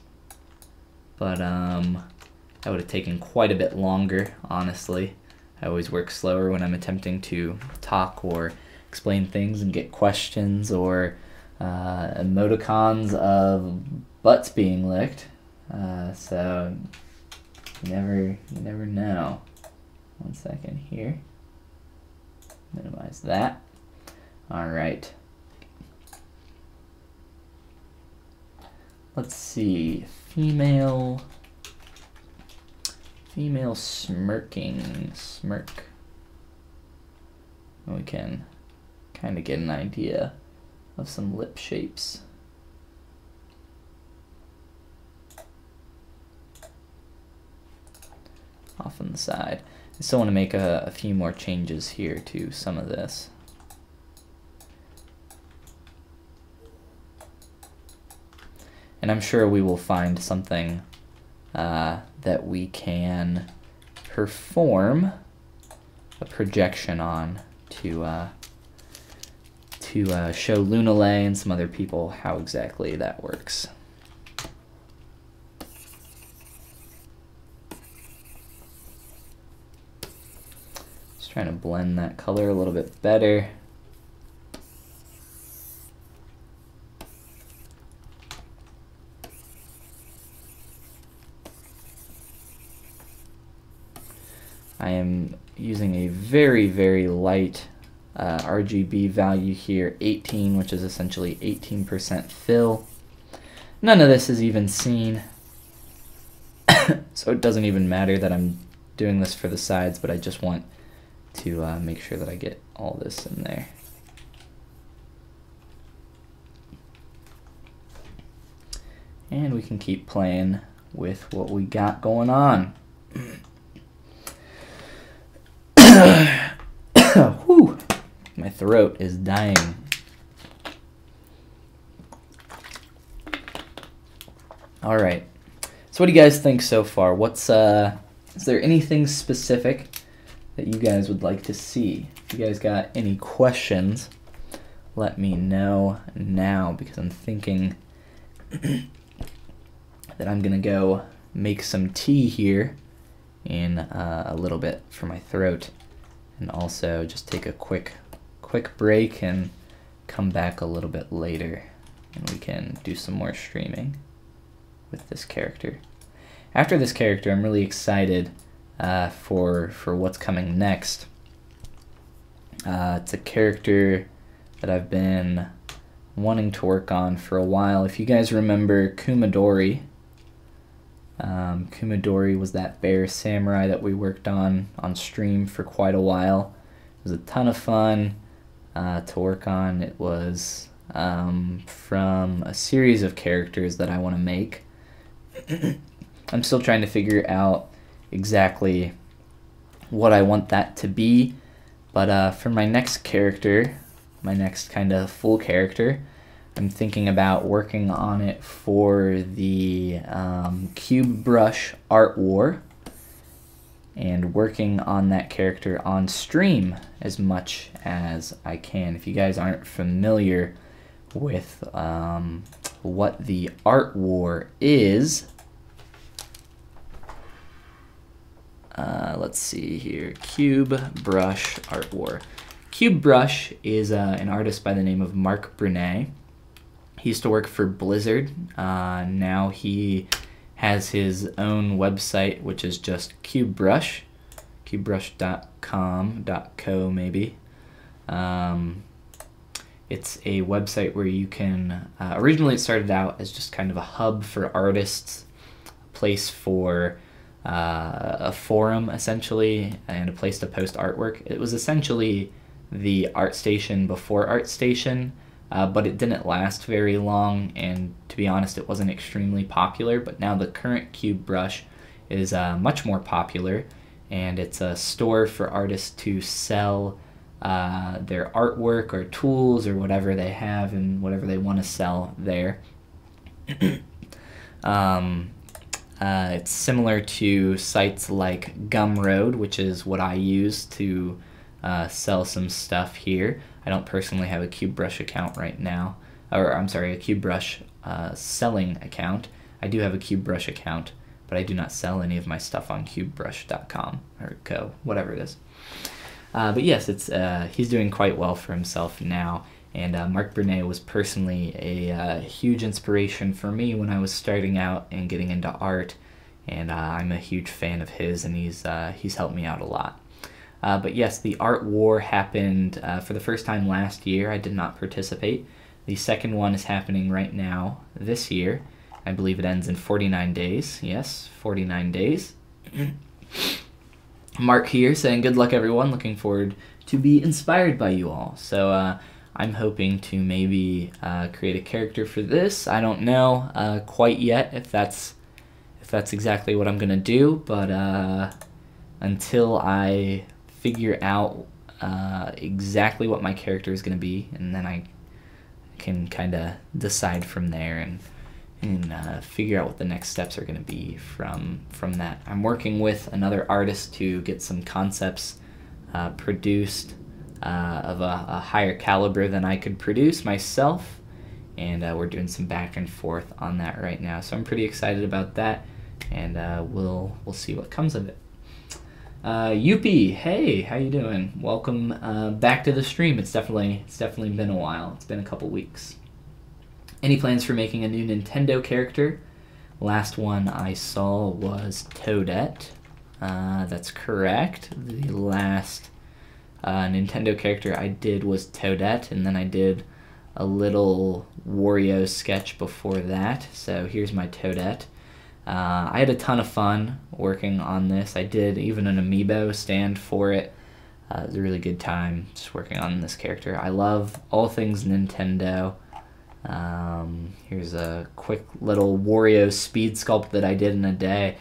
But that would have taken quite a bit longer, honestly. I always work slower when I'm attempting to talk or explain things and get questions or emoticons of butts being licked. So you never know. One second here. Minimize that. All right. Let's see. Female smirking. Smirk. We can kind of get an idea of some lip shapes. Off on the side. I still want to make a few more changes here to some of this. And I'm sure we will find something that we can perform a projection on to show Lunalay and some other people how exactly that works. Just trying to blend that color a little bit better. I am using a very, very light RGB value here, 18, which is essentially 18% fill. None of this is even seen, so it doesn't even matter that I'm doing this for the sides, but I just want to make sure that I get all this in there. And we can keep playing with what we got going on. Whew. My throat is dying. All right. So what do you guys think so far? What's is there anything specific that you guys would like to see? If you guys got any questions, let me know now, because I'm thinking that I'm gonna go make some tea here in a little bit for my throat, and also just take a quick break and come back a little bit later, and we can do some more streaming with this character. After this character, I'm really excited for what's coming next. It's a character that I've been wanting to work on for a while. If you guys remember Kumadori, Kumadori was that bear samurai that we worked on stream for quite a while. It was a ton of fun to work on. It was from a series of characters that I want to make. I'm still trying to figure out exactly what I want that to be, but for my next character, my next kind of full character, I'm thinking about working on it for the ZBrush Art War, and working on that character on stream as much as I can. If you guys aren't familiar with what the Art War is, let's see here, ZBrush Art War. ZBrush is an artist by the name of Mark Brunet. He used to work for Blizzard. Now he has his own website, which is just ZBrush, ZBrush.com.co maybe. It's a website where you can, originally it started out as just kind of a hub for artists, a place for a forum essentially, and a place to post artwork. It was essentially the ArtStation before ArtStation, but it didn't last very long, and to be honest, it wasn't extremely popular. But now the current ZBrush is much more popular, and it's a store for artists to sell their artwork or tools or whatever they have and whatever they want to sell there. It's similar to sites like Gumroad, which is what I use to sell some stuff here. I don't personally have a ZBrush account right now, or I'm sorry, a ZBrush selling account. I do have a ZBrush account, but I do not sell any of my stuff on ZBrush.com or co, whatever it is. But yes, it's he's doing quite well for himself now, and Mark Brunet was personally a huge inspiration for me when I was starting out and getting into art, and I'm a huge fan of his, and he's helped me out a lot. But yes, the Art War happened for the first time last year. I did not participate. The second one is happening right now this year. I believe it ends in 49 days. Yes, 49 days. Mark here saying good luck everyone. Looking forward to be inspired by you all. So I'm hoping to maybe create a character for this. I don't know quite yet if that's exactly what I'm gonna do, but until I figure out exactly what my character is going to be, and then I can kind of decide from there and figure out what the next steps are going to be from that. I'm working with another artist to get some concepts produced of a higher caliber than I could produce myself, and we're doing some back and forth on that right now. So I'm pretty excited about that, and we'll see what comes of it. Yuppie, hey, how you doing? Welcome back to the stream. It's definitely been a while. It's been a couple weeks. Any plans for making a new Nintendo character? Last one I saw was Toadette. That's correct. The last Nintendo character I did was Toadette, and then I did a little Wario sketch before that. So here's my Toadette. I had a ton of fun working on this. I did even an amiibo stand for it. It was a really good time just working on this character. I love all things Nintendo. Here's a quick little Wario speed sculpt that I did in a day.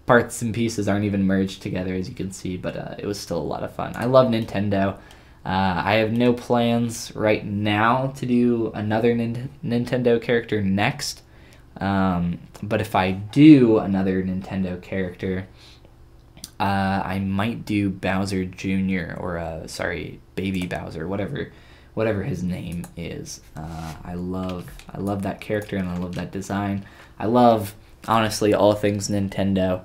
Parts and pieces aren't even merged together, as you can see, but it was still a lot of fun. I love Nintendo. I have no plans right now to do another Nintendo character next. But if I do another Nintendo character, I might do Bowser Jr. or sorry, Baby Bowser, whatever his name is. I love that character, and I love that design. I love, honestly, all things Nintendo.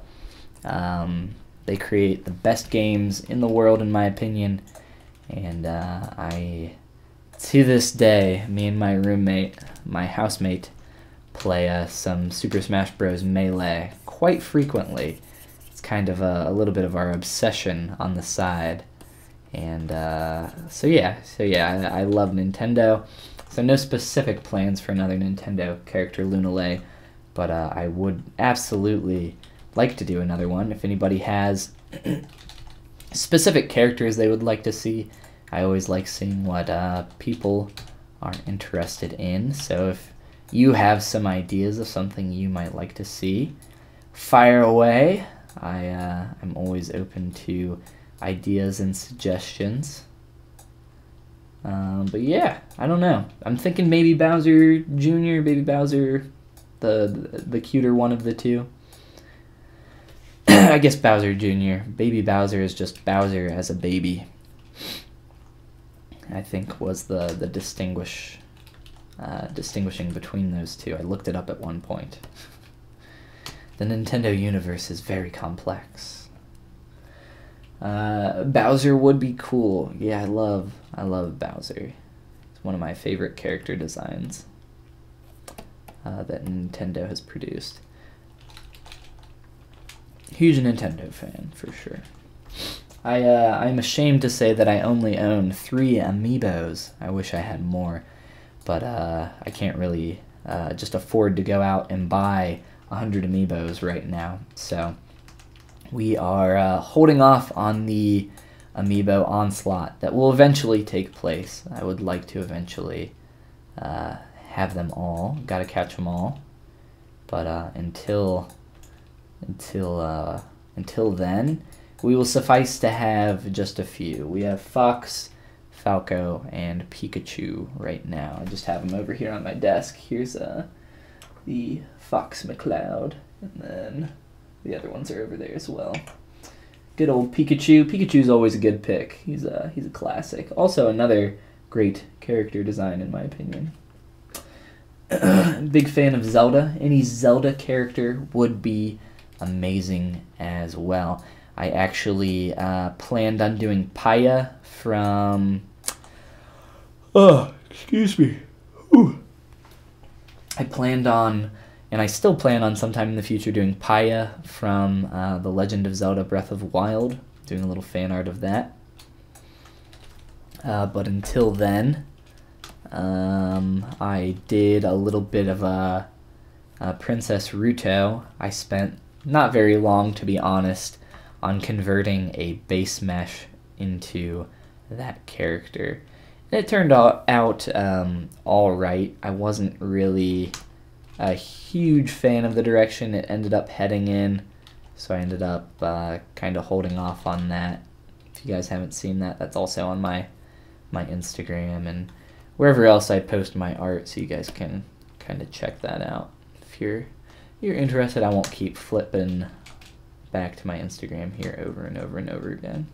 They create the best games in the world, in my opinion, and to this day, me and my roommate, my housemate, play some Super Smash Bros. Melee quite frequently. It's kind of a little bit of our obsession on the side. And so yeah, I love Nintendo. So no specific plans for another Nintendo character Lunala, but I would absolutely like to do another one. If anybody has specific characters they would like to see, I always like seeing what people are interested in. So if you have some ideas of something you might like to see, fire away. I'm always open to ideas and suggestions. But yeah, I don't know. I'm thinking maybe Bowser Jr., Baby Bowser, the cuter one of the two. I guess Bowser Jr. Baby Bowser is just Bowser as a baby, I think was the distinguishing between those two. I looked it up at one point. The Nintendo universe is very complex. Bowser would be cool. Yeah, I love Bowser. It's one of my favorite character designs that Nintendo has produced. Huge Nintendo fan, for sure. I'm ashamed to say that I only own 3 amiibos. I wish I had more, but I can't really just afford to go out and buy 100 amiibos right now. So we are holding off on the amiibo onslaught that will eventually take place. I would like to eventually have them all. Gotta catch them all. But until then, we will suffice to have just a few. We have Fox, Falco, and Pikachu right now. I just have them over here on my desk. Here's the Fox McCloud, and then the other ones are over there as well. Good old Pikachu. Pikachu's always a good pick. He's a classic. Also another great character design in my opinion. Big fan of Zelda. Any Zelda character would be amazing as well. I actually planned on doing Paya from... Oh, excuse me. Ooh. I planned on, and I still plan on sometime in the future, doing Paya from The Legend of Zelda Breath of the Wild, doing a little fan art of that. But until then, I did a little bit of a Princess Ruto. I spent not very long, to be honest, on converting a base mesh into that character. And it turned out all right. I wasn't really a huge fan of the direction it ended up heading in, so I ended up kind of holding off on that. If you guys haven't seen that, that's also on my Instagram and wherever else I post my art, so you guys can kind of check that out. If you're interested, I won't keep flipping back to my Instagram here over and over and over again.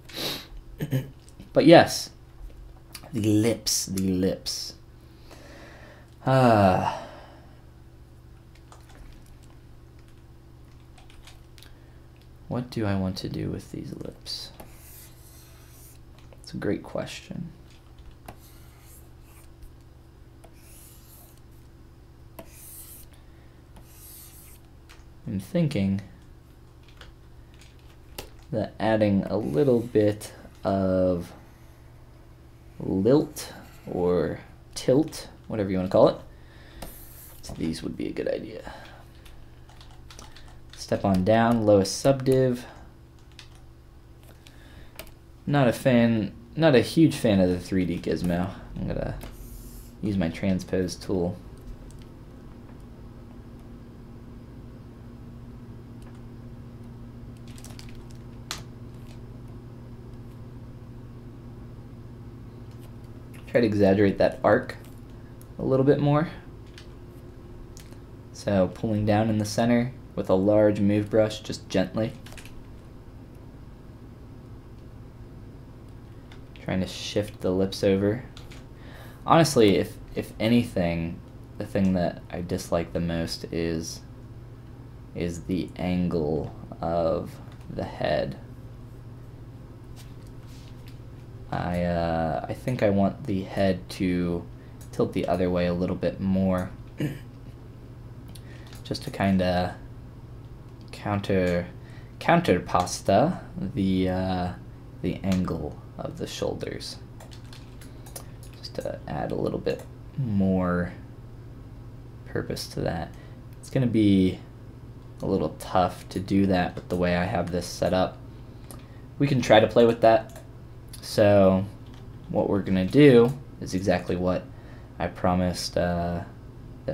But yes, the lips. What do I want to do with these lips? It's a great question. I'm thinking that adding a little bit of lilt or tilt, whatever you want to call it, so these would be a good idea. Step on down, lowest subdiv. Not a huge fan of the 3D gizmo. I'm gonna use my transpose tool. Try to exaggerate that arc a little bit more. So pulling down in the center with a large move brush, just gently. Trying to shift the lips over. Honestly, if anything, the thing that I dislike the most is the angle of the head. I think I want the head to tilt the other way a little bit more, just to kind of counterpasta the angle of the shoulders, just to add a little bit more purpose to that. It's going to be a little tough to do that with the way I have this set up. We can try to play with that. So what we're going to do is exactly what I promised that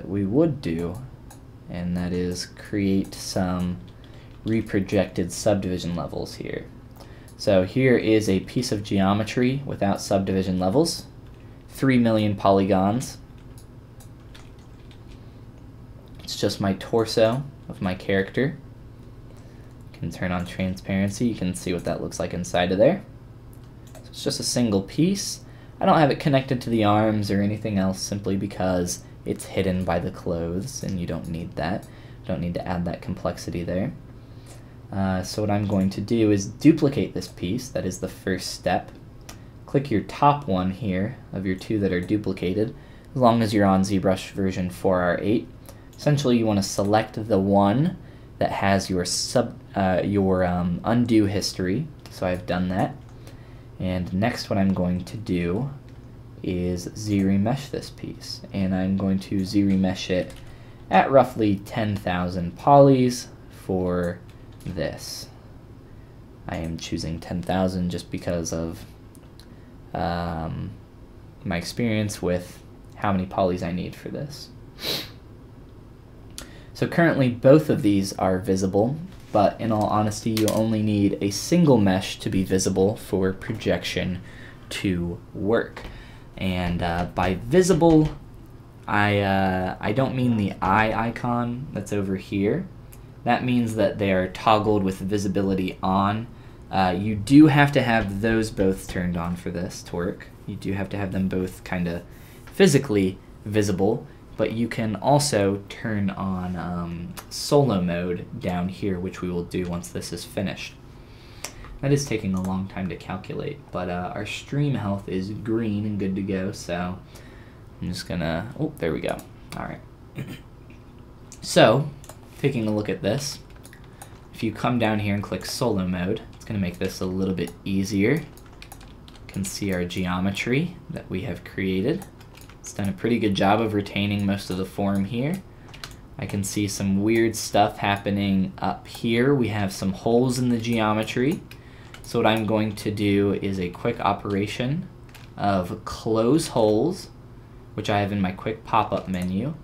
we would do, and that is create some reprojected subdivision levels here. So here is a piece of geometry without subdivision levels, 3 million polygons. It's just my torso of my character. You can turn on transparency, you can see what that looks like inside of there. So it's just a single piece. I don't have it connected to the arms or anything else simply because it's hidden by the clothes and you don't need that. You don't need to add that complexity there. So what I'm going to do is duplicate this piece. That is the first step. Click your top one here of your two that are duplicated, as long as you're on ZBrush version 4R8. Essentially, you want to select the one that has your undo history. So I've done that. And next what I'm going to do is ZRemesh this piece. And I'm going to ZRemesh it at roughly 10,000 polys for this. I am choosing 10,000 just because of my experience with how many polys I need for this. So currently both of these are visible, but in all honesty you only need a single mesh to be visible for projection to work. And by visible, I don't mean the eye icon that's over here. That means that they are toggled with visibility on. You do have to have those both turned on for this to work. You do have to have them both kind of physically visible, but you can also turn on solo mode down here, which we will do once this is finished. That is taking a long time to calculate, but our stream health is green and good to go, so I'm just gonna, oh, there we go. All right. So, taking a look at this, if you come down here and click solo mode, it's going to make this a little bit easier. You can see our geometry that we have created. It's done a pretty good job of retaining most of the form here. I can see some weird stuff happening up here. We have some holes in the geometry. So what I'm going to do is a quick operation of close holes, which I have in my quick pop-up menu.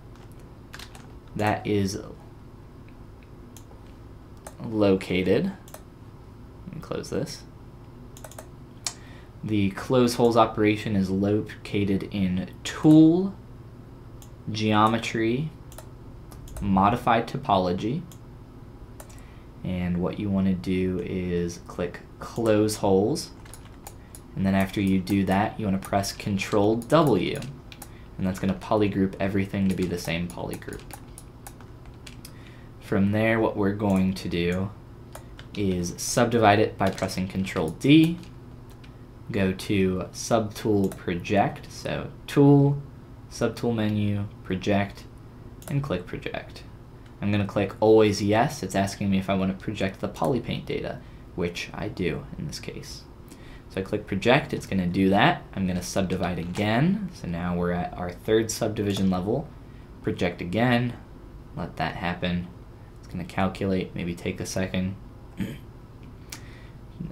That is located. Let me close this. The close holes operation is located in Tool, Geometry, Modify Topology. And what you want to do is click Close Holes. And then after you do that, you want to press Control W. And that's going to polygroup everything to be the same polygroup. From there, what we're going to do is subdivide it by pressing Control D. Go to Subtool Project, so Tool, Subtool Menu, Project, and click Project. I'm going to click Always Yes. It's asking me if I want to project the polypaint data, which I do in this case. So I click Project, it's going to do that. I'm going to subdivide again, so now we're at our third subdivision level. Project again, let that happen. It's going to calculate, maybe take a second.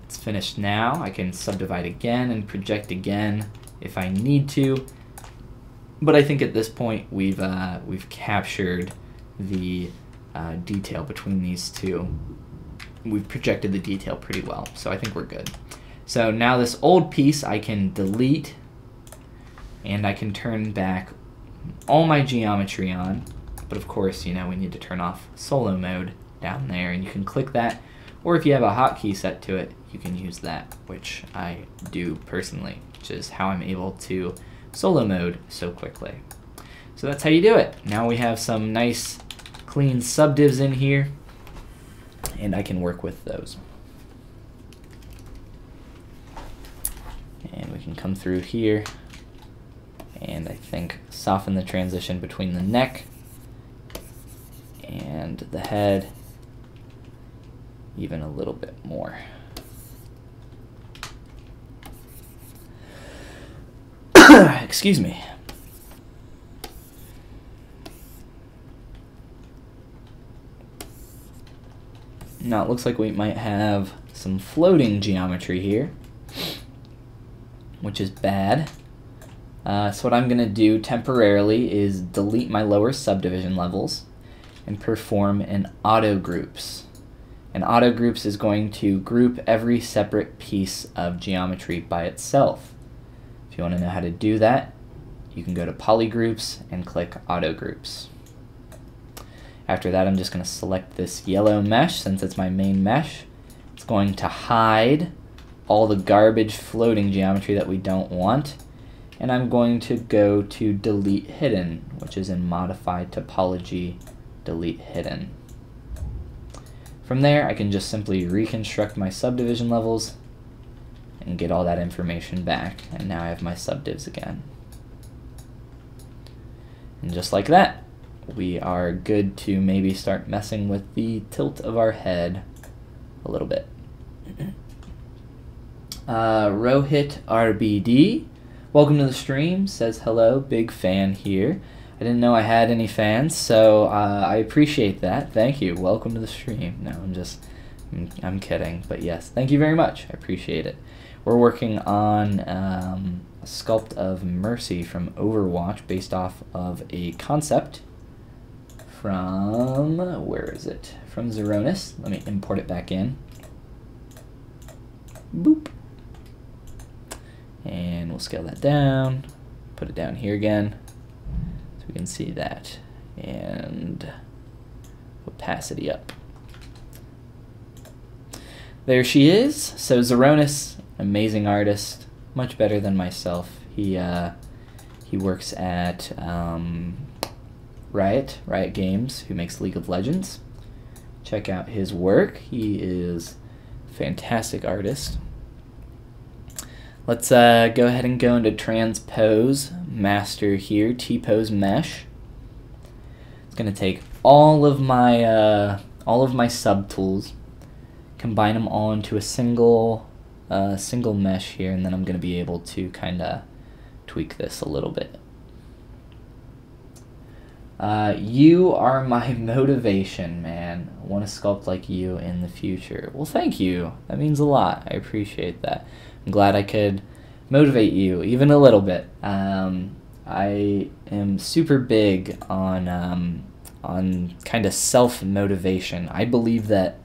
It's finished now. I can subdivide again and project again if I need to. But I think at this point we've captured the detail between these two. We've projected the detail pretty well, so I think we're good. So now this old piece I can delete, and I can turn back all my geometry on. But of course, you know, we need to turn off solo mode down there, and you can click that. Or if you have a hotkey set to it, you can use that, which I do personally, which is how I'm able to solo mode so quickly. So that's how you do it. Now we have some nice clean subdivs in here, and I can work with those. And we can come through here, and I think soften the transition between the neck and the head even a little bit more. Excuse me. Now it looks like we might have some floating geometry here, which is bad. So what I'm going to do temporarily is delete my lower subdivision levels and perform an auto groups. And auto groups is going to group every separate piece of geometry by itself. If you want to know how to do that, you can go to polygroups and click auto groups. After that, I'm just going to select this yellow mesh since it's my main mesh. It's going to hide all the garbage floating geometry that we don't want. And I'm going to go to delete hidden, which is in modify topology, delete hidden. From there, I can just simply reconstruct my subdivision levels and get all that information back. And now I have my subdivs again. And just like that, we are good to maybe start messing with the tilt of our head a little bit. Rohit RBD, welcome to the stream, says hello, big fan here. I didn't know I had any fans, so I appreciate that. Thank you. Welcome to the stream. No, I'm kidding, but yes, thank you very much. I appreciate it. We're working on a sculpt of Mercy from Overwatch based off of a concept from, where is it? From Zeronis. Let me import it back in. Boop. And we'll scale that down, put it down here again, so we can see that, and opacity up. There she is. So Zeronis, amazing artist, much better than myself. He works at Riot Games, who makes League of Legends. Check out his work. He is a fantastic artist. Let's go ahead and go into transpose master here, T-pose mesh. It's going to take all of my subtools, combine them all into a single mesh here, and then I'm going to be able to kind of tweak this a little bit. You are my motivation, man. I want to sculpt like you in the future. Well, thank you. That means a lot. I appreciate that. I'm glad I could motivate you even a little bit. I am super big on kind of self-motivation. I believe that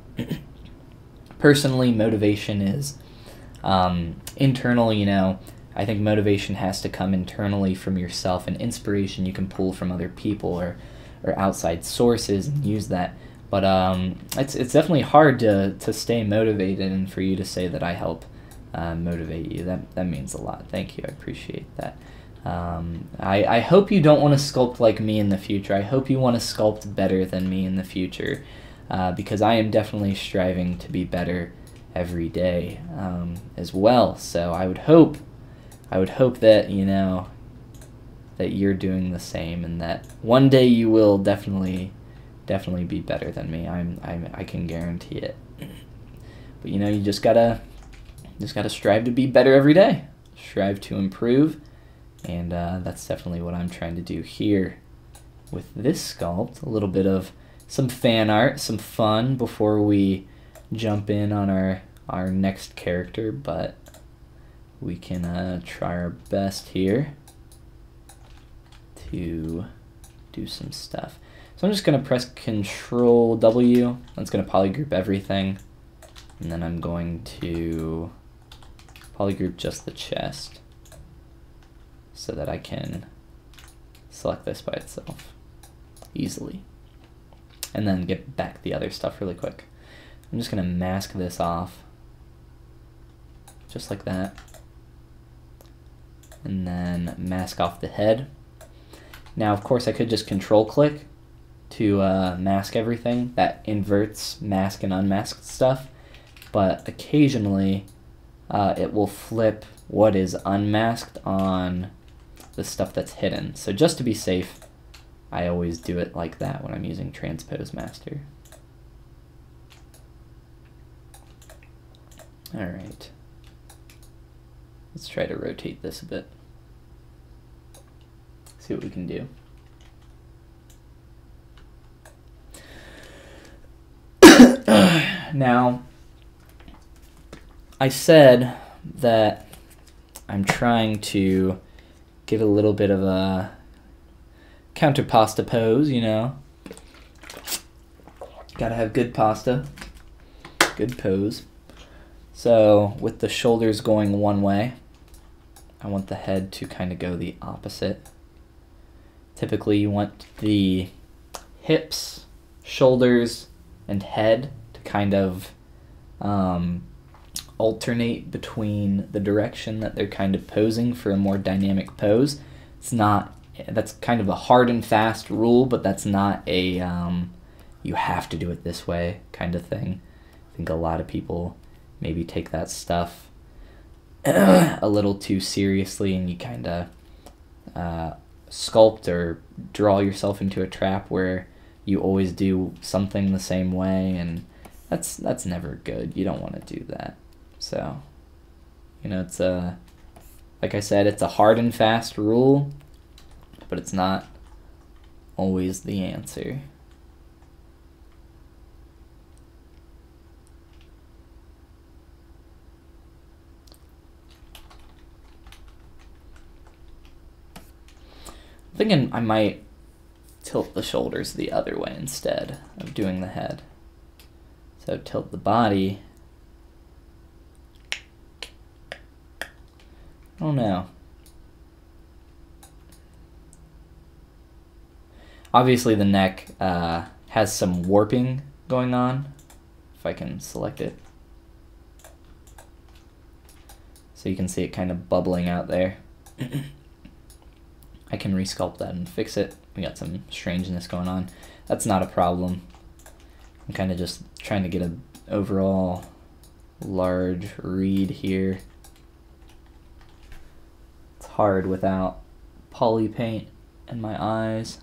personally motivation is internal, you know. I think motivation has to come internally from yourself, and inspiration you can pull from other people or outside sources and use that. But it's definitely hard to stay motivated, and for you to say that I help motivate you, that means a lot. Thank you. I appreciate that. I hope you don't want to sculpt like me in the future. I hope you want to sculpt better than me in the future, because I am definitely striving to be better every day as well. So I would hope that, you know, that you're doing the same, and that one day you will definitely be better than me. I can guarantee it. But you know, you just gotta strive to be better every day. Strive to improve, and that's definitely what I'm trying to do here with this sculpt. A little bit of some fan art, some fun before we jump in on our next character, but we can try our best here to do some stuff. So I'm just going to press Control W. That's going to polygroup everything. And then I'm going to polygroup just the chest so that I can select this by itself easily. And then get back the other stuff really quick. I'm just going to mask this off just like that. And then mask off the head. Now, of course, I could just control click to mask everything. That inverts mask and unmasked stuff, but occasionally it will flip what is unmasked on the stuff that's hidden. So just to be safe, I always do it like that when I'm using transpose master. All right. Let's try to rotate this a bit. See what we can do. Now, I said that I'm trying to get a little bit of a counter pasta pose, you know. Gotta have good pasta, good pose. So with the shoulders going one way, I want the head to kind of go the opposite. Typically you want the hips, shoulders, and head to kind of alternate between the direction that they're kind of posing for a more dynamic pose. That's kind of a hard and fast rule, but that's not a you have to do it this way kind of thing. I think a lot of people maybe take that stuff a little too seriously, and you kind of sculpt or draw yourself into a trap where you always do something the same way, and that's never good. You don't want to do that. So, you know, it's like I said, it's a hard and fast rule, but it's not always the answer. I'm thinking I might tilt the shoulders the other way instead of doing the head. So tilt the body. I don't know. Obviously the neck has some warping going on, if I can select it. So you can see it kind of bubbling out there. I can resculpt that and fix it. We got some strangeness going on. That's not a problem. I'm kind of just trying to get an overall large read here. It's hard without poly paint in my eyes.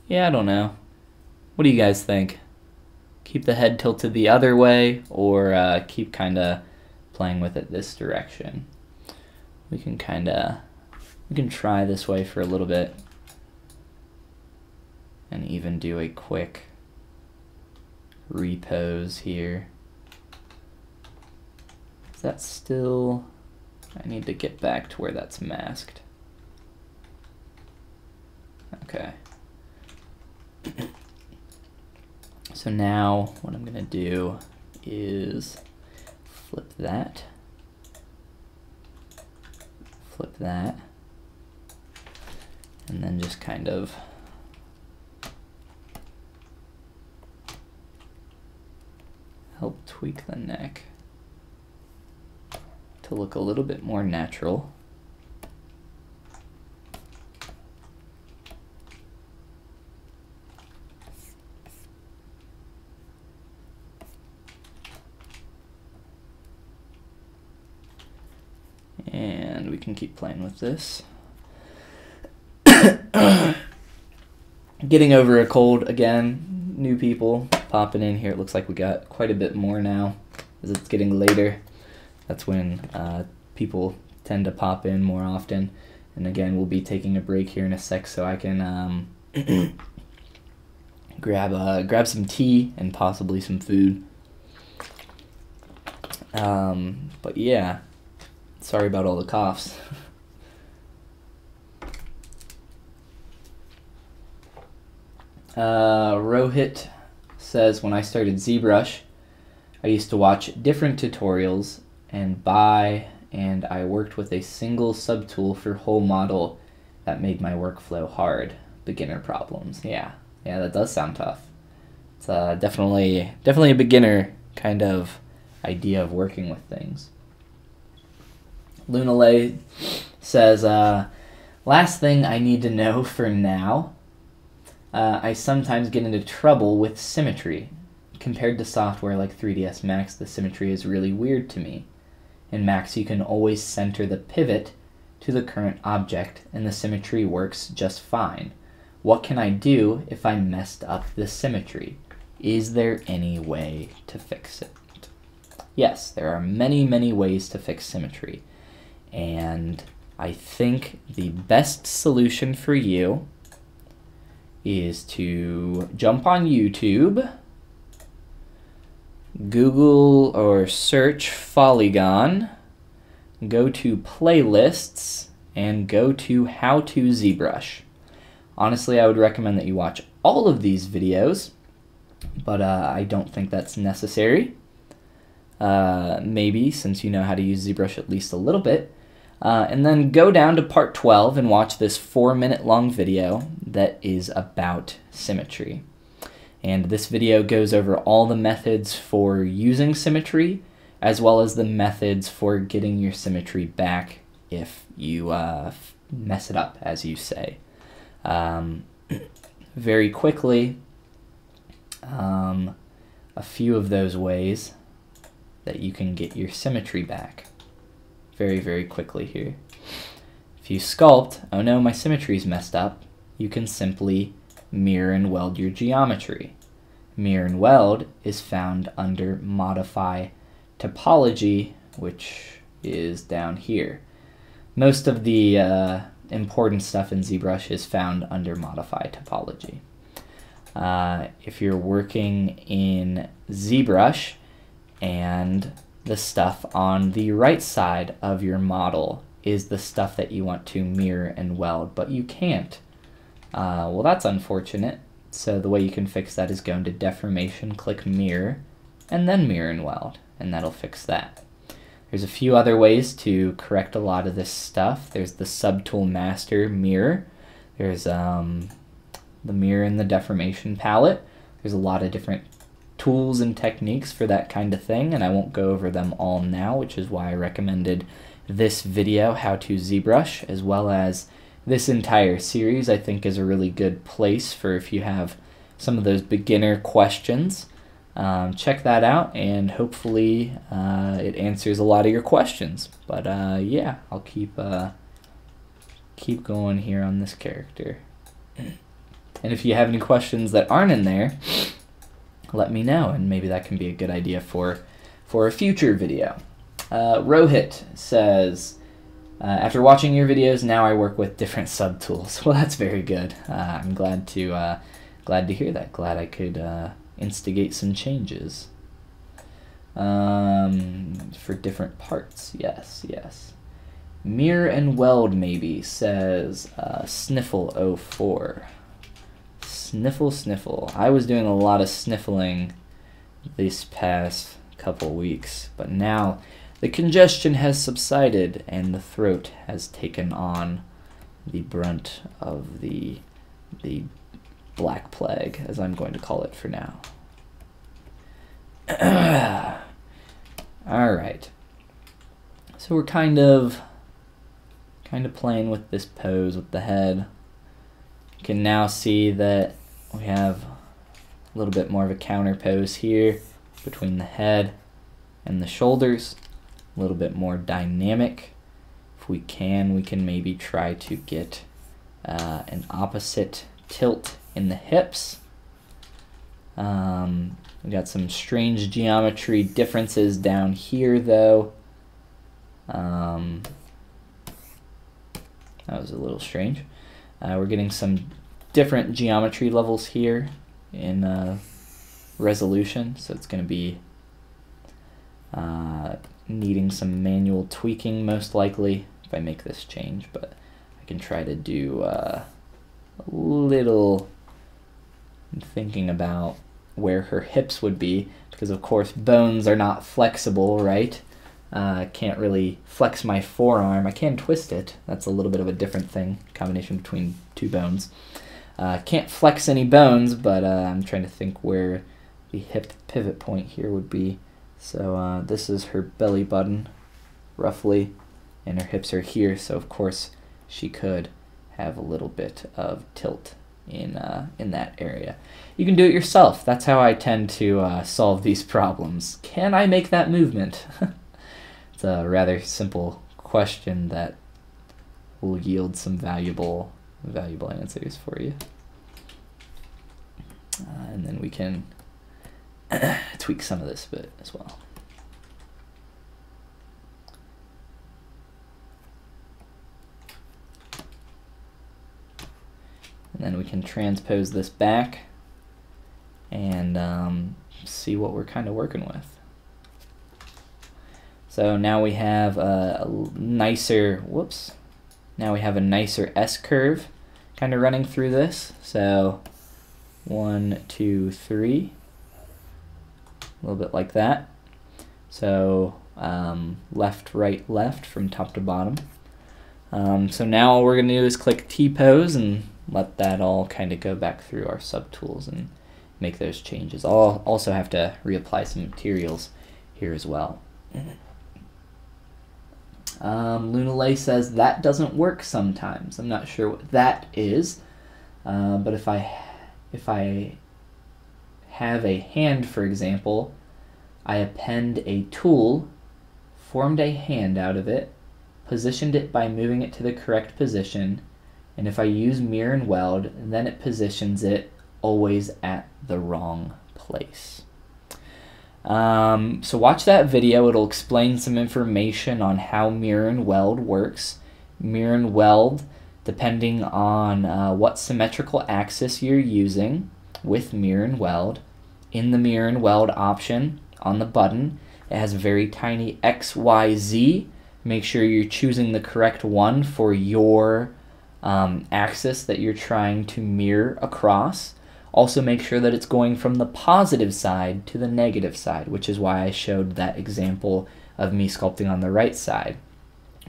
Yeah, I don't know. What do you guys think? Keep the head tilted the other way, or keep kind of playing with it this direction? We can try this way for a little bit and even do a quick repose here. Is that still, I need to get back to where that's masked. Okay. So now what I'm gonna do is flip that, and then just kind of help tweak the neck to look a little bit more natural. And we can keep playing with this. Getting over a cold again. New people popping in here. It looks like we got quite a bit more now as it's getting later. That's when people tend to pop in more often. And again, we'll be taking a break here in a sec so I can grab some tea and possibly some food. But yeah. Sorry about all the coughs. Rohit says, when I started ZBrush, I used to watch different tutorials and I worked with a single subtool for whole model that made my workflow hard. Beginner problems. Yeah, that does sound tough. It's definitely a beginner kind of idea of working with things. Lunalay says, last thing I need to know for now, I sometimes get into trouble with symmetry. Compared to software like 3ds Max, the symmetry is really weird to me. In Max, you can always center the pivot to the current object, and the symmetry works just fine. What can I do if I messed up the symmetry? Is there any way to fix it? Yes, there are many, many ways to fix symmetry. And I think the best solution for you is to jump on YouTube, Google or search Follygon, go to playlists, and go to How to ZBrush. Honestly, I would recommend that you watch all of these videos, but I don't think that's necessary. Maybe, since you know how to use ZBrush at least a little bit. And then go down to part 12 and watch this 4-minute long video that is about symmetry. And this video goes over all the methods for using symmetry, as well as the methods for getting your symmetry back if you mess it up, as you say. Very quickly, a few of those ways that you can get your symmetry back very, very quickly here. If you sculpt, oh no, my symmetry's messed up, you can simply mirror and weld your geometry. Mirror and weld is found under Modify Topology, which is down here. Most of the important stuff in ZBrush is found under Modify Topology. If you're working in ZBrush and the stuff on the right side of your model is the stuff that you want to mirror and weld, but you can't. Well, that's unfortunate. So the way you can fix that is go into Deformation, click Mirror, and then Mirror and Weld, and that'll fix that. There's a few other ways to correct a lot of this stuff. There's the Subtool Master Mirror. There's the Mirror and the Deformation palette. There's a lot of different tools and techniques for that kind of thing, and I won't go over them all now, which is why I recommended this video, How to ZBrush, as well as this entire series. I think is a really good place for if you have some of those beginner questions. Check that out, and hopefully it answers a lot of your questions. But yeah, I'll keep going here on this character. And if you have any questions that aren't in there, let me know, and maybe that can be a good idea for a future video. Rohit says, after watching your videos, now I work with different subtools. Well, that's very good. I'm glad to hear that. Glad I could instigate some changes for different parts. Yes. Mirror and weld maybe, says Sniffle04. Sniffle. I was doing a lot of sniffling these past couple weeks, but now the congestion has subsided and the throat has taken on the brunt of the Black Plague, as I'm going to call it for now. Alright. So we're kind of playing with this pose with the head. You can now see that we have a little bit more of a counter pose here between the head and the shoulders. A little bit more dynamic. If we can maybe try to get an opposite tilt in the hips. We got some strange geometry differences down here, though. That was a little strange. We're getting some different geometry levels here in resolution, so it's going to be needing some manual tweaking most likely if I make this change, but I can try to do a little thinking about where her hips would be, because of course bones are not flexible, right? I can't really flex my forearm. I can twist it. That's a little bit of a different thing, combination between two bones. Can't flex any bones, but I'm trying to think where the hip pivot point here would be. So this is her belly button, roughly, and her hips are here, so of course she could have a little bit of tilt in that area. You can do it yourself. That's how I tend to solve these problems. Can I make that movement? It's a rather simple question that will yield some valuable answers for you. And then we can tweak some of this bit as well. And then we can transpose this back and see what we're kind of working with. So now we have a nicer, now we have a nicer S-curve kind of running through this. So 1, 2, 3, a little bit like that. So left, right, left from top to bottom. So now all we're going to do is click T-pose and let that all kind of go back through our subtools and make those changes. I'll also have to reapply some materials here as well. Lunalay says that doesn't work sometimes. I'm not sure what that is, but if I have a hand, for example, I append a tool, formed a hand out of it, positioned it by moving it to the correct position, and if I use mirror and weld, then it positions it always at the wrong place. So watch that video. It'll explain some information on how mirror and weld works. Mirror and weld, depending on what symmetrical axis you're using with mirror and weld. In the mirror and weld option on the button, it has a very tiny X, Y, Z. Make sure you're choosing the correct one for your axis that you're trying to mirror across. Also make sure that it's going from the positive side to the negative side, which is why I showed that example of me sculpting on the right side.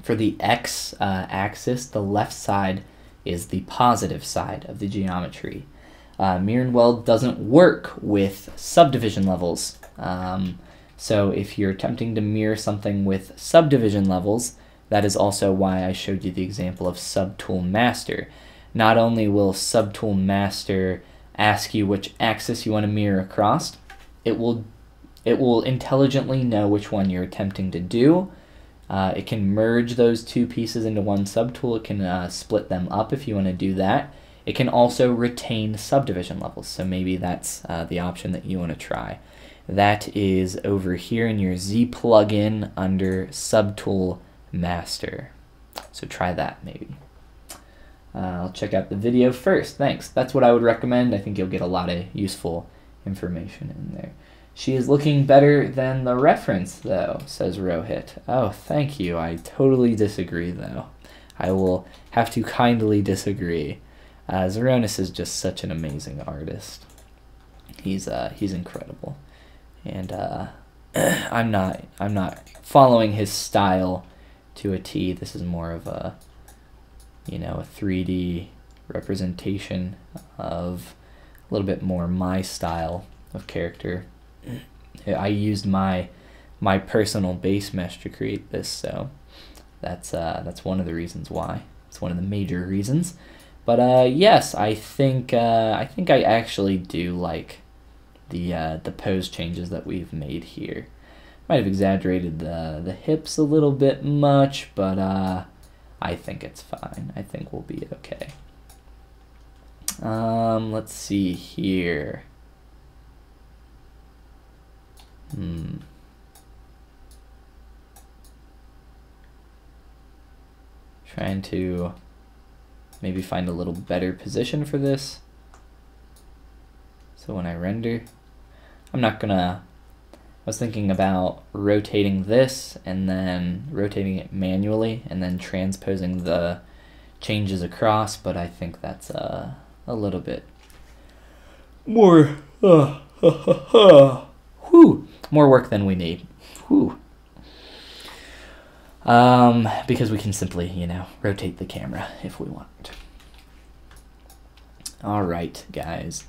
For the X axis, the left side is the positive side of the geometry. Mirror and weld doesn't work with subdivision levels. So if you're attempting to mirror something with subdivision levels, that is also why I showed you the example of Subtool Master. Not only will Subtool Master ask you which axis you want to mirror across, it will intelligently know which one you're attempting to do. It can merge those two pieces into one subtool. It can split them up if you want to do that. It can also retain subdivision levels, so maybe that's the option that you want to try. That is over here in your Z plugin under Subtool Master. So try that maybe. I'll check out the video first. Thanks. That's what I would recommend. I think you'll get a lot of useful information in there. She is looking better than the reference, though, says Rohit. Oh, thank you. I totally disagree, though. I will have to kindly disagree. Zeronis is just such an amazing artist. He's incredible, and I'm not following his style to a T. This is more of a, you know, a 3D representation of a little bit more my style of character. I used my personal base mesh to create this, so that's one of the reasons why. It's one of the major reasons. But yes, I think I actually do like the pose changes that we've made here. Might have exaggerated the hips a little bit much, but I think it's fine. I think we'll be okay. Let's see here. Trying to maybe find a little better position for this. So when I render, I was thinking about rotating this and then rotating it manually and then transposing the changes across, but I think that's a little bit more more work than we need. Because we can simply, you know, rotate the camera if we want. All right, guys.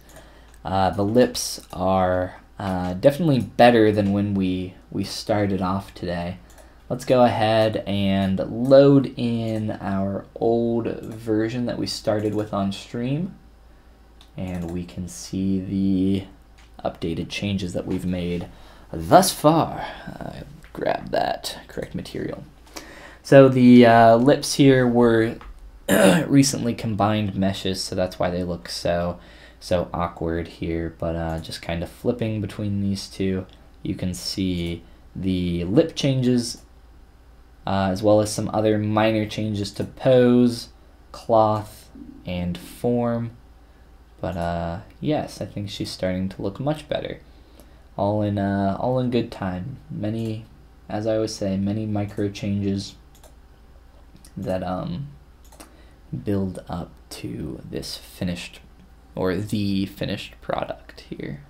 The lips are definitely better than when we started off today. Let's go ahead and load in our old version that we started with on stream, and we can see the updated changes that we've made thus far. Grab that correct material. So the lips here were recently combined meshes, so that's why they look so awkward here, but just kind of flipping between these two, you can see the lip changes as well as some other minor changes to pose, cloth, and form. But yes, I think she's starting to look much better. All in good time. Many, as I always say, many micro changes that build up to this finished, or the finished product here.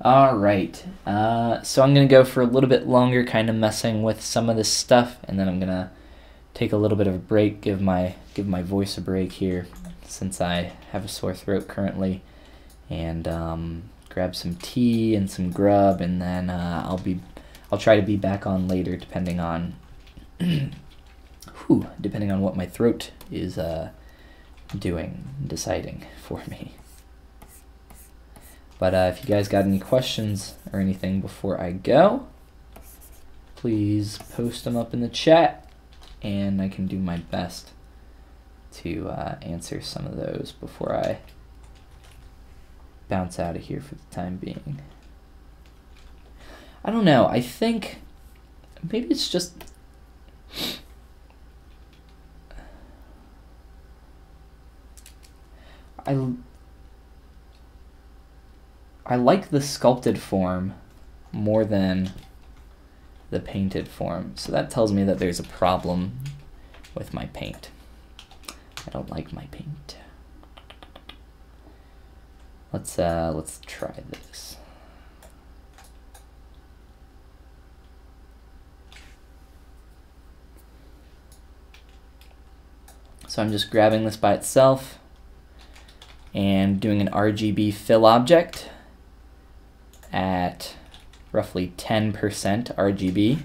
Alright, so I'm gonna go for a little bit longer, kind of messing with some of this stuff, and then I'm gonna take a little bit of a break, give my voice a break here, since I have a sore throat currently, and grab some tea and some grub, and then I'll try to be back on later, depending on depending on what my throat is deciding for me. But if you guys got any questions or anything before I go, please post them up in the chat, and I can do my best to answer some of those before I bounce out of here for the time being. I don't know, I think maybe it's just I like the sculpted form more than the painted form, so that tells me that there's a problem with my paint. I don't like my paint. Let's try this. So I'm just grabbing this by itself and doing an RGB fill object at roughly 10% RGB.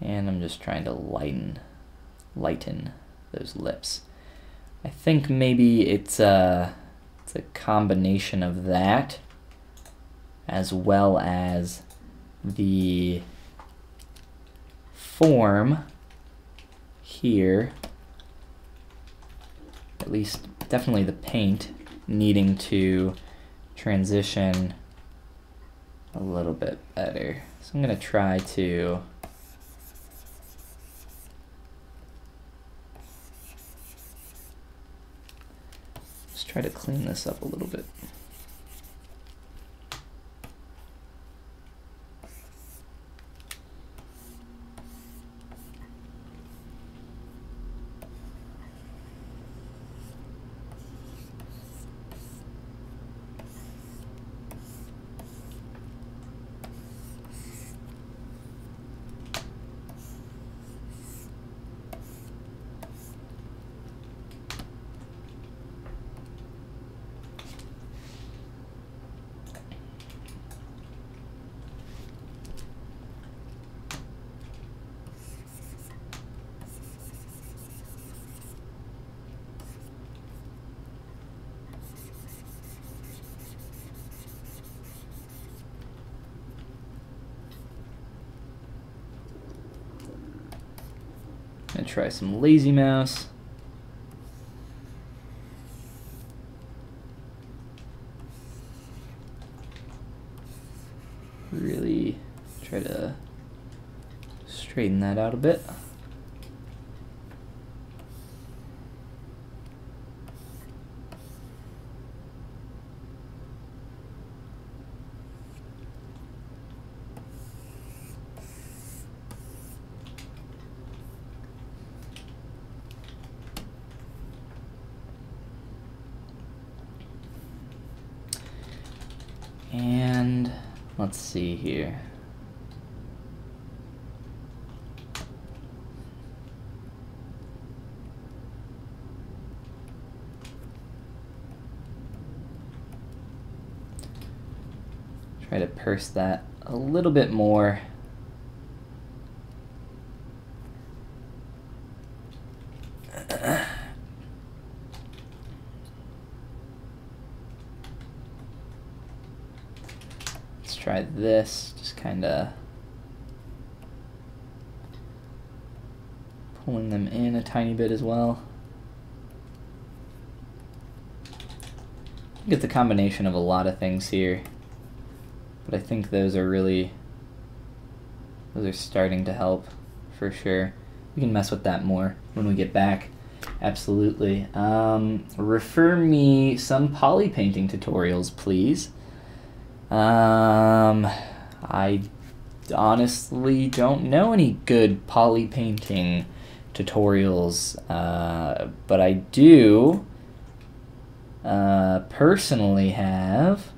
And I'm just trying to lighten those lips. I think maybe it's a combination of that, as well as the form here, at least definitely the paint, needing to transition a little bit better. So I'm going to try to just try to clean this up a little bit. I'm gonna try some lazy mouse. Really try to straighten that out a bit. And let's see here. Try to purse that a little bit more. Try this, just kind of pulling them in a tiny bit as well. I think it's a combination of a lot of things here, but I think those are starting to help for sure. mess with that more when we get back. Absolutely. Refer me some poly painting tutorials, please. I honestly don't know any good poly painting tutorials, but I do personally have.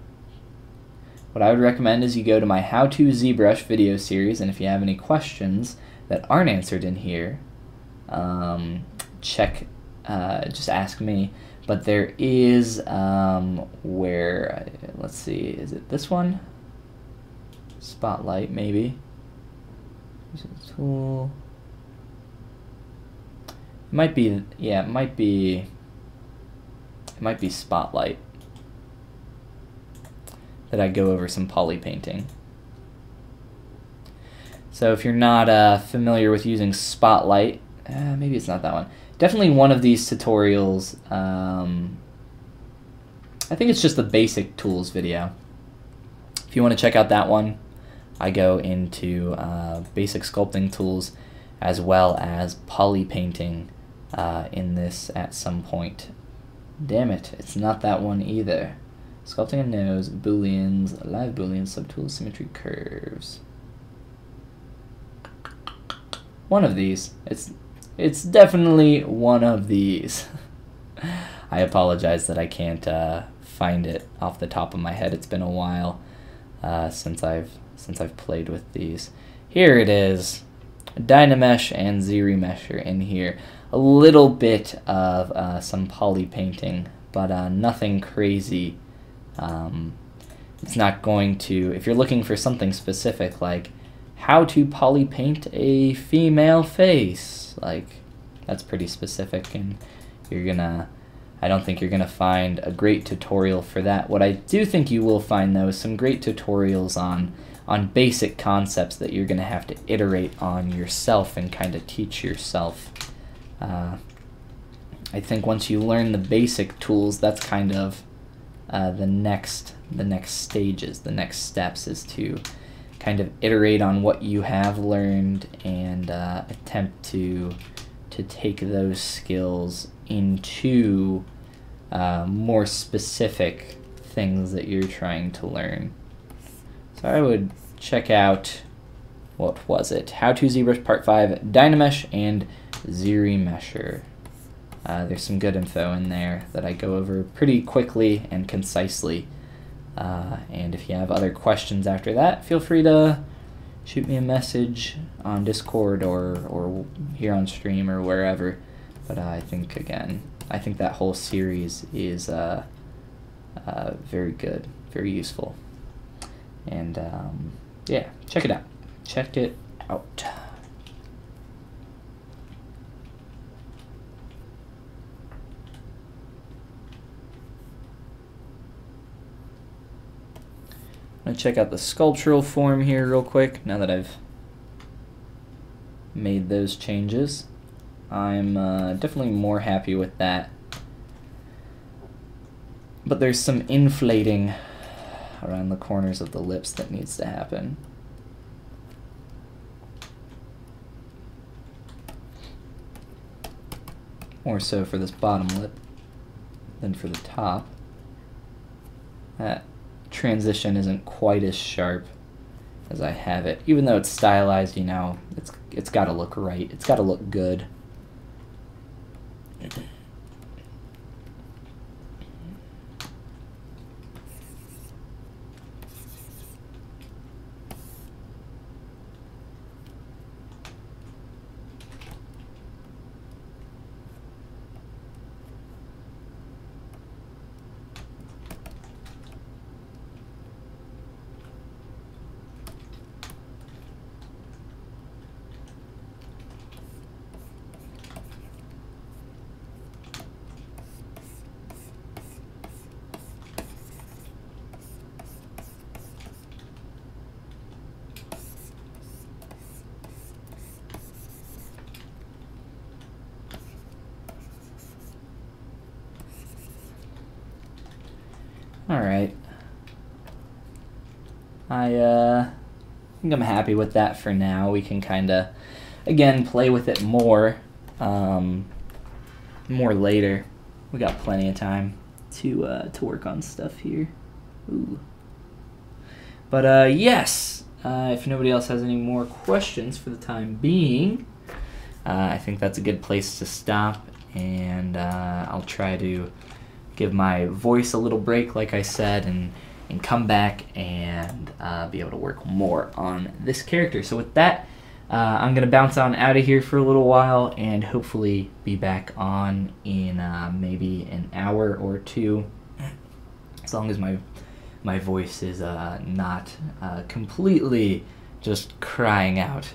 What I would recommend is you go to my How to ZBrush video series, and if you have any questions that aren't answered in here, just ask me. But there is let's see, is it this one? Spotlight, maybe. Tool. It might be, yeah, it might be Spotlight that I go over some poly painting. So if you're not familiar with using Spotlight, maybe it's not that one. Definitely one of these tutorials. I think it's just the basic tools video. If you want to check out that one, I go into basic sculpting tools as well as poly painting in this at some point. Damn it, it's not that one either. Sculpting a nose, booleans, live booleans, subtools, symmetry, curves. One of these. It's definitely one of these. I apologize that I can't find it off the top of my head. It's been a while since I've played with these. Here it is. Dynamesh and ZRemesh are in here. A little bit of some poly painting, but nothing crazy. It's not going to, if you're looking for something specific like how to poly paint a female face, like that's pretty specific, and I don't think you're gonna find a great tutorial for that. What I do think you will find though is some great tutorials on basic concepts that you're gonna have to iterate on yourself and kind of teach yourself. I think once you learn the basic tools, that's kind of the next stages, the next steps is to kind of iterate on what you have learned and attempt to take those skills into more specific things that you're trying to learn. So I would check out, what was it? How to ZBrush Part 5, Dynamesh and ZRemesher. There's some good info in there that I go over pretty quickly and concisely. And if you have other questions after that, feel free to shoot me a message on Discord or here on stream or wherever. But I think, again, that whole series is very good, very useful. And yeah, check it out. Check it out. I'm going to check out the sculptural form here real quick now that I've made those changes. I'm definitely more happy with that. But there's some inflating around the corners of the lips that needs to happen. More so for this bottom lip than for the top. That transition isn't quite as sharp as I have it. Even though it's stylized, you know, it's got to look right. It's got to look good. Alright. I think I'm happy with that for now. We can kind of again, play with it more later. We got plenty of time to work on stuff here. Ooh. But yes, if nobody else has any more questions for the time being, I think that's a good place to stop, and I'll try to give my voice a little break, like I said, and come back and be able to work more on this character. So with that, I'm going to bounce on out of here for a little while and hopefully be back on in maybe an hour or two, as long as my voice is not completely just crying out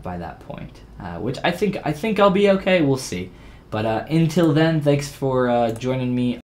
by that point, which I think I'll be okay. We'll see. But until then, thanks for joining me